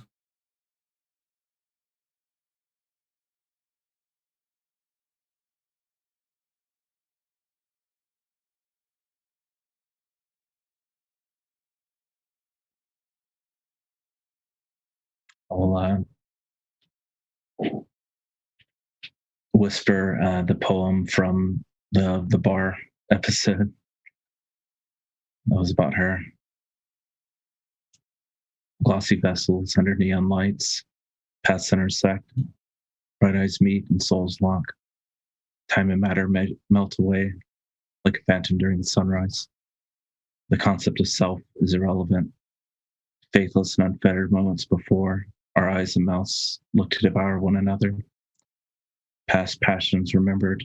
I'll whisper the poem from the bar episode. That was about her. Glossy vessels under neon lights, paths intersect, bright eyes meet and souls lock. Time and matter melt away like a phantom during the sunrise. The concept of self is irrelevant. Faithless and unfettered moments before, our eyes and mouths look to devour one another. Past passions remembered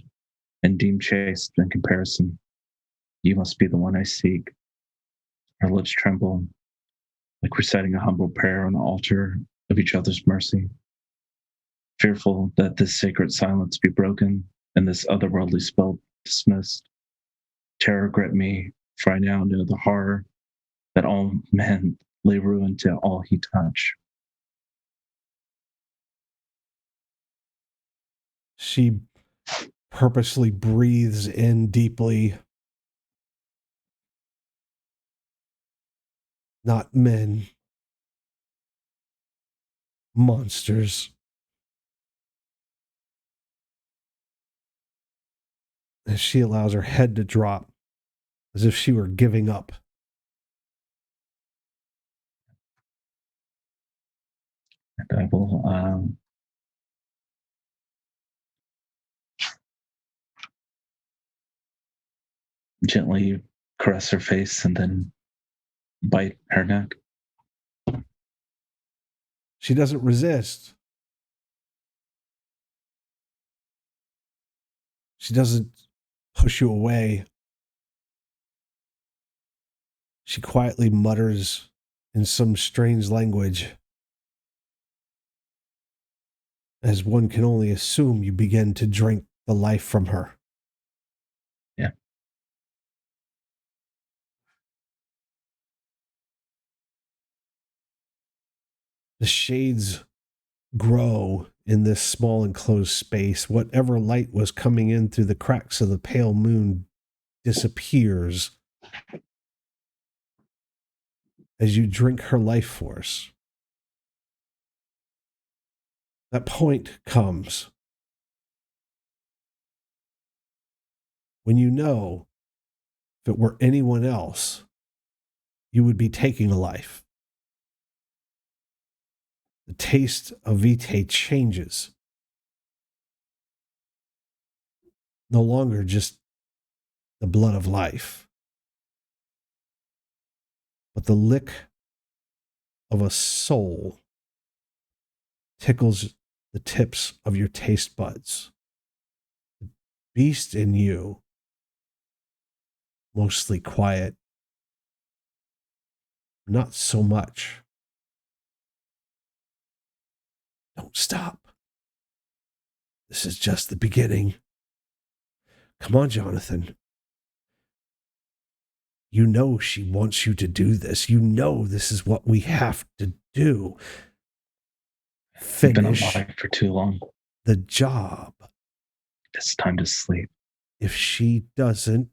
and deemed chaste in comparison. You must be the one I seek. Our lips tremble, like reciting a humble prayer on the altar of each other's mercy, fearful that this sacred silence be broken and this otherworldly spell dismissed. Terror grip me, for I now know the horror that all men lay ruin to all he touch. She purposely breathes in deeply. Not men, monsters. As she allows her head to drop, as if she were giving up. And I will gently caress her face and then bite her neck. She doesn't resist. She doesn't push you away. She quietly mutters in some strange language. As one can only assume, you begin to drink the life from her. Yeah. The shades grow in this small enclosed space. Whatever light was coming in through the cracks of the pale moon disappears as you drink her life force. That point comes when you know if it were anyone else, you would be taking a life. The taste of vitae changes. No longer just the blood of life, but the lick of a soul tickles the tips of your taste buds. The beast in you, mostly quiet, not so much. Don't stop. This is just the beginning. Come on, Jonathan. You know she wants you to do this. You know this is what we have to do. I've been Finish alive for too long. the job. It's time to sleep. If she doesn't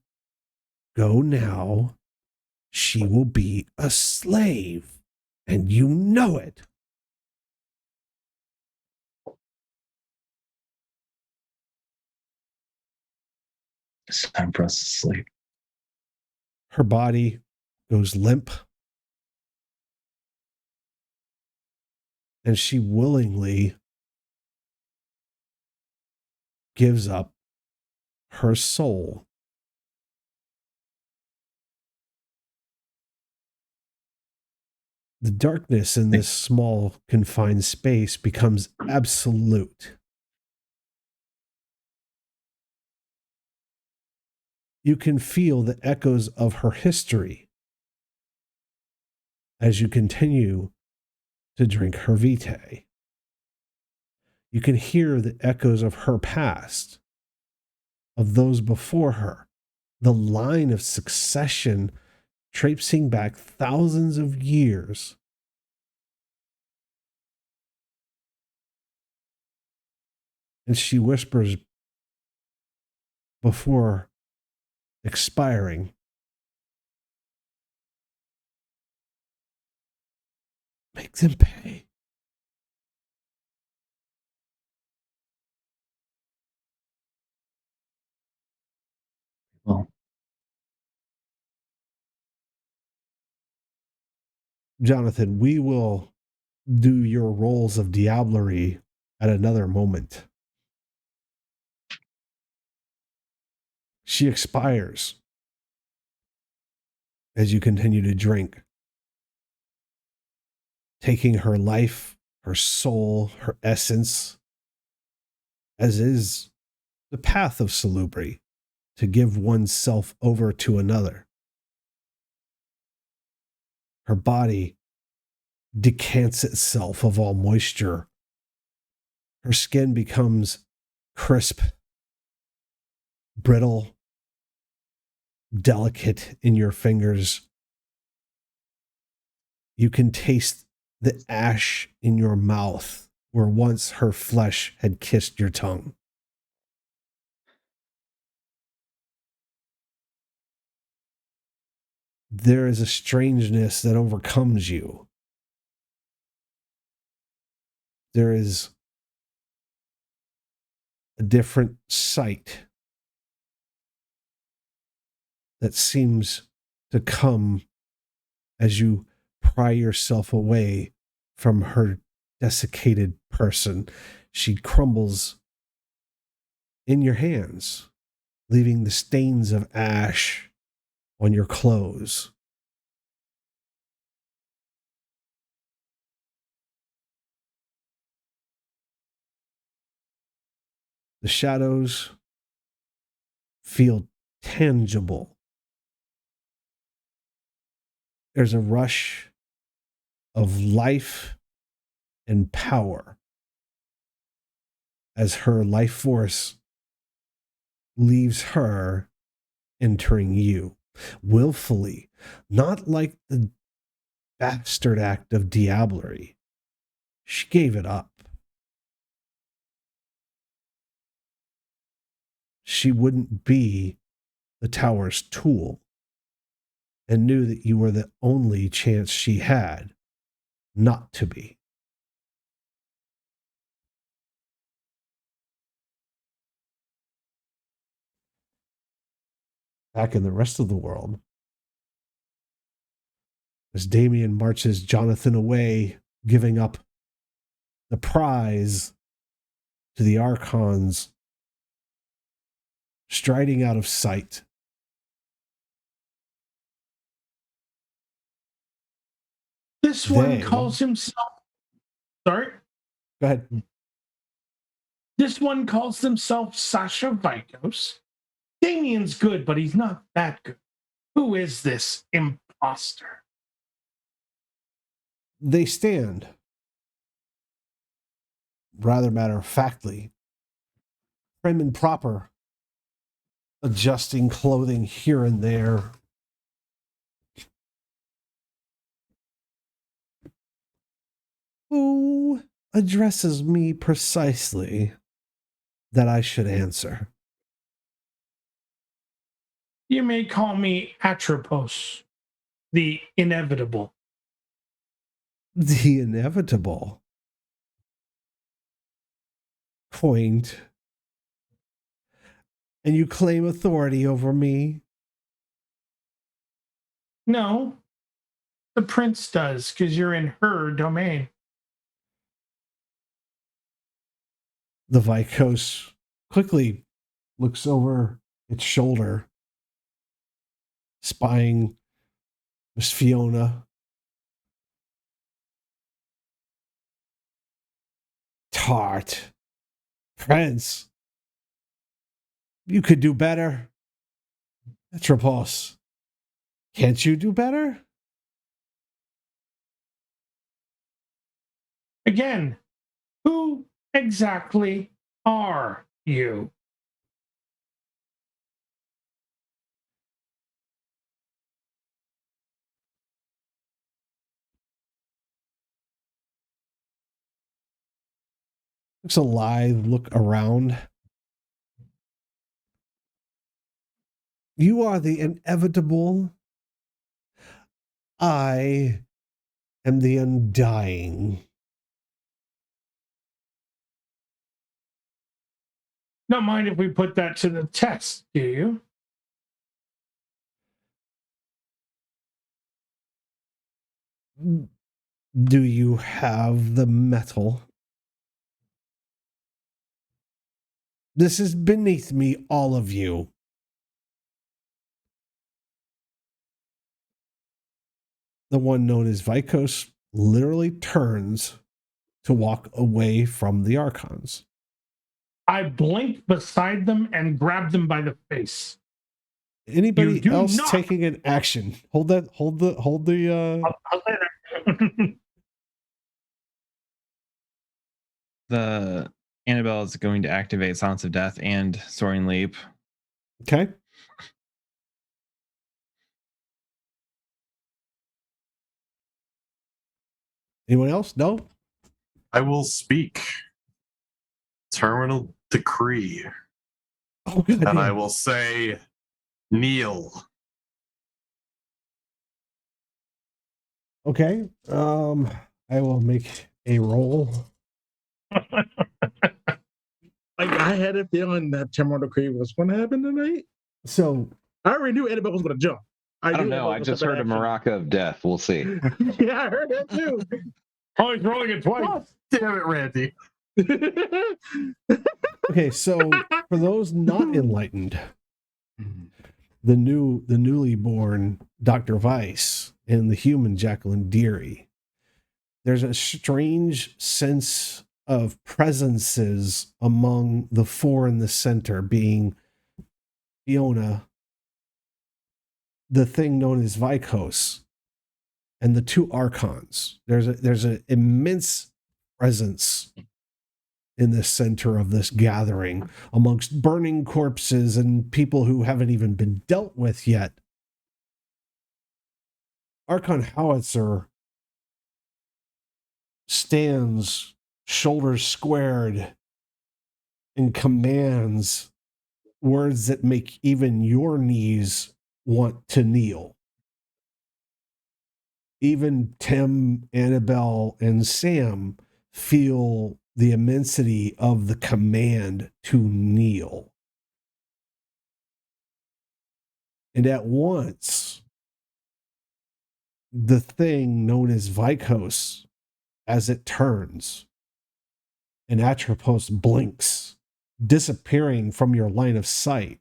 go now, she will be a slave. And you know it. It's time for us to sleep. Her body goes limp. And she willingly gives up her soul. The darkness in this small, confined space becomes absolute. You can feel the echoes of her history as you continue to drink her vitae. You can hear the echoes of her past, of those before her, the line of succession traipsing back thousands of years. And she whispers before expiring, make them pay. Well, Jonathan, we will do your roles of diablerie at another moment. She expires as you continue to drink, taking her life, her soul, her essence, as is the path of salubri, to give oneself over to another. Her body decants itself of all moisture. Her skin becomes crisp, brittle, delicate in your fingers. You can taste the ash in your mouth where once her flesh had kissed your tongue. There is a strangeness that overcomes you. There is a different sight that seems to come as you pry yourself away from her desiccated person. She crumbles in your hands, leaving the stains of ash on your clothes. The shadows feel tangible. There's a rush of life and power as her life force leaves her, entering you willfully, not like the bastard act of diablerie. She gave it up. She wouldn't be the tower's tool, and knew that you were the only chance she had not to be. Back in the rest of the world, as Damien marches Jonathan away, giving up the prize to the Archons, striding out of sight. This one calls himself. Sorry? Go ahead. This one calls himself Sasha Vikos. Damien's good, but he's not that good. Who is this imposter? They stand, rather matter-of-factly, prim and proper, adjusting clothing here and there. Who addresses me precisely that I should answer? You may call me Atropos, the inevitable. The inevitable. Quaint. And you claim authority over me? No, the prince does, because you're in her domain. The Vikos quickly looks over its shoulder, spying Miss Fiona. Tart. Prince. You could do better. Atropos. Can't you do better? Again, who exactly are you? Looks a lithe look around. You are the inevitable. I am the undying. Not mind if we put that to the test, do you? Do you have the metal? This is beneath me, all of you. The one known as Vikos literally turns to walk away from the Archons. I blink beside them and grab them by the face. Anybody do else not- taking an action? Hold the I'll say that. The Annabelle is going to activate Silence of Death and Soaring Leap. Okay. Anyone else? No? I will speak. Terminal decree. Oh, good. And I will say, kneel. Okay. I will make a roll. Like, I had a feeling that Terminal Decree was going to happen tonight. So I already knew Annabelle was going to jump. I don't knew know. Annabelle I was just gonna heard a action. maraca of death. We'll see. Yeah, I heard that too. Oh, he's rolling it twice. God damn it, Randy. okay, so for those not enlightened, the newly born Dr. Weiss and the human Jacqueline Dearie, there's a strange sense of presences among the four in the center, being Fiona, the thing known as Vikos, and the two Archons. There's an immense presence in the center of this gathering amongst burning corpses and people who haven't even been dealt with yet. Archon Howitzer stands, shoulders squared, and commands words that make even your knees want to kneel. Even Tim, Annabelle, and Sam feel the immensity of the command to kneel. And at once, the thing known as Vikos, as it turns, and Atropos blinks, disappearing from your line of sight,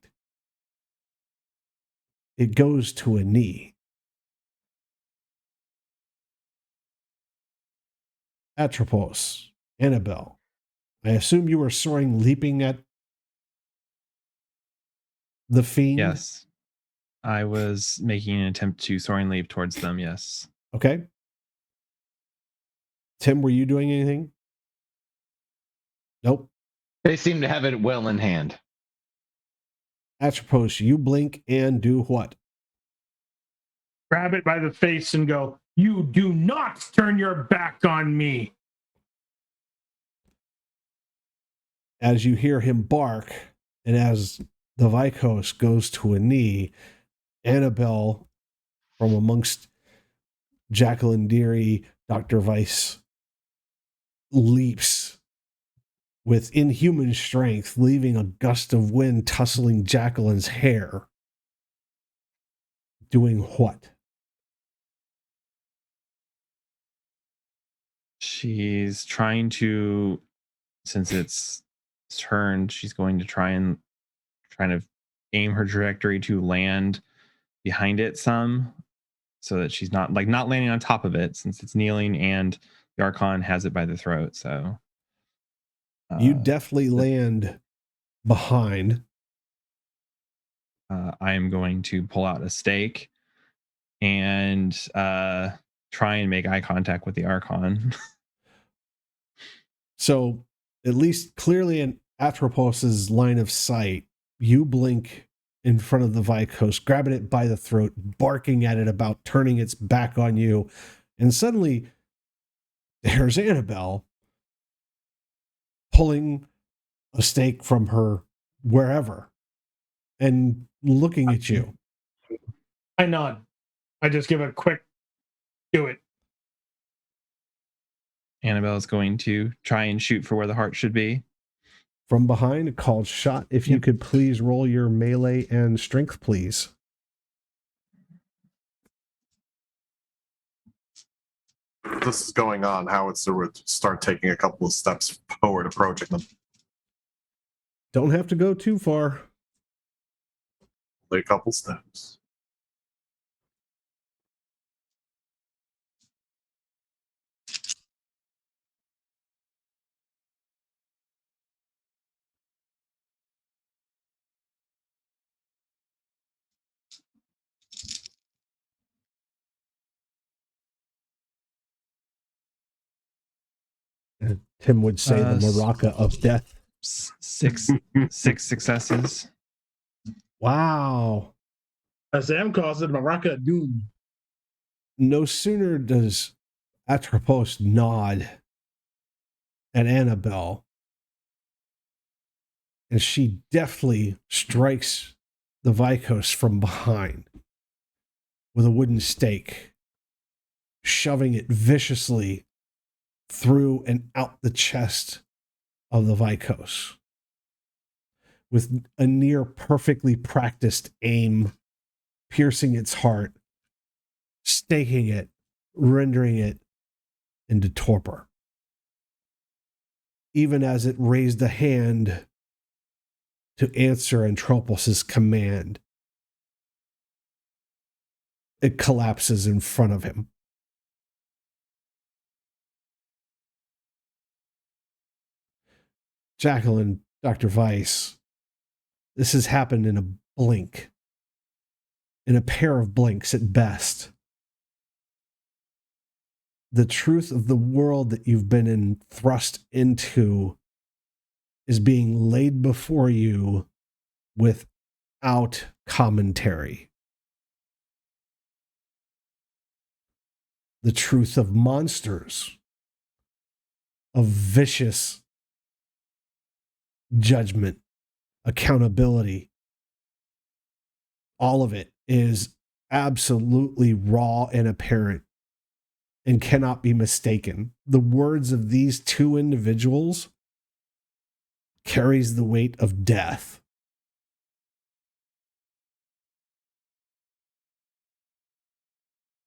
it goes to a knee. Atropos, Annabelle, I assume you were soaring, leaping at the fiend? Yes. I was making an attempt to Soaring Leap towards them, yes. Okay. Tim, were you doing anything? Nope. They seem to have it well in hand. Atropos, you blink and do what? Grab it by the face and go, "You do not turn your back on me." As you hear him bark, and as the Vikos goes to a knee, Annabelle, from amongst Jacqueline Dearie, Dr. Weiss, leaps with inhuman strength, leaving a gust of wind tussling Jacqueline's hair. Doing what? She's trying to, since it's turned, she's going to try and aim her trajectory to land behind it some, so that she's not landing on top of it, since it's kneeling and the Archon has it by the throat. So You definitely land behind. I am going to pull out a stake and try and make eye contact with the Archon. So, at least clearly in Atropos's line of sight, you blink in front of the Vikos, grabbing it by the throat, barking at it about turning its back on you. And suddenly, there's Annabelle pulling a stake from her wherever and looking at you. I nod. I just give a quick, do it. Annabelle is going to try and shoot for where the heart should be. From behind, called shot. If you could please roll your melee and strength, please. If this is going on, Howitzer would start taking a couple of steps forward, approaching them. Don't have to go too far. Only a couple steps. Tim would say the Uh, maraca of death. Six successes. Wow. As Sam calls it, Maraca Doom. No sooner does Atropos nod at Annabelle, and she deftly strikes the Vicos from behind with a wooden stake, shoving it viciously through and out the chest of the Vicos with a near perfectly practiced aim, piercing its heart, staking it, rendering it into torpor. Even as it raised a hand to answer Antropos's command, it collapses in front of him. Jacqueline, Dr. Weiss, this has happened in a blink, in a pair of blinks at best. The truth of the world that you've been thrust into is being laid before you without commentary. The truth of monsters, of vicious judgment, accountability, all of it is absolutely raw and apparent and cannot be mistaken. The words of these two individuals carries the weight of death.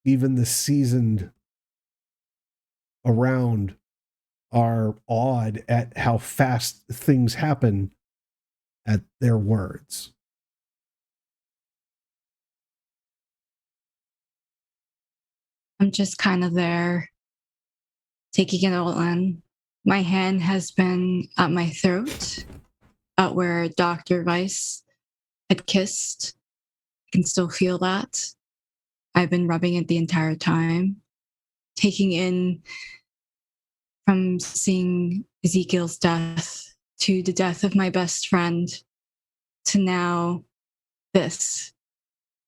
Even the seasoned around are awed at how fast things happen at their words. I'm just kind of there, taking it all in. My hand has been at my throat, at where Dr. Weiss had kissed. I can still feel that. I've been rubbing it the entire time, taking in from seeing Ezekiel's death to the death of my best friend to now this.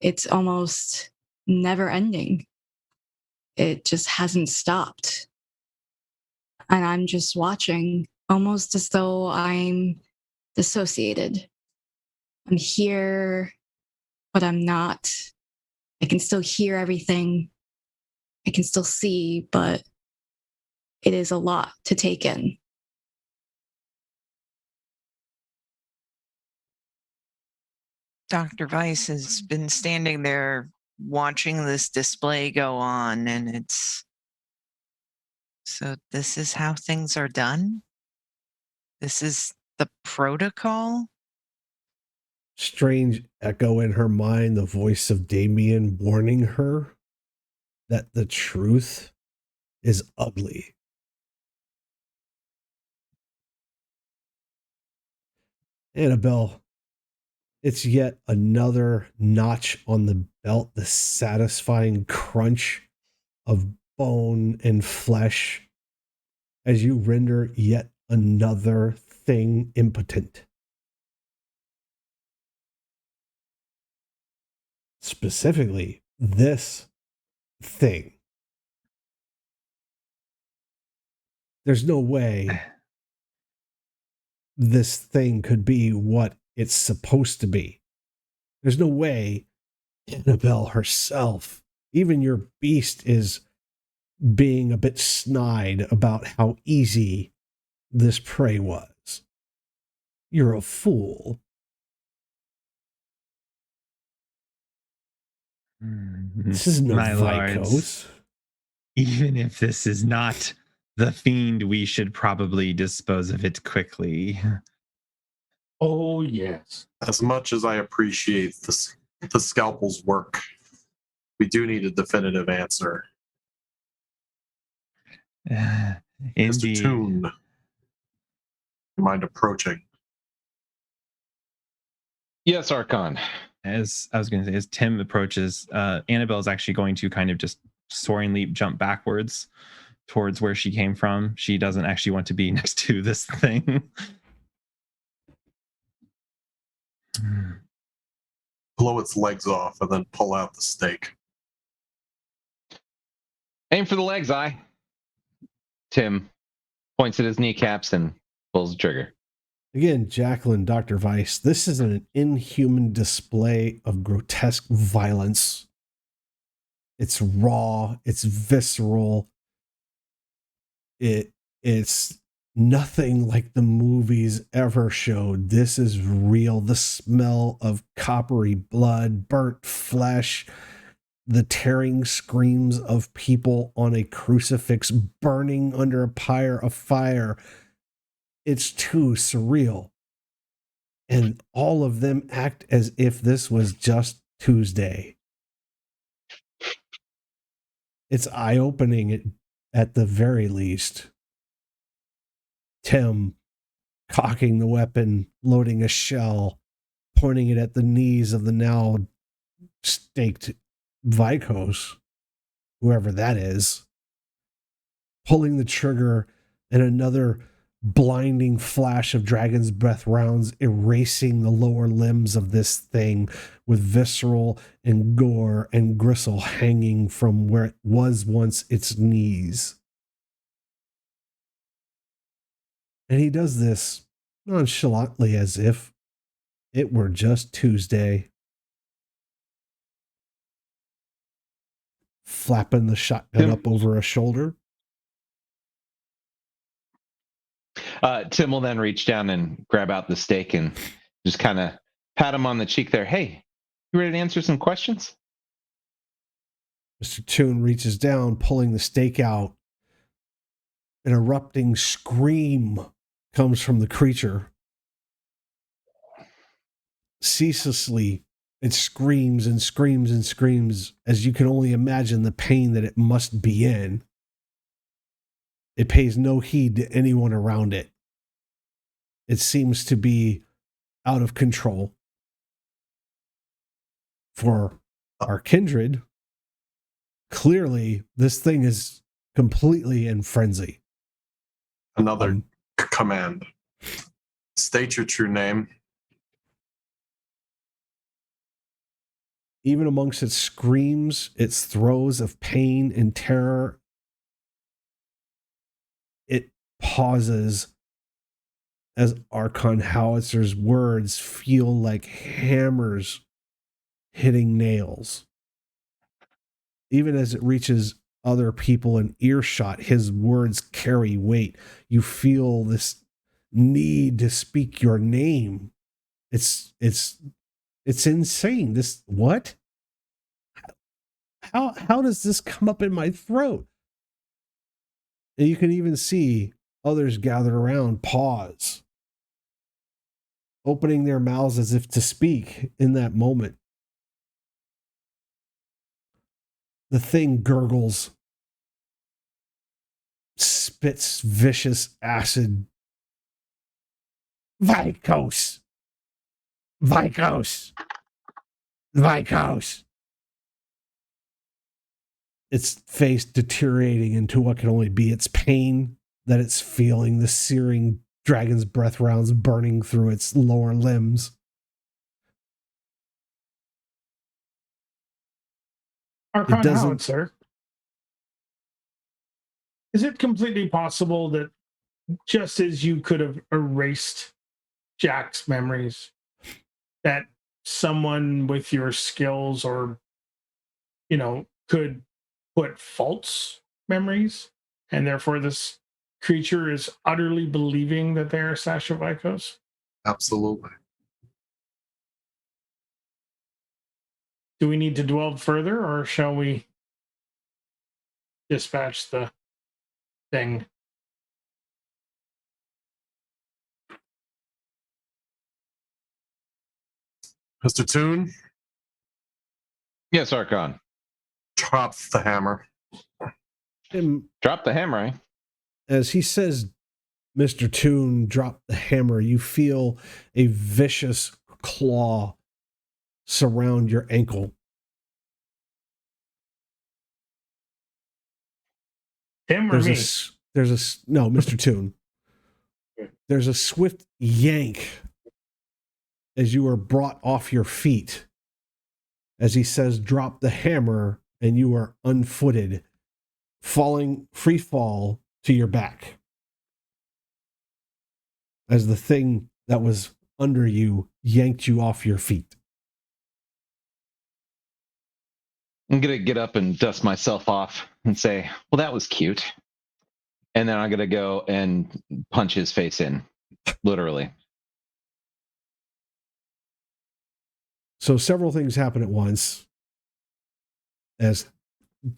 It's almost never ending. It just hasn't stopped. And I'm just watching, almost as though I'm dissociated. I'm here, but I'm not. I can still hear everything. I can still see, but it is a lot to take in. Dr. Weiss has been standing there watching this display go on, and it's so this is how things are done. This is the protocol. Strange echo in her mind, the voice of Damien warning her that the truth is ugly. Annabelle, it's yet another notch on the belt, the satisfying crunch of bone and flesh as you render yet another thing impotent. Specifically, this thing. There's no way this thing could be what it's supposed to be. There's no way Annabelle herself, even your beast, is being a bit snide about how easy this prey was. You're a fool. This is no My Vicos. lords, even if this is not the fiend, we should probably dispose of it quickly. Oh, yes. As much as I appreciate the scalpel's work, we do need a definitive answer. Mr. Indeed. Toon, do you mind approaching? Yes, Archon. As I was going to say, as Tim approaches, Annabelle is actually going to kind of just soaring leap, jump backwards towards where she came from. She doesn't actually want to be next to this thing. Blow its legs off and then pull out the stake. Aim for the legs, I. Tim points at his kneecaps and pulls the trigger. Again, Jacqueline, Dr. Weiss, this is an inhuman display of grotesque violence. It's raw, it's visceral. It's nothing like the movies ever showed. This is real. The smell of coppery blood, burnt flesh, the tearing screams of people on a crucifix burning under a pyre of fire. It's too surreal. And all of them act as if this was just Tuesday. It's eye-opening at the very least. Tim cocking the weapon, loading a shell, pointing it at the knees of the now staked Vikos, whoever that is, pulling the trigger, and another blinding flash of dragon's breath rounds erasing the lower limbs of this thing with visceral and gore and gristle hanging from where it was once its knees. And he does this nonchalantly as if it were just Tuesday. Flapping the shotgun up over a shoulder. Tim will then reach down and grab out the stake and just kind of pat him on the cheek there. Hey, you ready to answer some questions? Mr. Toon reaches down, pulling the stake out. An erupting scream comes from the creature. Ceaselessly, it screams and screams and screams, as you can only imagine the pain that it must be in. It pays no heed to anyone around it. It seems to be out of control. For our kindred, clearly this thing is completely in frenzy. Another command. State your true name. Even amongst its screams, its throes of pain and terror, it pauses as Archon Howitzer's words feel like hammers hitting nails. Even as it reaches other people in earshot, his words carry weight. You feel this need to speak your name. It's insane. This, what? How does this come up in my throat? And you can even see others gathered around pause, opening their mouths as if to speak in that moment. The thing gurgles, spits vicious acid. Vikos! Vikos! Vikos! Its face deteriorating into what can only be its pain that it's feeling, the searing dragon's breath rounds burning through its lower limbs. Archon Howitzer, is it completely possible that just as you could have erased Jack's memories, that someone with your skills or, could put false memories, and therefore this creature is utterly believing that they are Sasha-Vikos? Absolutely. Do we need to dwell further, or shall we dispatch the thing? Mr. Toon, Yes, Archon. drop the hammer. Drop the hammer, eh? As he says, Mr. Toon, drop the hammer, you feel a vicious claw surround your ankle. Him or me? No, Mr. Toon. There's a swift yank as you are brought off your feet. As he says, drop the hammer, and you are unfooted, falling free fall to your back. As the thing that was under you yanked you off your feet. I'm going to get up and dust myself off and say, well, that was cute. And then I'm going to go and punch his face in, literally. So several things happen at once as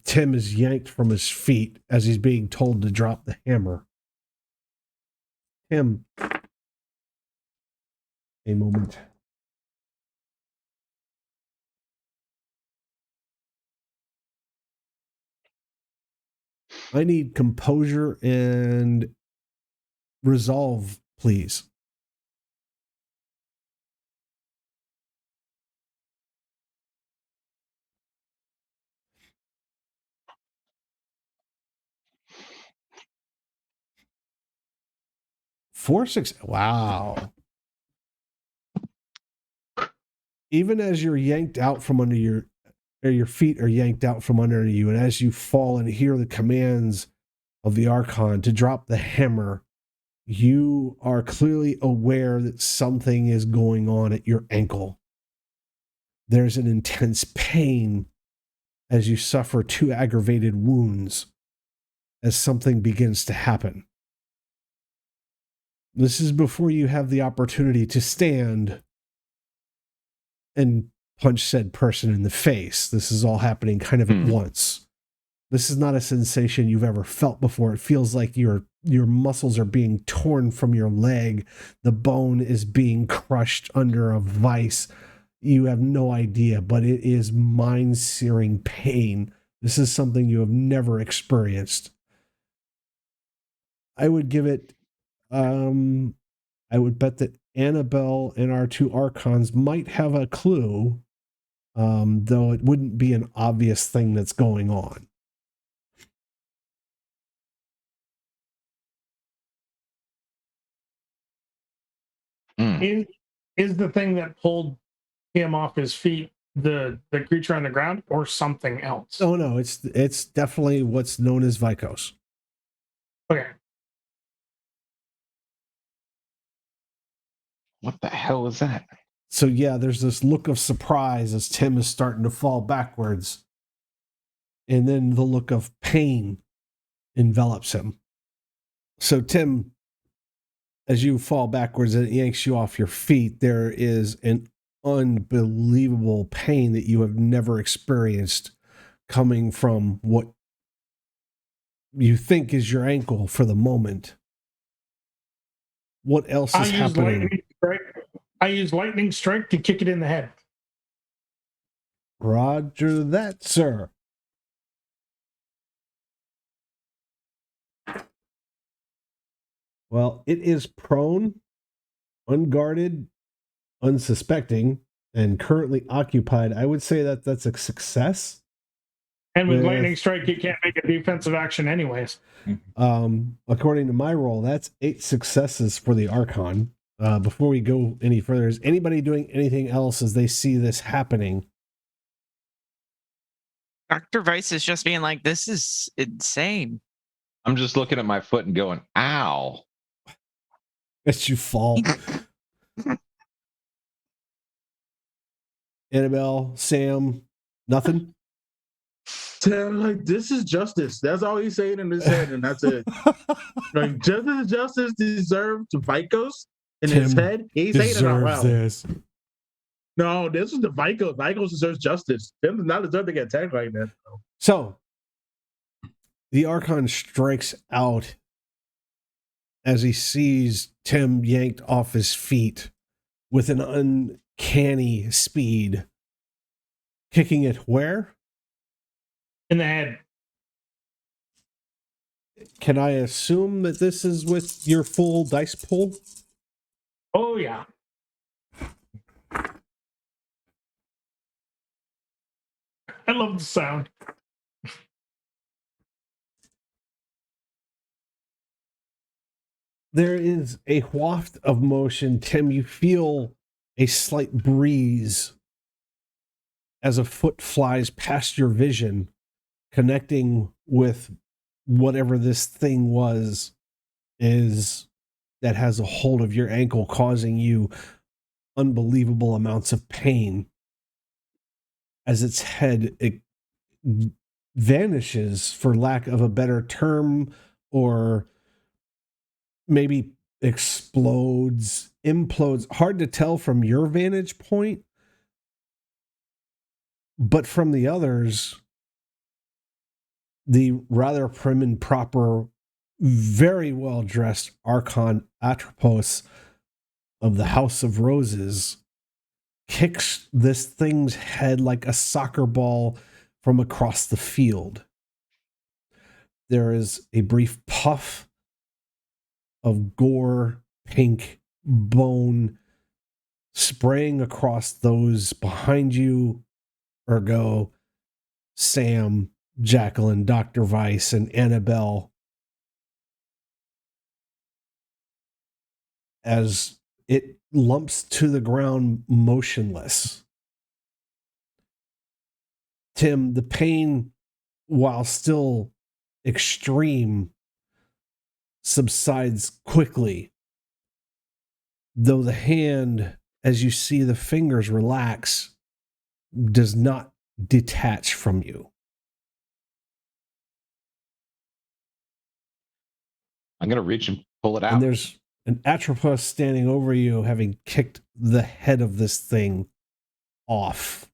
Tim is yanked from his feet as he's being told to drop the hammer. Tim, a moment. I need composure and resolve, please. Four, six. Wow. Even as you're yanked out from under your feet are yanked out from under you, and as you fall and hear the commands of the Archon to drop the hammer, you are clearly aware that something is going on at your ankle. There's an intense pain as you suffer 2 aggravated wounds as something begins to happen. This is before you have the opportunity to stand and punch said person in the face. This is all happening kind of at once. This is not a sensation you've ever felt before. It feels like your muscles are being torn from your leg. The bone is being crushed under a vice. You have no idea, but it is mind-searing pain. This is something you have never experienced. I would give it, I would bet that Annabelle and our 2 Archons might have a clue, though it wouldn't be an obvious thing that's going on. Is the thing that pulled him off his feet the creature on the ground or something else? Oh no, it's definitely what's known as Vicos. Okay. What the hell is that? So yeah, there's this look of surprise as Tim is starting to fall backwards. And then the look of pain envelops him. So Tim, as you fall backwards and it yanks you off your feet, there is an unbelievable pain that you have never experienced coming from what you think is your ankle for the moment. What else is happening? I use lightning strike to kick it in the head. Roger that, sir. Well, it is prone, unguarded, unsuspecting, and currently occupied. I would say that that's a success. And with lightning strike, it can't make a defensive action anyways. According to my roll, that's 8 successes for the Archon. Before we go any further, is anybody doing anything else as they see this happening? Dr. Vice is just being like, this is insane. I'm just looking at my foot and going, ow. As you fall. Annabelle, Sam, nothing? Tim, like, this is justice. That's all he's saying in his head, and that's it. Like, justice deserves Vicos in his head. He's saying it out loud. This. No, this is the Vicos. Vicos deserves justice. Tim does not deserve to get attacked like that. So, the Archon strikes out as he sees Tim yanked off his feet with an uncanny speed. Kicking it where? In the head. Can I assume that this is with your full dice pool? Oh, yeah. I love the sound. There is a waft of motion. Tim, you feel a slight breeze as a foot flies past your vision, connecting with whatever this thing is that has a hold of your ankle, causing you unbelievable amounts of pain. As its head it vanishes, for lack of a better term, or maybe explodes, implodes. Hard to tell from your vantage point, but from the others, the rather prim and proper, very well dressed Archon Atropos of the House of Roses kicks this thing's head like a soccer ball from across the field. There is a brief puff of gore, pink bone spraying across those behind you, ergo Sam, Jacqueline, Dr. Weiss, and Annabelle, as it lumps to the ground motionless. Tim, the pain, while still extreme, subsides quickly, though the hand, as you see the fingers relax, does not detach from you. I'm gonna reach and pull it out. And there's an Atropos standing over you, having kicked the head of this thing off.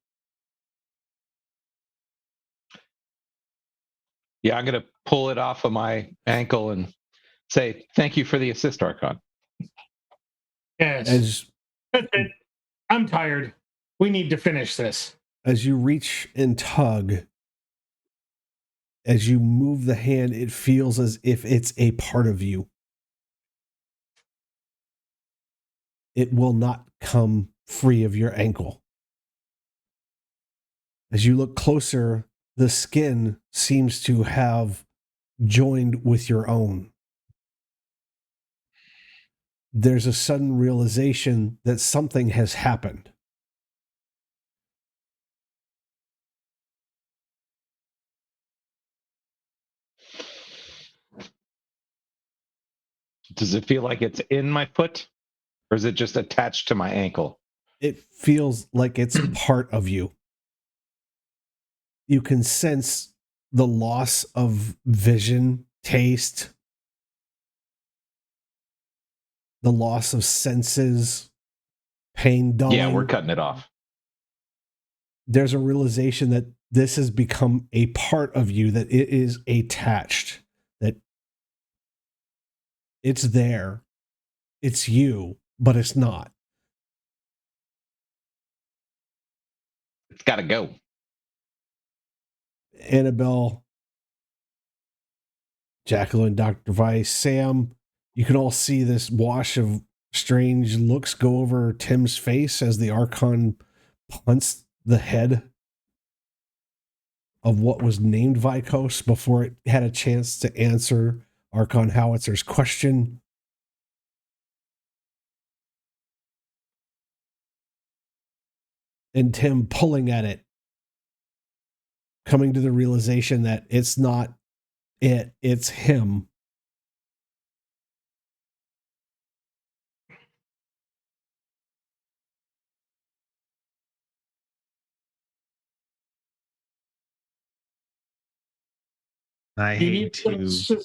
Yeah, I'm gonna pull it off of my ankle and say thank you for the assist, Archon. Yes. That's it. I'm tired. We need to finish this. As you reach and tug, as you move the hand, it feels as if it's a part of you. It will not come free of your ankle. As you look closer, the skin seems to have joined with your own. There's a sudden realization that something has happened. Does it feel like it's in my foot, or is it just attached to my ankle? It feels like it's part of you. You can sense the loss of vision, taste, the loss of senses, pain, dulling. Yeah, we're cutting it off. There's a realization that this has become a part of you, that it is attached, that it's there. It's you, but it's not. It's got to go. Annabelle, Jacqueline, Dr. Weiss, Sam, you can all see this wash of strange looks go over Tim's face as the Archon punts the head of what was named Vikos before it had a chance to answer Archon Howitzer's question. And Tim pulling at it, coming to the realization that it's not it, it's him. I hate to.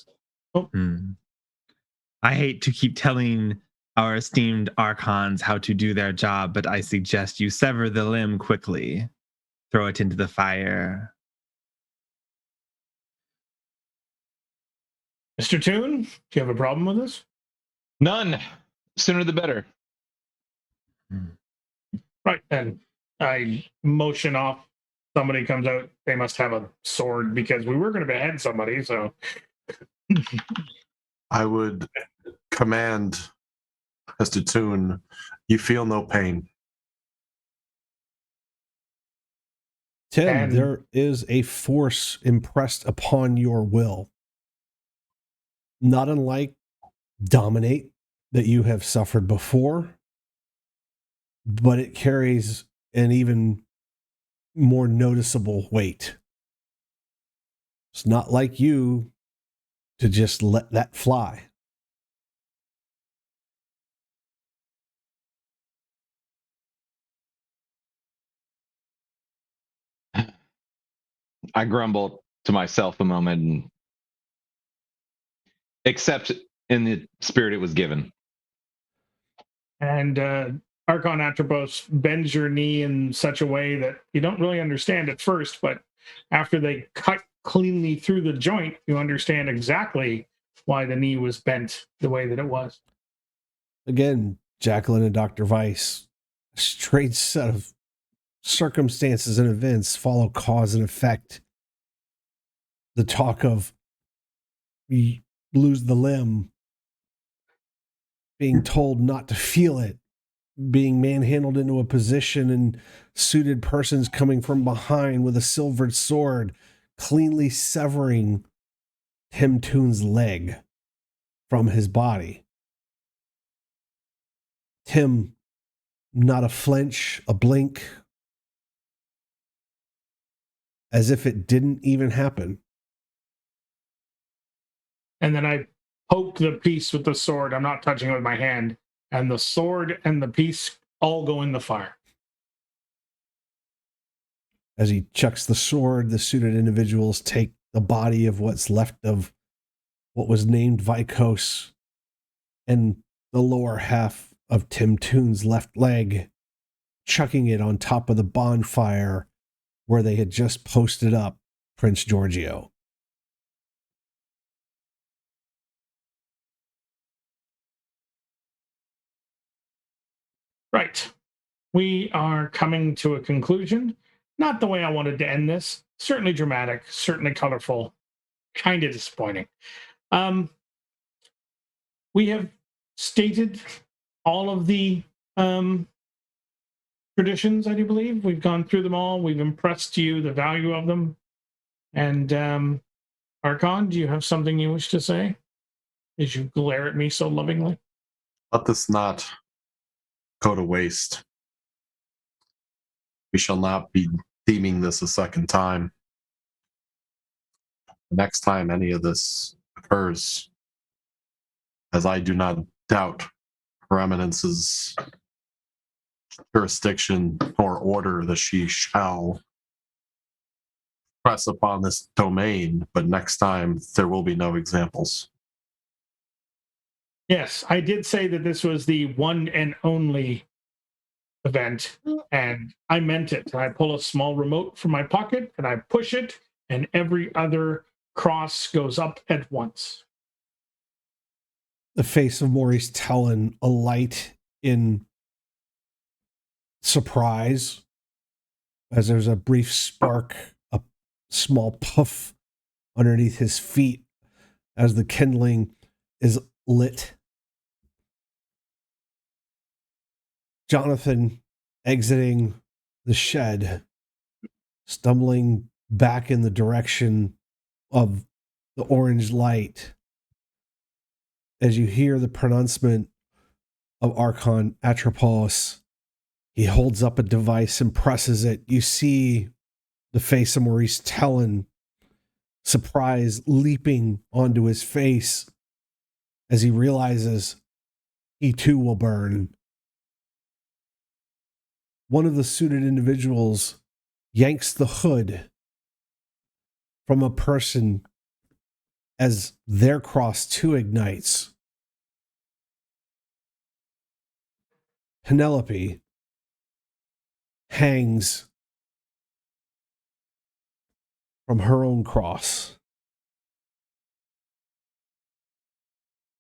I hate to keep telling our esteemed archons how to do their job, but I suggest you sever the limb quickly. Throw it into the fire. Mr. Toon, do you have a problem with this? None. Sooner the better. Right then. I motion off. Somebody comes out. They must have a sword because we were going to behead somebody. So I would command Mr. Toon, you feel no pain. Tim, there is a force impressed upon your will. Not unlike dominate that you have suffered before, but it carries an even more noticeable weight. It's not like you to just let that fly. I grumble to myself a moment and accept in the spirit it was given. And Archon Atropos bends your knee in such a way that you don't really understand at first, but after they cut cleanly through the joint, you understand exactly why the knee was bent the way that it was. Again, Jacqueline and Dr. Weiss, a strange set of circumstances and events follow cause and effect. The talk of you lose the limb, being told not to feel it, being manhandled into a position, and suited persons coming from behind with a silvered sword, cleanly severing Tim Toon's leg from his body. Tim, not a flinch, a blink, as if it didn't even happen. And then I poke the piece with the sword. I'm not touching it with my hand. And the sword and the piece all go in the fire. As he chucks the sword, the suited individuals take the body of what's left of what was named Vicos and the lower half of Tim Toon's left leg, chucking it on top of the bonfire where they had just posted up Prince Giorgio. Right. We are coming to a conclusion. Not the way I wanted to end this. Certainly dramatic, certainly colorful, kind of disappointing. We have stated all of the traditions, I do believe. We've gone through them all. We've impressed you the value of them. And Archon, do you have something you wish to say as you glare at me so lovingly? Let this not go to waste. We shall not be theming this a second time. The next time any of this occurs, as I do not doubt Her Eminence's jurisdiction or order that she shall press upon this domain, but next time there will be no examples. Yes, I did say that this was the one and only event, and I meant it. I pull a small remote from my pocket and I push it, and every other cross goes up at once. The face of Maurice Tellon alight in surprise as there's a brief spark, a small puff underneath his feet as the kindling is lit. Jonathan exiting the shed, stumbling back in the direction of the orange light. As you hear the pronouncement of Archon Atropos, he holds up a device and presses it. You see the face of Maurice Tellon, surprise leaping onto his face as he realizes he too will burn. One of the suited individuals yanks the hood from a person as their cross too ignites. Penelope hangs from her own cross.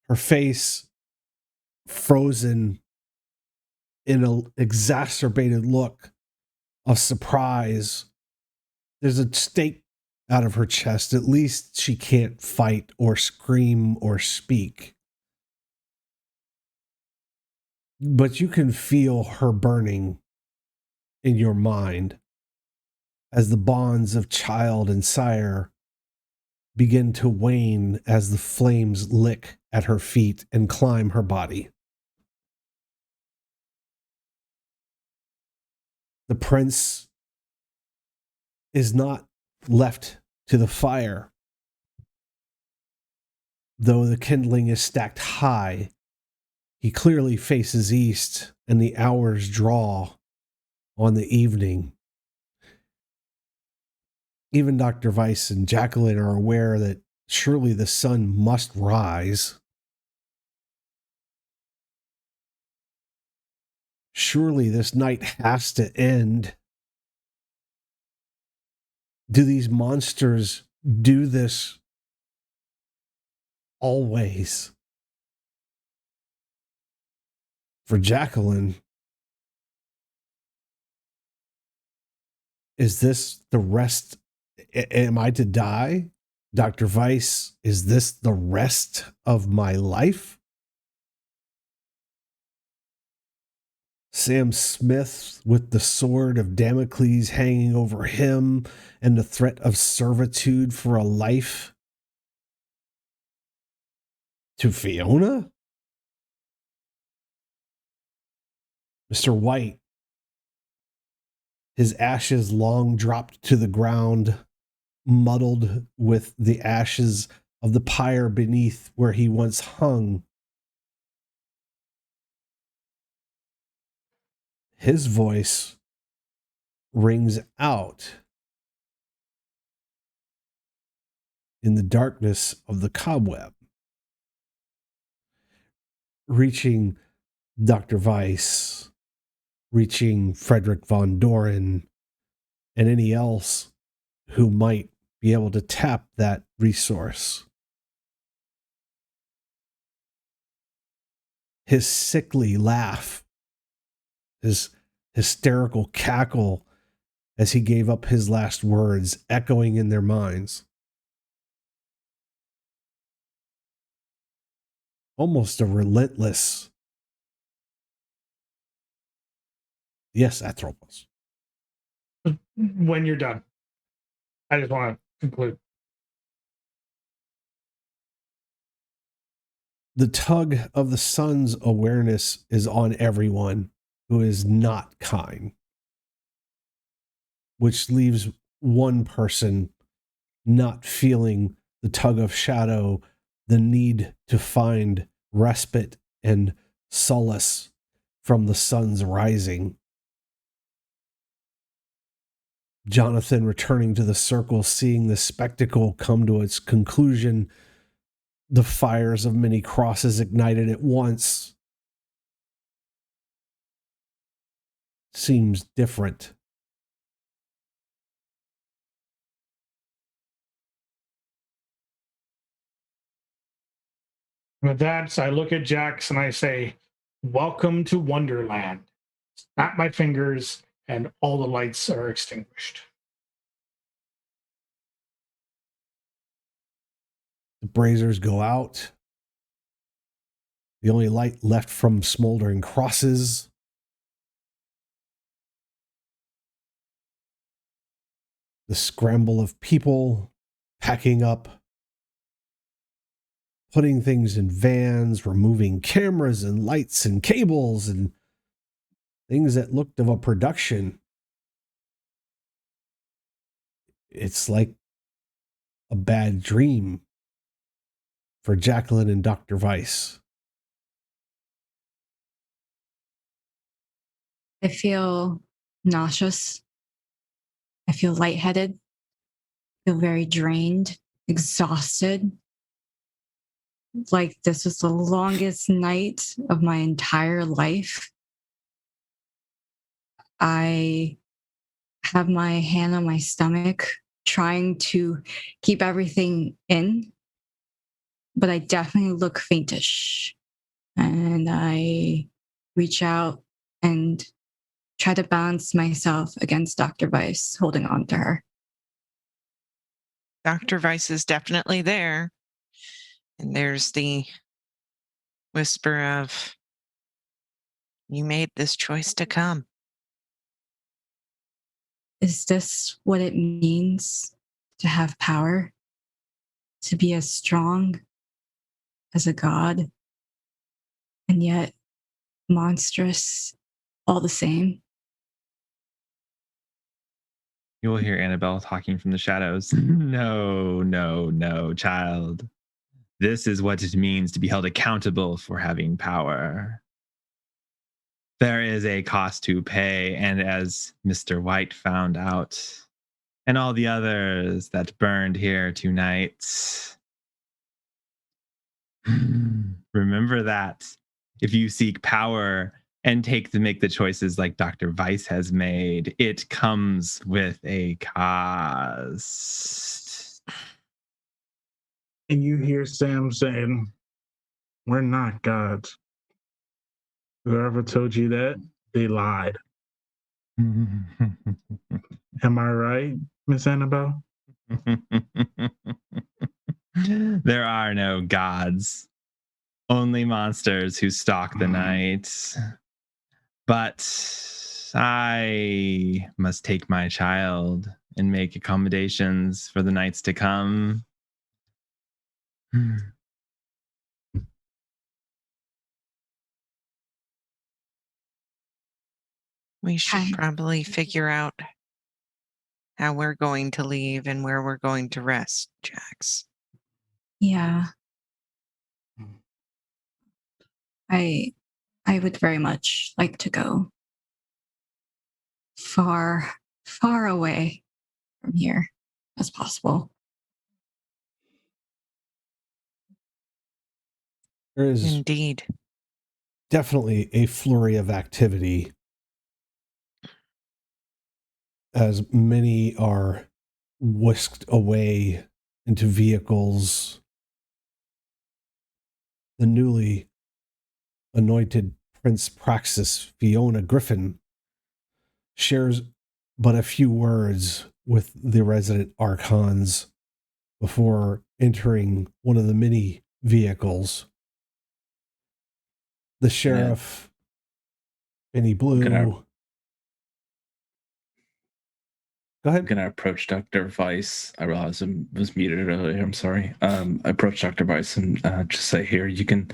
Her face frozen in an exacerbated look of surprise. There's a stake out of her chest. At least she can't fight or scream or speak. But you can feel her burning in your mind as the bonds of child and sire begin to wane as the flames lick at her feet and climb her body. The prince is not left to the fire. Though the kindling is stacked high, he clearly faces east, and the hours draw on the evening. Even Dr. Weiss and Jacqueline are aware that surely the sun must rise. Surely this night has to end. Do these monsters do this always? For Jacqueline, is this the rest? Am I to die? Dr. Weiss, is this the rest of my life? Sam Smith, with the sword of Damocles hanging over him and the threat of servitude for a life. To Fiona? Mr. White, his ashes long dropped to the ground, muddled with the ashes of the pyre beneath where he once hung. His voice rings out in the darkness of the cobweb, reaching Dr. Weiss, reaching Frederick von Doren, and any else who might be able to tap that resource. His sickly laugh, his hysterical cackle as he gave up his last words, echoing in their minds. Almost a relentless, yes, Atropos. When you're done, I just want to conclude. The tug of the sun's awareness is on everyone who is not kind, which leaves one person not feeling the tug of shadow, the need to find respite and solace from the sun's rising. Jonathan, returning to the circle, seeing the spectacle come to its conclusion, the fires of many crosses ignited at once, seems different. With that, I look at Jax and I say, "Welcome to Wonderland." Snap my fingers, and all the lights are extinguished. The braziers go out. The only light left from smoldering crosses. The scramble of people packing up, putting things in vans, removing cameras and lights and cables and things that looked of a production. It's like a bad dream for Jacqueline and Dr. Weiss. I feel nauseous. I feel lightheaded. I feel very drained, exhausted. Like this was the longest night of my entire life. I have my hand on my stomach, trying to keep everything in, but I definitely look faintish. And I reach out and try to balance myself against Dr. Weiss, holding on to her. Dr. Weiss is definitely there. And there's the whisper of, "You made this choice to come." Is this what it means to have power? to be as strong as a god and yet monstrous all the same? You will hear Annabelle talking from the shadows. No, no, no, child. This is what it means to be held accountable for having power. There is a cost to pay, and as Mr. White found out, and all the others that burned here tonight, remember that if you seek power and make the choices like Dr. Weiss has made, it comes with a cost. And you hear Sam saying, "We're not gods. Whoever told you that, they lied." Am I right, Miss Annabelle? There are no gods, only monsters who stalk the night. But I must take my child and make accommodations for the nights to come. We should Okay. probably figure out how we're going to leave and where we're going to rest, Jax. Yeah. I would very much like to go far, far away from here as possible. There is Indeed. definitely a flurry of activity as many are whisked away into vehicles. The newly anointed Prince Praxis Fiona Griffin shares but a few words with the resident Archons before entering one of the many vehicles. The sheriff, Benny Blue. Go ahead. I'm gonna approach Dr. Weiss. I realized I was muted earlier. I'm sorry. I approach Dr. Weiss and just say, "Here, you can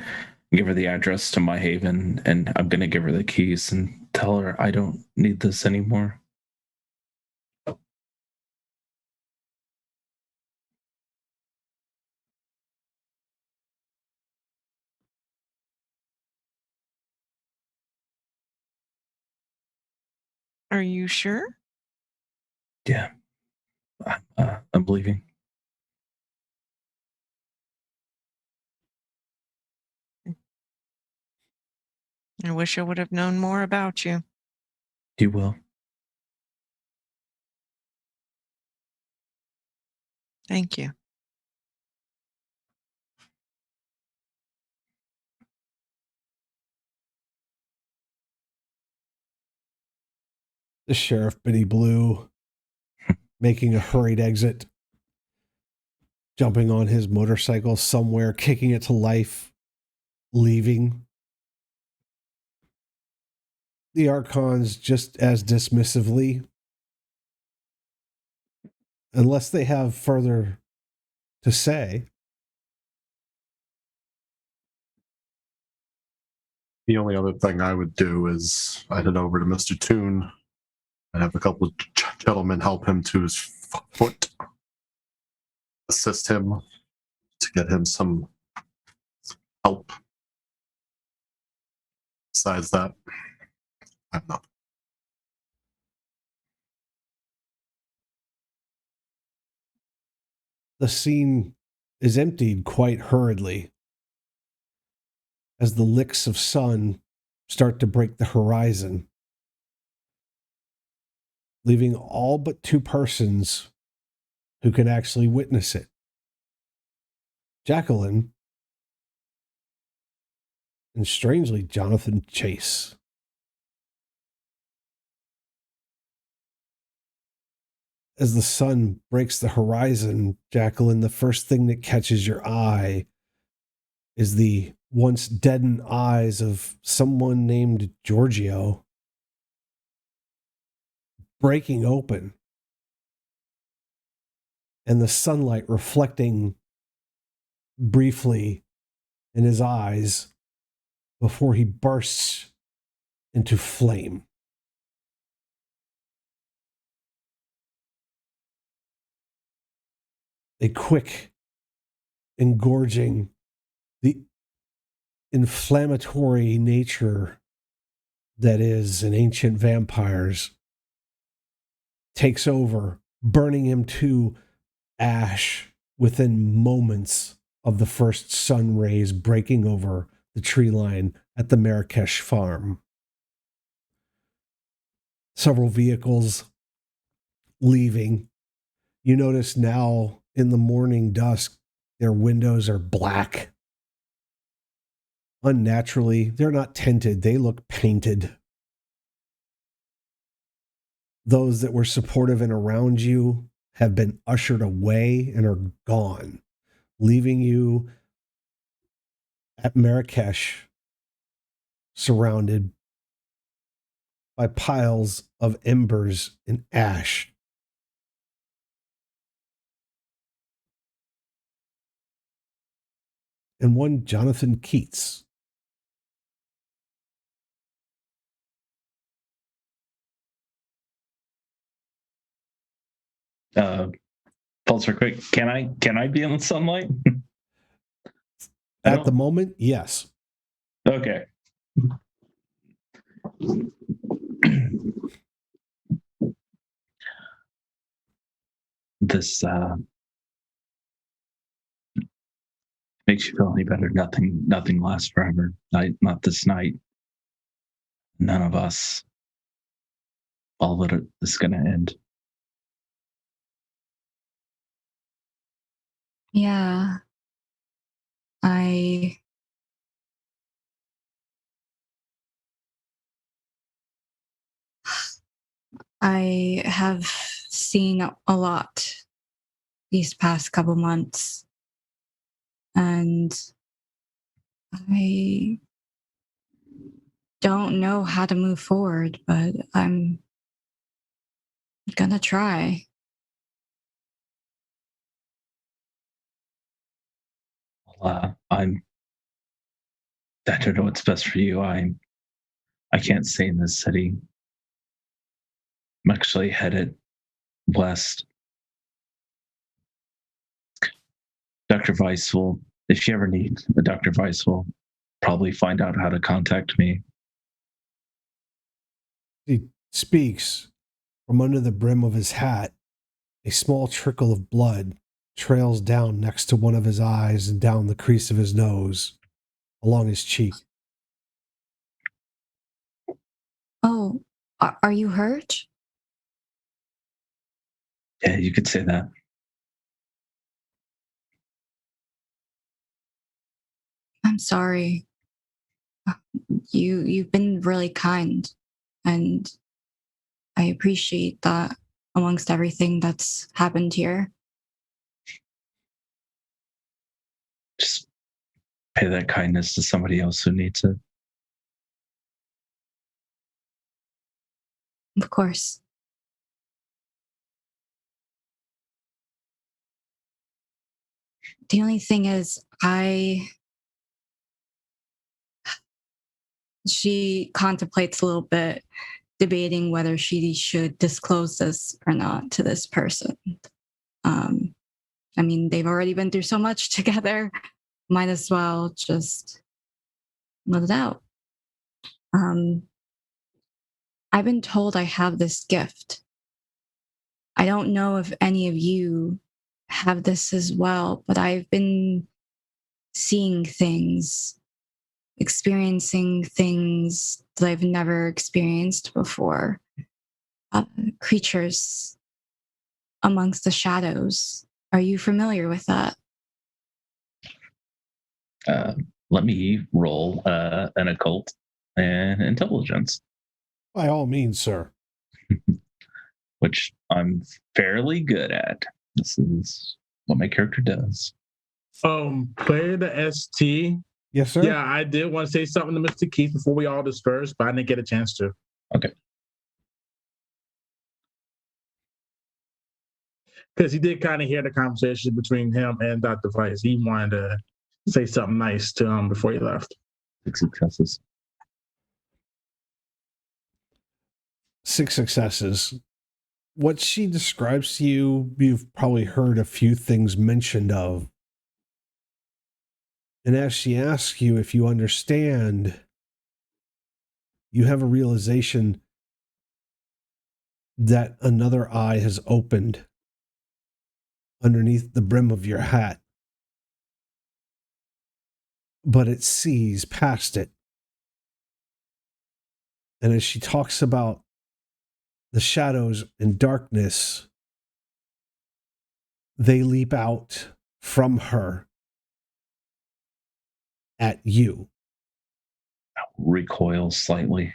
give her the address to my haven, and I'm gonna give her the keys and tell her I don't need this anymore." Are you sure? Yeah, I'm leaving. I wish I would have known more about you. You will. Thank you. The sheriff, Benny Blue, making a hurried exit, jumping on his motorcycle somewhere, kicking it to life, leaving. The Archons just as dismissively, unless they have further to say. The only other thing I would do is I'd head over to Mr. Toon and have a couple of gentlemen help him to his foot, assist him to get him some help. Besides that, I'm not. The scene is emptied quite hurriedly as the licks of sun start to break the horizon, leaving all but two persons who can actually witness it. Jacqueline and, strangely, Jonathan Chase. As the sun breaks the horizon, Jacqueline, the first thing that catches your eye is the once deadened eyes of someone named Giorgio breaking open, and the sunlight reflecting briefly in his eyes before he bursts into flame. A quick engorging, the inflammatory nature that is in ancient vampires takes over, burning him to ash within moments of the first sun rays breaking over the tree line at the Marrakesh farm. Several vehicles leaving. You notice now in the morning dusk, their windows are black. Unnaturally, they're not tinted, they look painted. Those that were supportive and around you have been ushered away and are gone, leaving you at Marrakesh surrounded by piles of embers and ash. And one Jonathan Keats. Pulse real quick. Can I be in the sunlight? At the moment, yes. Okay. This makes you feel any better. Nothing lasts forever. Not this night. None of us. All that is going to end. Yeah. I have seen a lot these past couple months, and I don't know how to move forward, but I'm gonna try. I don't know what's best for you. I can't stay in this city. I'm actually headed west. Dr. Weiss will, if you ever need a Dr. Weiss, will probably find out how to contact me. He speaks. From under the brim of his hat, a small trickle of blood trails down next to one of his eyes and down the crease of his nose, along his cheek. Oh, are you hurt? Yeah, you could say that. I'm sorry. You've been really kind, and I appreciate that amongst everything that's happened here. Just pay that kindness to somebody else who needs it. Of course. The only thing is, she contemplates a little bit, debating whether she should disclose this or not to this person. I mean, they've already been through so much together. Might as well just let it out. I've been told I have this gift. I don't know if any of you have this as well, but I've been seeing things, experiencing things that I've never experienced before. Creatures amongst the shadows. Are you familiar with that? Let me roll an occult and intelligence. By all means, sir. Which I'm fairly good at. This is what my character does. Player the ST. Yes, sir. Yeah, I did want to say something to Mr. Keith before we all disperse, but I didn't get a chance to. Okay. because he did kind of hear the conversation between him and Dr. Weiss. He wanted to say something nice to him before he left. 6 successes. 6 successes. What she describes to you, you've probably heard a few things mentioned of. And as she asks you if you understand, you have a realization that another eye has opened underneath the brim of your hat. But it sees past it. And as she talks about the shadows and darkness, they leap out from her at you. Recoil slightly.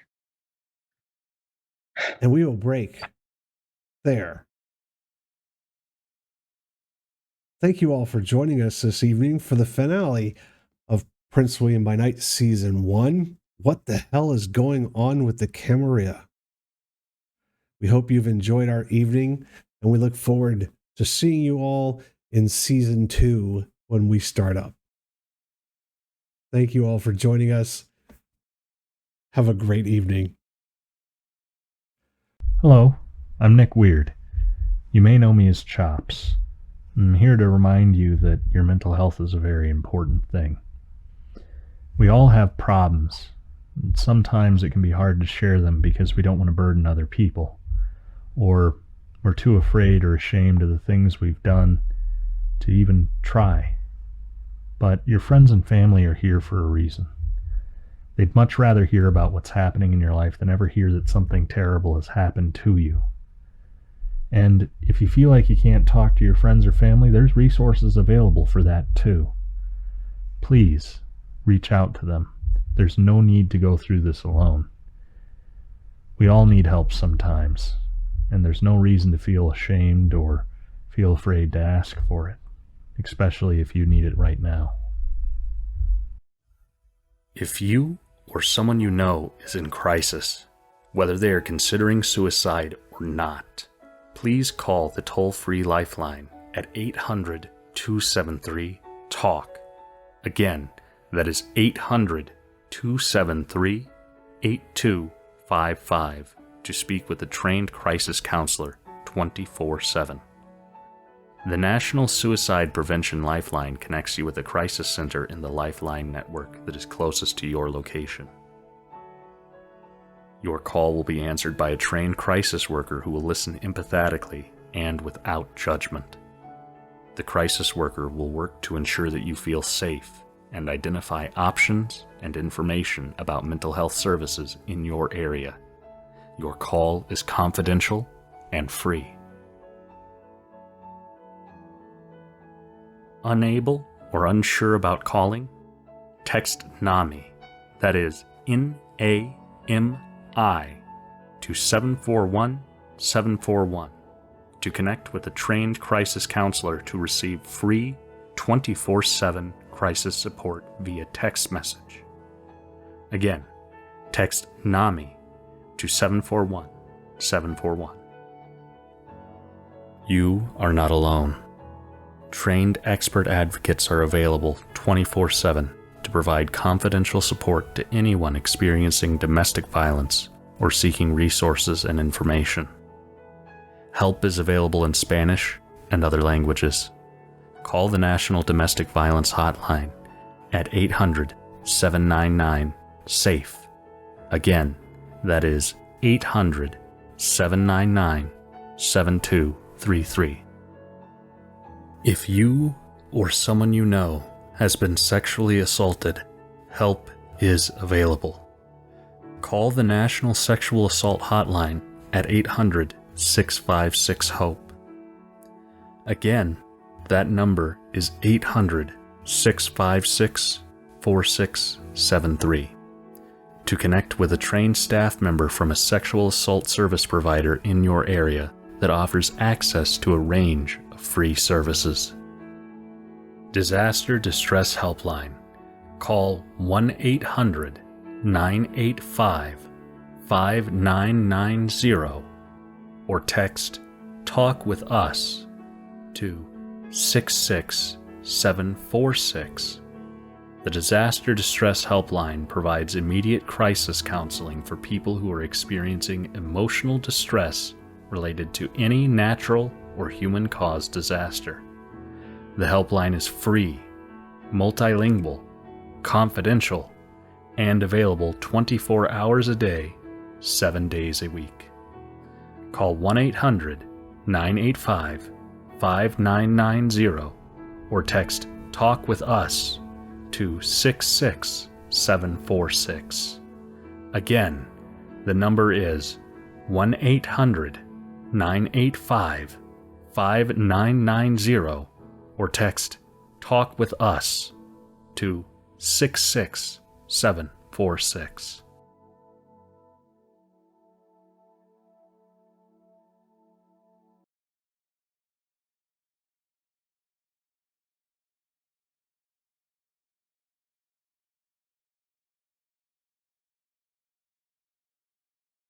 And we will break there. Thank you all for joining us this evening for the finale of Prince William by Night Season 1. What the hell is going on with the Camarilla? We hope you've enjoyed our evening, and we look forward to seeing you all in Season 2 when we start up. Thank you all for joining us. Have a great evening. Hello, I'm Nick Weird. You may know me as Chops. I'm here to remind you that your mental health is a very important thing. We all have problems, and sometimes it can be hard to share them because we don't want to burden other people, or we're too afraid or ashamed of the things we've done to even try. But your friends and family are here for a reason. They'd much rather hear about what's happening in your life than ever hear that something terrible has happened to you. And if you feel like you can't talk to your friends or family, there's resources available for that too. Please reach out to them. There's no need to go through this alone. We all need help sometimes, and there's no reason to feel ashamed or feel afraid to ask for it, especially if you need it right now. If you or someone you know is in crisis, whether they are considering suicide or not, please call the toll-free lifeline at 800-273-TALK. Again, that is 800-273-8255 to speak with a trained crisis counselor 24/7. The National Suicide Prevention Lifeline connects you with a crisis center in the Lifeline network that is closest to your location. Your call will be answered by a trained crisis worker who will listen empathetically and without judgment. The crisis worker will work to ensure that you feel safe and identify options and information about mental health services in your area. Your call is confidential and free. Unable or unsure about calling? Text NAMI, that is NAMI, to 741-741 to connect with a trained crisis counselor to receive free 24/7 crisis support via text message. Again, text NAMI to 741-741. You are not alone. Trained expert advocates are available 24/7 to provide confidential support to anyone experiencing domestic violence or seeking resources and information. Help is available in Spanish and other languages. Call the National Domestic Violence Hotline at 800-799-SAFE. Again, that is 800-799-7233. If you or someone you know has been sexually assaulted, help is available. Call the National Sexual Assault Hotline at 800-656-HOPE. Again, that number is 800-656-4673. To connect with a trained staff member from a sexual assault service provider in your area that offers access to a range of free services. Disaster Distress Helpline. Call 1-800-985-5990 or text TALK WITH US to 66746. The Disaster Distress Helpline provides immediate crisis counseling for people who are experiencing emotional distress related to any natural or human-caused disaster. The helpline is free, multilingual, confidential, and available 24 hours a day, 7 days a week. Call 1-800-985-5990 or text TALK WITH US to 66746. Again, the number is 1-800-985-5990 or text TALK WITH US to 66746.